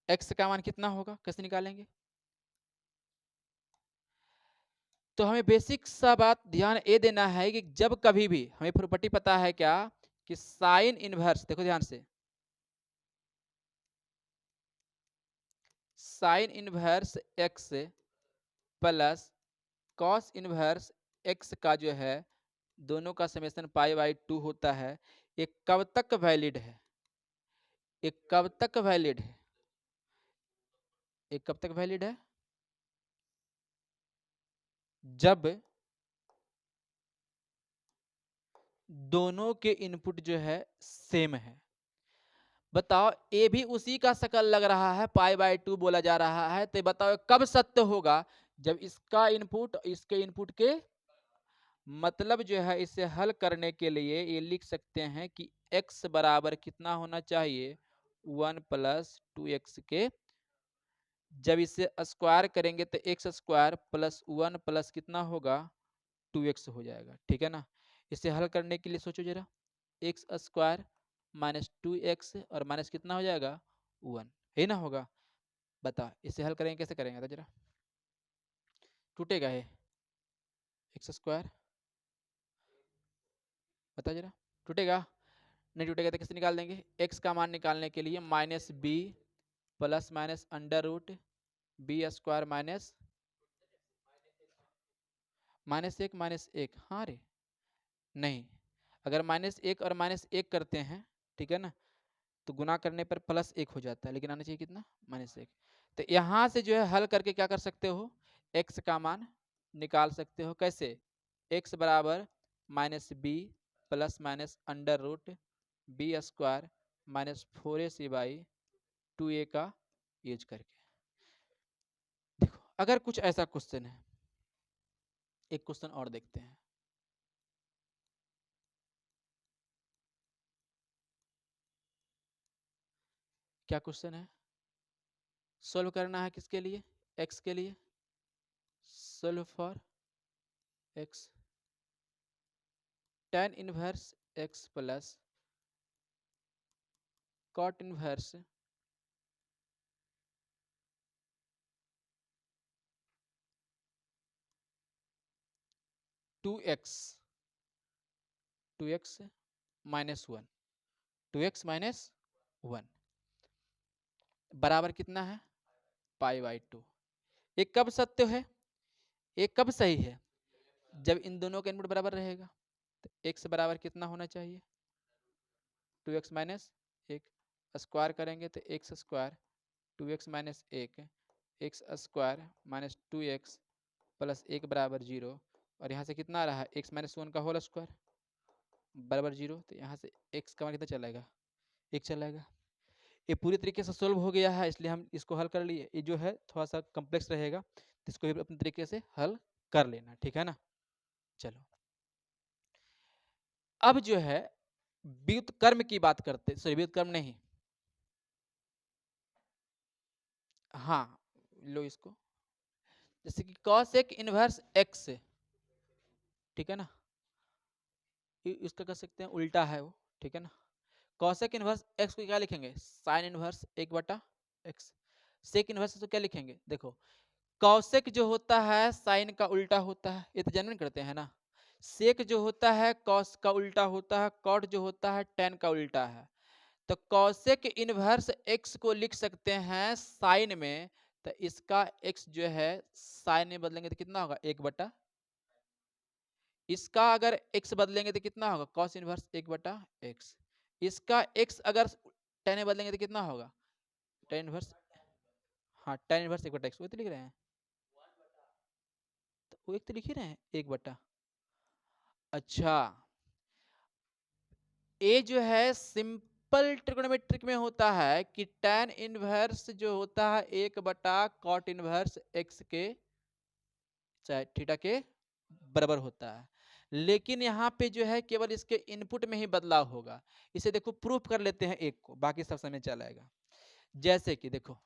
x का मान कितना होगा, कैसे निकालेंगे। तो हमें बेसिक सा बात ध्यान ये देना है कि जब कभी भी हमें प्रॉपर्टी पता है क्या, कि साइन इनवर्स, देखो ध्यान से, sine inverse x plus cos inverse x का जो है दोनों का समेशन पाई बाई 2 होता है। ये कब तक वैलिड है, ये कब तक वैलिड है, ये कब तक वैलिड है, जब दोनों के इनपुट जो है सेम है। बताओ ए भी उसी का शकल लग रहा है, पाई बाई 2 बोला जा रहा है, तो बताओ कब सत्य होगा, जब इसका इनपुट इसके इनपुट के, मतलब जो है इसे हल करने के लिए ये लिख सकते हैं कि x बराबर कितना होना चाहिए, 1 प्लस 2x के, जब इसे स्क्वायर करेंगे तो एक्स स्क्वायर प्लस 1 प्लस कितना होगा, 2x हो जाएगा, ठीक है ना। इसे हल करने के लिए सोचो जरा, एक्स स्क्वायर माइनस 2x और माइनस कितना हो जाएगा, 1 है ना होगा। बता इसे हल करेंगे, कैसे करेंगे तो जरा, टूटेगा है एक्स स्क्वायर, बता जरा, टूटेगा, नहीं टूटेगा तो कैसे निकाल देंगे, एक्स का मान निकालने के लिए minus b plus minus under root b square minus एक, हाँ रे, नहीं, अगर माइनस एक और माइनस एक करते हैं, ठीक है ना, तो गुना करने पर प्लस एक हो जाता है, लेकिन आना चाहिए कितना, माइनस एक। तो यहाँ से जो है हल करके क्या कर सकते हो, एक्स का मान निकाल सकते हो, कैसे, एक्स बराबर minus b plus minus under root b square minus 4ac by 2a का यूज करके। देखो अगर कुछ ऐसा क्वेश्चन है, एक क्वेश्चन और देखते हैं। क्या क्वेश्चन है, सोल्व करना है किसके लिए, एक्स के लिए, solve for x, tan inverse x plus cot inverse 2x, 2x minus 1, 2x minus 1। बराबर कितना है π/2। ये कब सत्य है, ये कब सही है, जब इन दोनों का इनपुट बराबर रहेगा। तो x बराबर कितना होना चाहिए 2x माइनस 1, स्क्वायर करेंगे तो x square 2x minus 1, x square minus 2x plus 1 बराबर 0, और यहाँ से कितना आ रहा है x माइनस 1 का होल स्क्वायर बराबर 0। तो यहाँ से x का मान कितना चलेगा 1 चलेगा। ये पूरी तरीके से सोल्व हो गया है, इसलिए हम इसको हल कर लिए। ये जो है थोड़ा सा कॉम्प्लेक्स रहेगा, तो इसको भी अपने तरीके से हल कर लेना, ठीक है ना। चलो अब जो है व्युत्क्रम की बात करते, सॉरी व्युत्क्रम नहीं, हाँ लो इसको, जैसे कि cos इनवर्स x, ठीक है ना, इसका कर सकते हैं उल्टा है वो, ठीक है ना। cosec इनवर्स x को क्या लिखेंगे sin inverse 1/x। sec inverse तो क्या लिखेंगे, देखो cosec जो होता है sin का उल्टा होता है, ये तो जानते करते हैं ना। sec जो होता है cos का उल्टा होता है, cot जो होता है tan का उल्टा है। तो cosec इनवर्स x को लिख सकते हैं sin में, तो इसका x जो है sin में बदलेंगे तो कितना होगा 1/, इसका अगर x बदलेंगे तो कितना होगा cos इनवर्स 1/x, इसका x अगर tan में बदलेंगे तो कितना होगा tan इनवर्स, हाँ tan इनवर्स 1/x, वो तो लिख रहे हैं, तो वो एक तो लिख ही रहे हैं 1/। अच्छा ये जो है सिंपल ट्रिग्नोमेट्रिक में होता है कि tan इनवर्स जो होता है 1/cot इनवर्स x के चाहे थीटा के बराबर होता है। लेकिन यहाँ पे जो है केवल इसके इनपुट में ही बदलाव होगा। इसे देखो प्रूफ कर लेते हैं एक को, बाकी सब समय चलाएगा। जैसे कि देखो,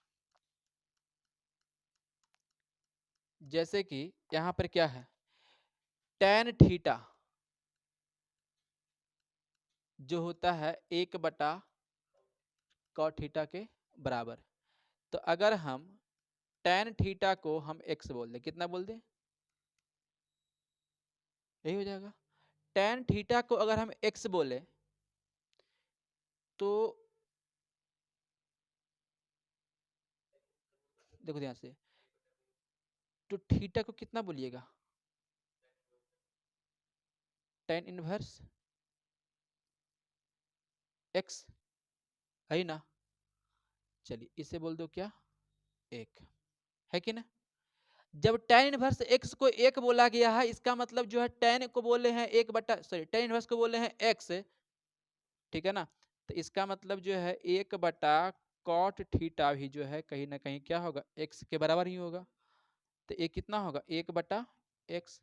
जैसे कि यहाँ पर क्या है tan थीटा जो होता है 1/cot थीटा के बराबर। तो अगर हम tan थीटा को हम x बोल दें, कितना बोल दें, यही हो जाएगा। tan थीटा को अगर हम x बोले तो देखो ध्यान से, तो थीटा को कितना बोलिएगा tan इनवर्स x, है ना। चलिए इसे बोल दो क्या 1, है कि ना। जब tan इनवर्स x को 1 बोला गया है, इसका मतलब जो है tan को बोले हैं 1/, tan इनवर्स को बोले हैं x, ठीक है ना। तो इसका मतलब जो है 1/cot थीटा भी जो है कहीं ना कहीं क्या होगा x के बराबर ही होगा। तो ये कितना होगा 1/x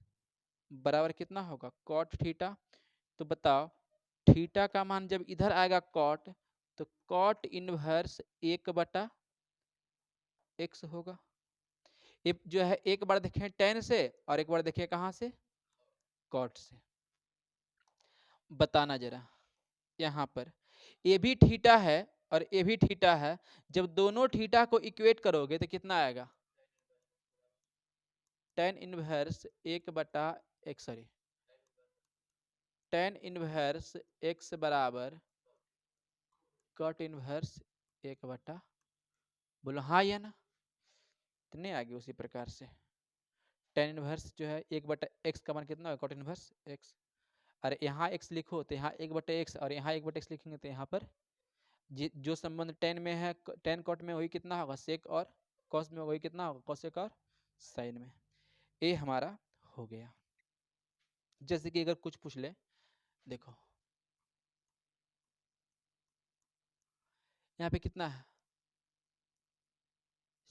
बराबर कितना होगा cot थीटा। तो बताओ थीटा का मान जब इधर आएगा cot, तो cot इनवर्स 1/x होगा। ये जो है एक बार देखें tan से और एक बार देखिए कहां से cot से, बताना जरा। यहाँ पर ये भी थीटा है और ये भी थीटा है, जब दोनों थीटा को इक्वेट करोगे तो कितना आएगा tan inverse 1/x, sorry tan inverse x बराबर cot इनवर्स 1/, बोलो हाँ या ना। तो नहीं आगे उसी प्रकार से tan इनवर्स जो है 1/x का मान कितना है cot इनवर्स x, अरे यहाँ x लिखो तो यहाँ 1/x और यहाँ 1/x लिखेंगे तो यहाँ पर जो संबंध tan में है tan cot में वही कितना होगा sec, और cos में वही कितना होगा cosec और sin में। ये हमारा हो गया। जैसे कि अगर कुछ पूछ ले, देखो यहाँ पे कितना है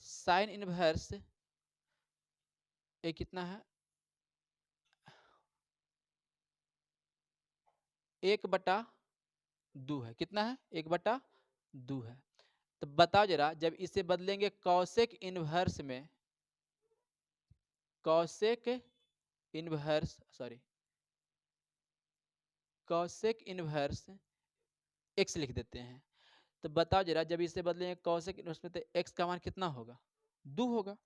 साइन इनवर्स, ये कितना है 1/2 है, कितना है 1/2 है। तो बताओ जरा जब इसे बदलेंगे कॉसेक इनवर्स में, cosec inverse sorry cosec inverse x लिख देते हैं। तो बताओ जरा जब इसे बदलेंगे कॉसेक इनवर्स में, तो x का मान कितना होगा 2 होगा।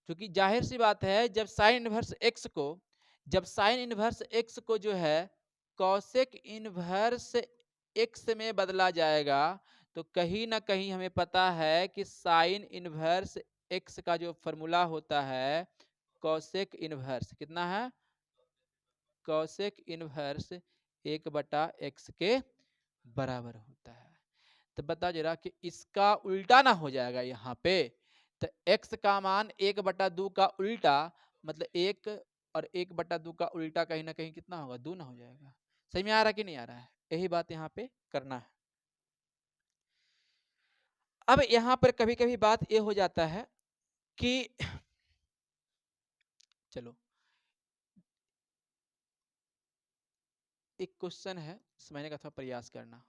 क्योंकि जाहिर सी बात है जब साइन इनवर्स x को, जब साइन इनवर्स x को जो है कॉसेक इनवर्स x में बदला जाएगा, तो कहीं ना कहीं हमें पता है कि साइन इनवर्स एक्स का जो फॉर्मूला होता है कॉसेक इनवर्स कितना है, कॉसेक इनवर्स 1/x के बराबर होता है। तो बता जरा कि इसका उल्टा ना हो जाएगा यहाँ पे, तो x का मान 1/2 का उल्टा मतलब 1 और 1/2 का उल्टा कहीं ना कहीं कितना होगा, 2 ना हो जाएगा। सही में आ रहा कि नहीं आ रहा है, यही बात यहाँ पे करना है। अब यहाँ पर कभी कभी बात ये हो जाता है कि चलो एक क्वेश्चन है, समझने का थोड़ा प्रयास करना।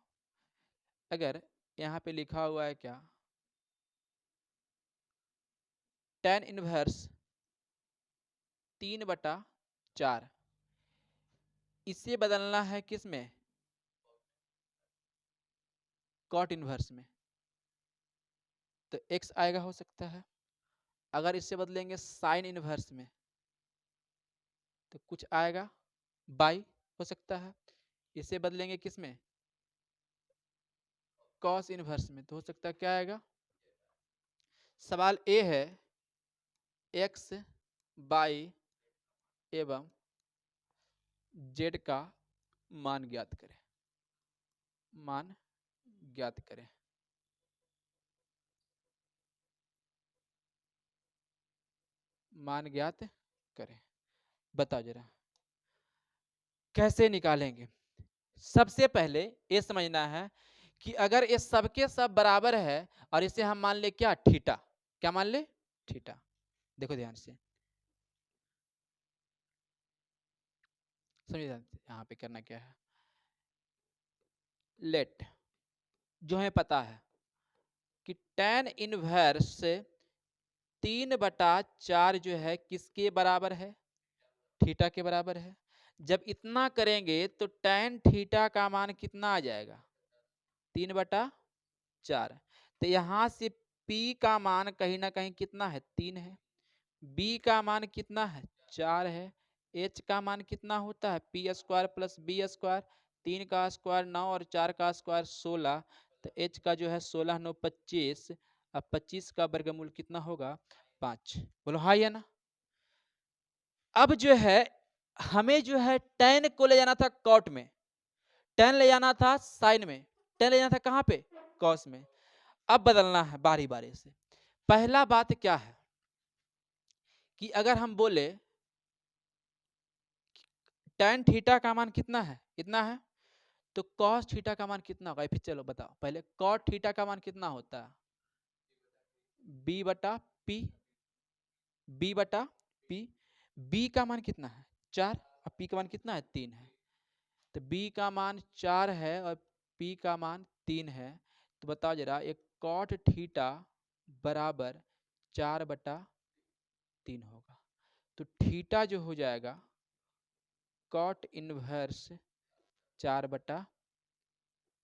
अगर यहाँ पे लिखा हुआ है क्या, tan इनवर्स 3/4, इसे बदलना है किस में, कॉट इनवर्स में, तो x आएगा हो सकता है। अगर इससे बदलेंगे साइन इनवर्स में तो कुछ आएगा बाई हो सकता है। इसे बदलेंगे किस में, कॉस इनवर्स में, तो हो सकता है क्या आएगा। सवाल ए है एक्स बाई एवं जेड का मान ज्ञात करें, मान ज्ञात करें। मान ज्ञात करें, बताओ जरा कैसे निकालेंगे। सबसे पहले ये समझना है कि अगर ये सबके सब बराबर है और इसे हम मान ले क्या, थीटा, क्या मान ले, थीटा। देखो ध्यान से समझिए, यहाँ पे करना क्या है, लेट जो हमें पता है कि tan इनवर्स 3/4 जो है किसके बराबर है, थीटा के बराबर है। जब इतना करेंगे तो tan थीटा का मान कितना आ जाएगा, 3/4। तो यहां से P का मान कहीं ना कहीं कितना है, 3 है। B का मान कितना है, 4 है। H का मान कितना होता है, p² + b², 3 का स्क्वायर 9 और 4 का स्क्वायर 16। तो H का जो है 16 9 25, अब 25 का वर्गमूल कितना होगा, 5। बोलो हाँ या ना। अब जो है हमें जो है tan को ले जाना था कॉट में, tan ले जाना था साइन में, tan ले जाना था कहां पे, कॉस में। अब बदलना है बारी बारी से। पहला बात क्या है कि अगर हम बोले tan थीटा का मान कितना है, इतना है, तो cos थीटा का मान कितना होगा, फिर चलो बताओ पहले cot थीटा का मान कितना होता है, b/p, b/p। b का मान कितना है, 4, और p का मान कितना है, 3 है। तो b का मान 4 है और p का मान 3 है। तो बताओ जरा एक cot थीटा बराबर 4/3 होगा। तो थीटा जो हो जाएगा cot इनवर्स 4/,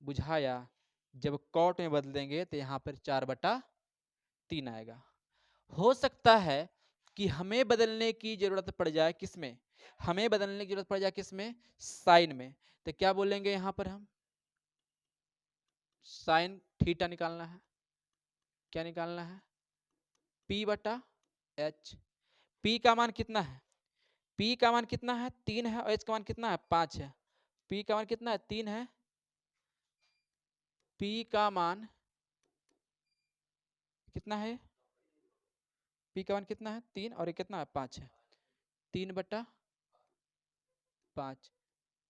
बुझाया। जब कॉट में बदलेंगे तो यहाँ पर 4/3 आएगा। हो सकता है कि हमें बदलने की जरूरत पड़ जाए किसमें, हमें बदलने की जरूरत पड़ जाए किसमें, साइन में। तो क्या बोलेंगे यहाँ पर हम, साइन थीटा निकालना है, क्या निकालना है, p/h। p का मान कितना है, p का मान कितना है, 3 है, और h का मान कितना है, 5 है। p का मान कितना है, 3 है, p का मान कितना है, p का मान कितना है, 3, और ये कितना है, 5 है, 3/5।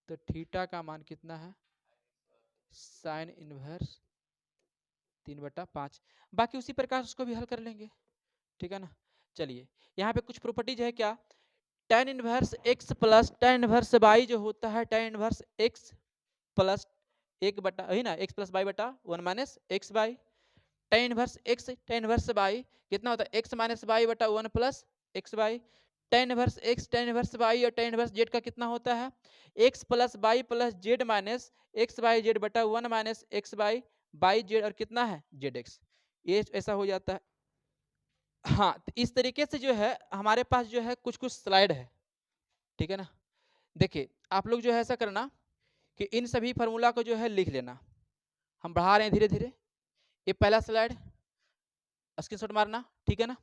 तो थीटा का मान कितना है, साइन इनवर्स 3/5। बाकी उसी प्रकार उसको भी हल कर लेंगे, ठीक है ना। चलिए यहाँ पे कुछ प्रॉपर्टीज है क्या, tan inverse x plus tan inverse y जो होता है tan इनवर्स x प्लस 1 ही ना, x plus y/1 minus x by. tan inverse x tan inverse y कितना होता है, x minus y/1 plus x by. tan inverse x tan inverse y और tan inverse z का कितना होता है, x plus y plus z minus x by z/1 minus x by z, और कितना है zx। ये ऐसा हो जाता है। हाँ, तो इस तरीके से जो है हमारे पास जो है कुछ कुछ स्लाइड है, ठीक है ना। देखिए आप लोग जो है ऐसा करना कि इन सभी फार्मूला को जो है लिख लेना, हम बढ़ा रहे हैं धीरे धीरे। ये पहला स्लाइड स्क्रीनशॉट मारना, ठीक है ना।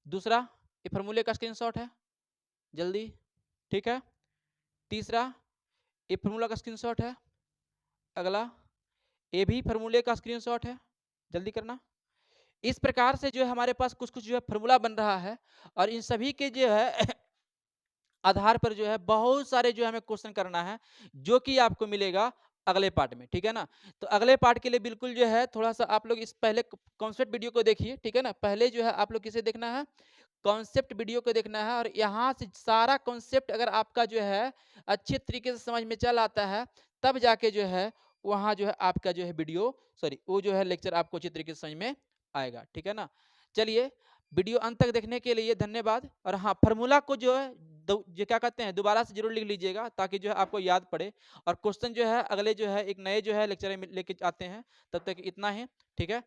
दूसरा ये फॉर्मूले का स्क्रीनशॉट है, जल्दी, ठीक है। तीसरा ये फॉर्मूला का स्क्रीनशॉट है। अगला ये भी फॉर्मूले का स्क्रीनशॉट है, जल्दी करना। इस प्रकार से जो है हमारे पास कुछ कुछ जो है फॉर्मूला बन रहा है और इन सभी के जो है आधार पर जो है बहुत सारे जो है हमें क्वेश्चन करना है, जो कि आपको मिलेगा अगले पार्ट में, ठीक है ना। तो अगले पार्ट के लिए बिल्कुल जो है थोड़ा सा आप लोग इस पहले कॉन्सेप्ट वीडियो को देखिए, ठीक है ना। पहले जो है आप लोग किसे देखना है, कॉन्सेप्ट वीडियो को देखना है, और यहाँ से सारा कॉन्सेप्ट अगर आपका जो है अच्छे तरीके से समझ में चल आता है, तब जाके जो है वहाँ जो है आपका जो है वीडियो सॉरी वो जो है लेक्चर आपको अच्छी तरीके से समझ में आएगा, ठीक है ना। चलिए, वीडियो अंत तक देखने के लिए धन्यवाद। और हाँ, फार्मूला को जो है जो क्या कहते हैं दोबारा से जरूर लिख लीजिएगा, ताकि जो है आपको याद पड़े। और क्वेश्चन जो है अगले जो है एक नए जो है लेक्चर में लेके आते हैं, तब तक इतना ही, ठीक है।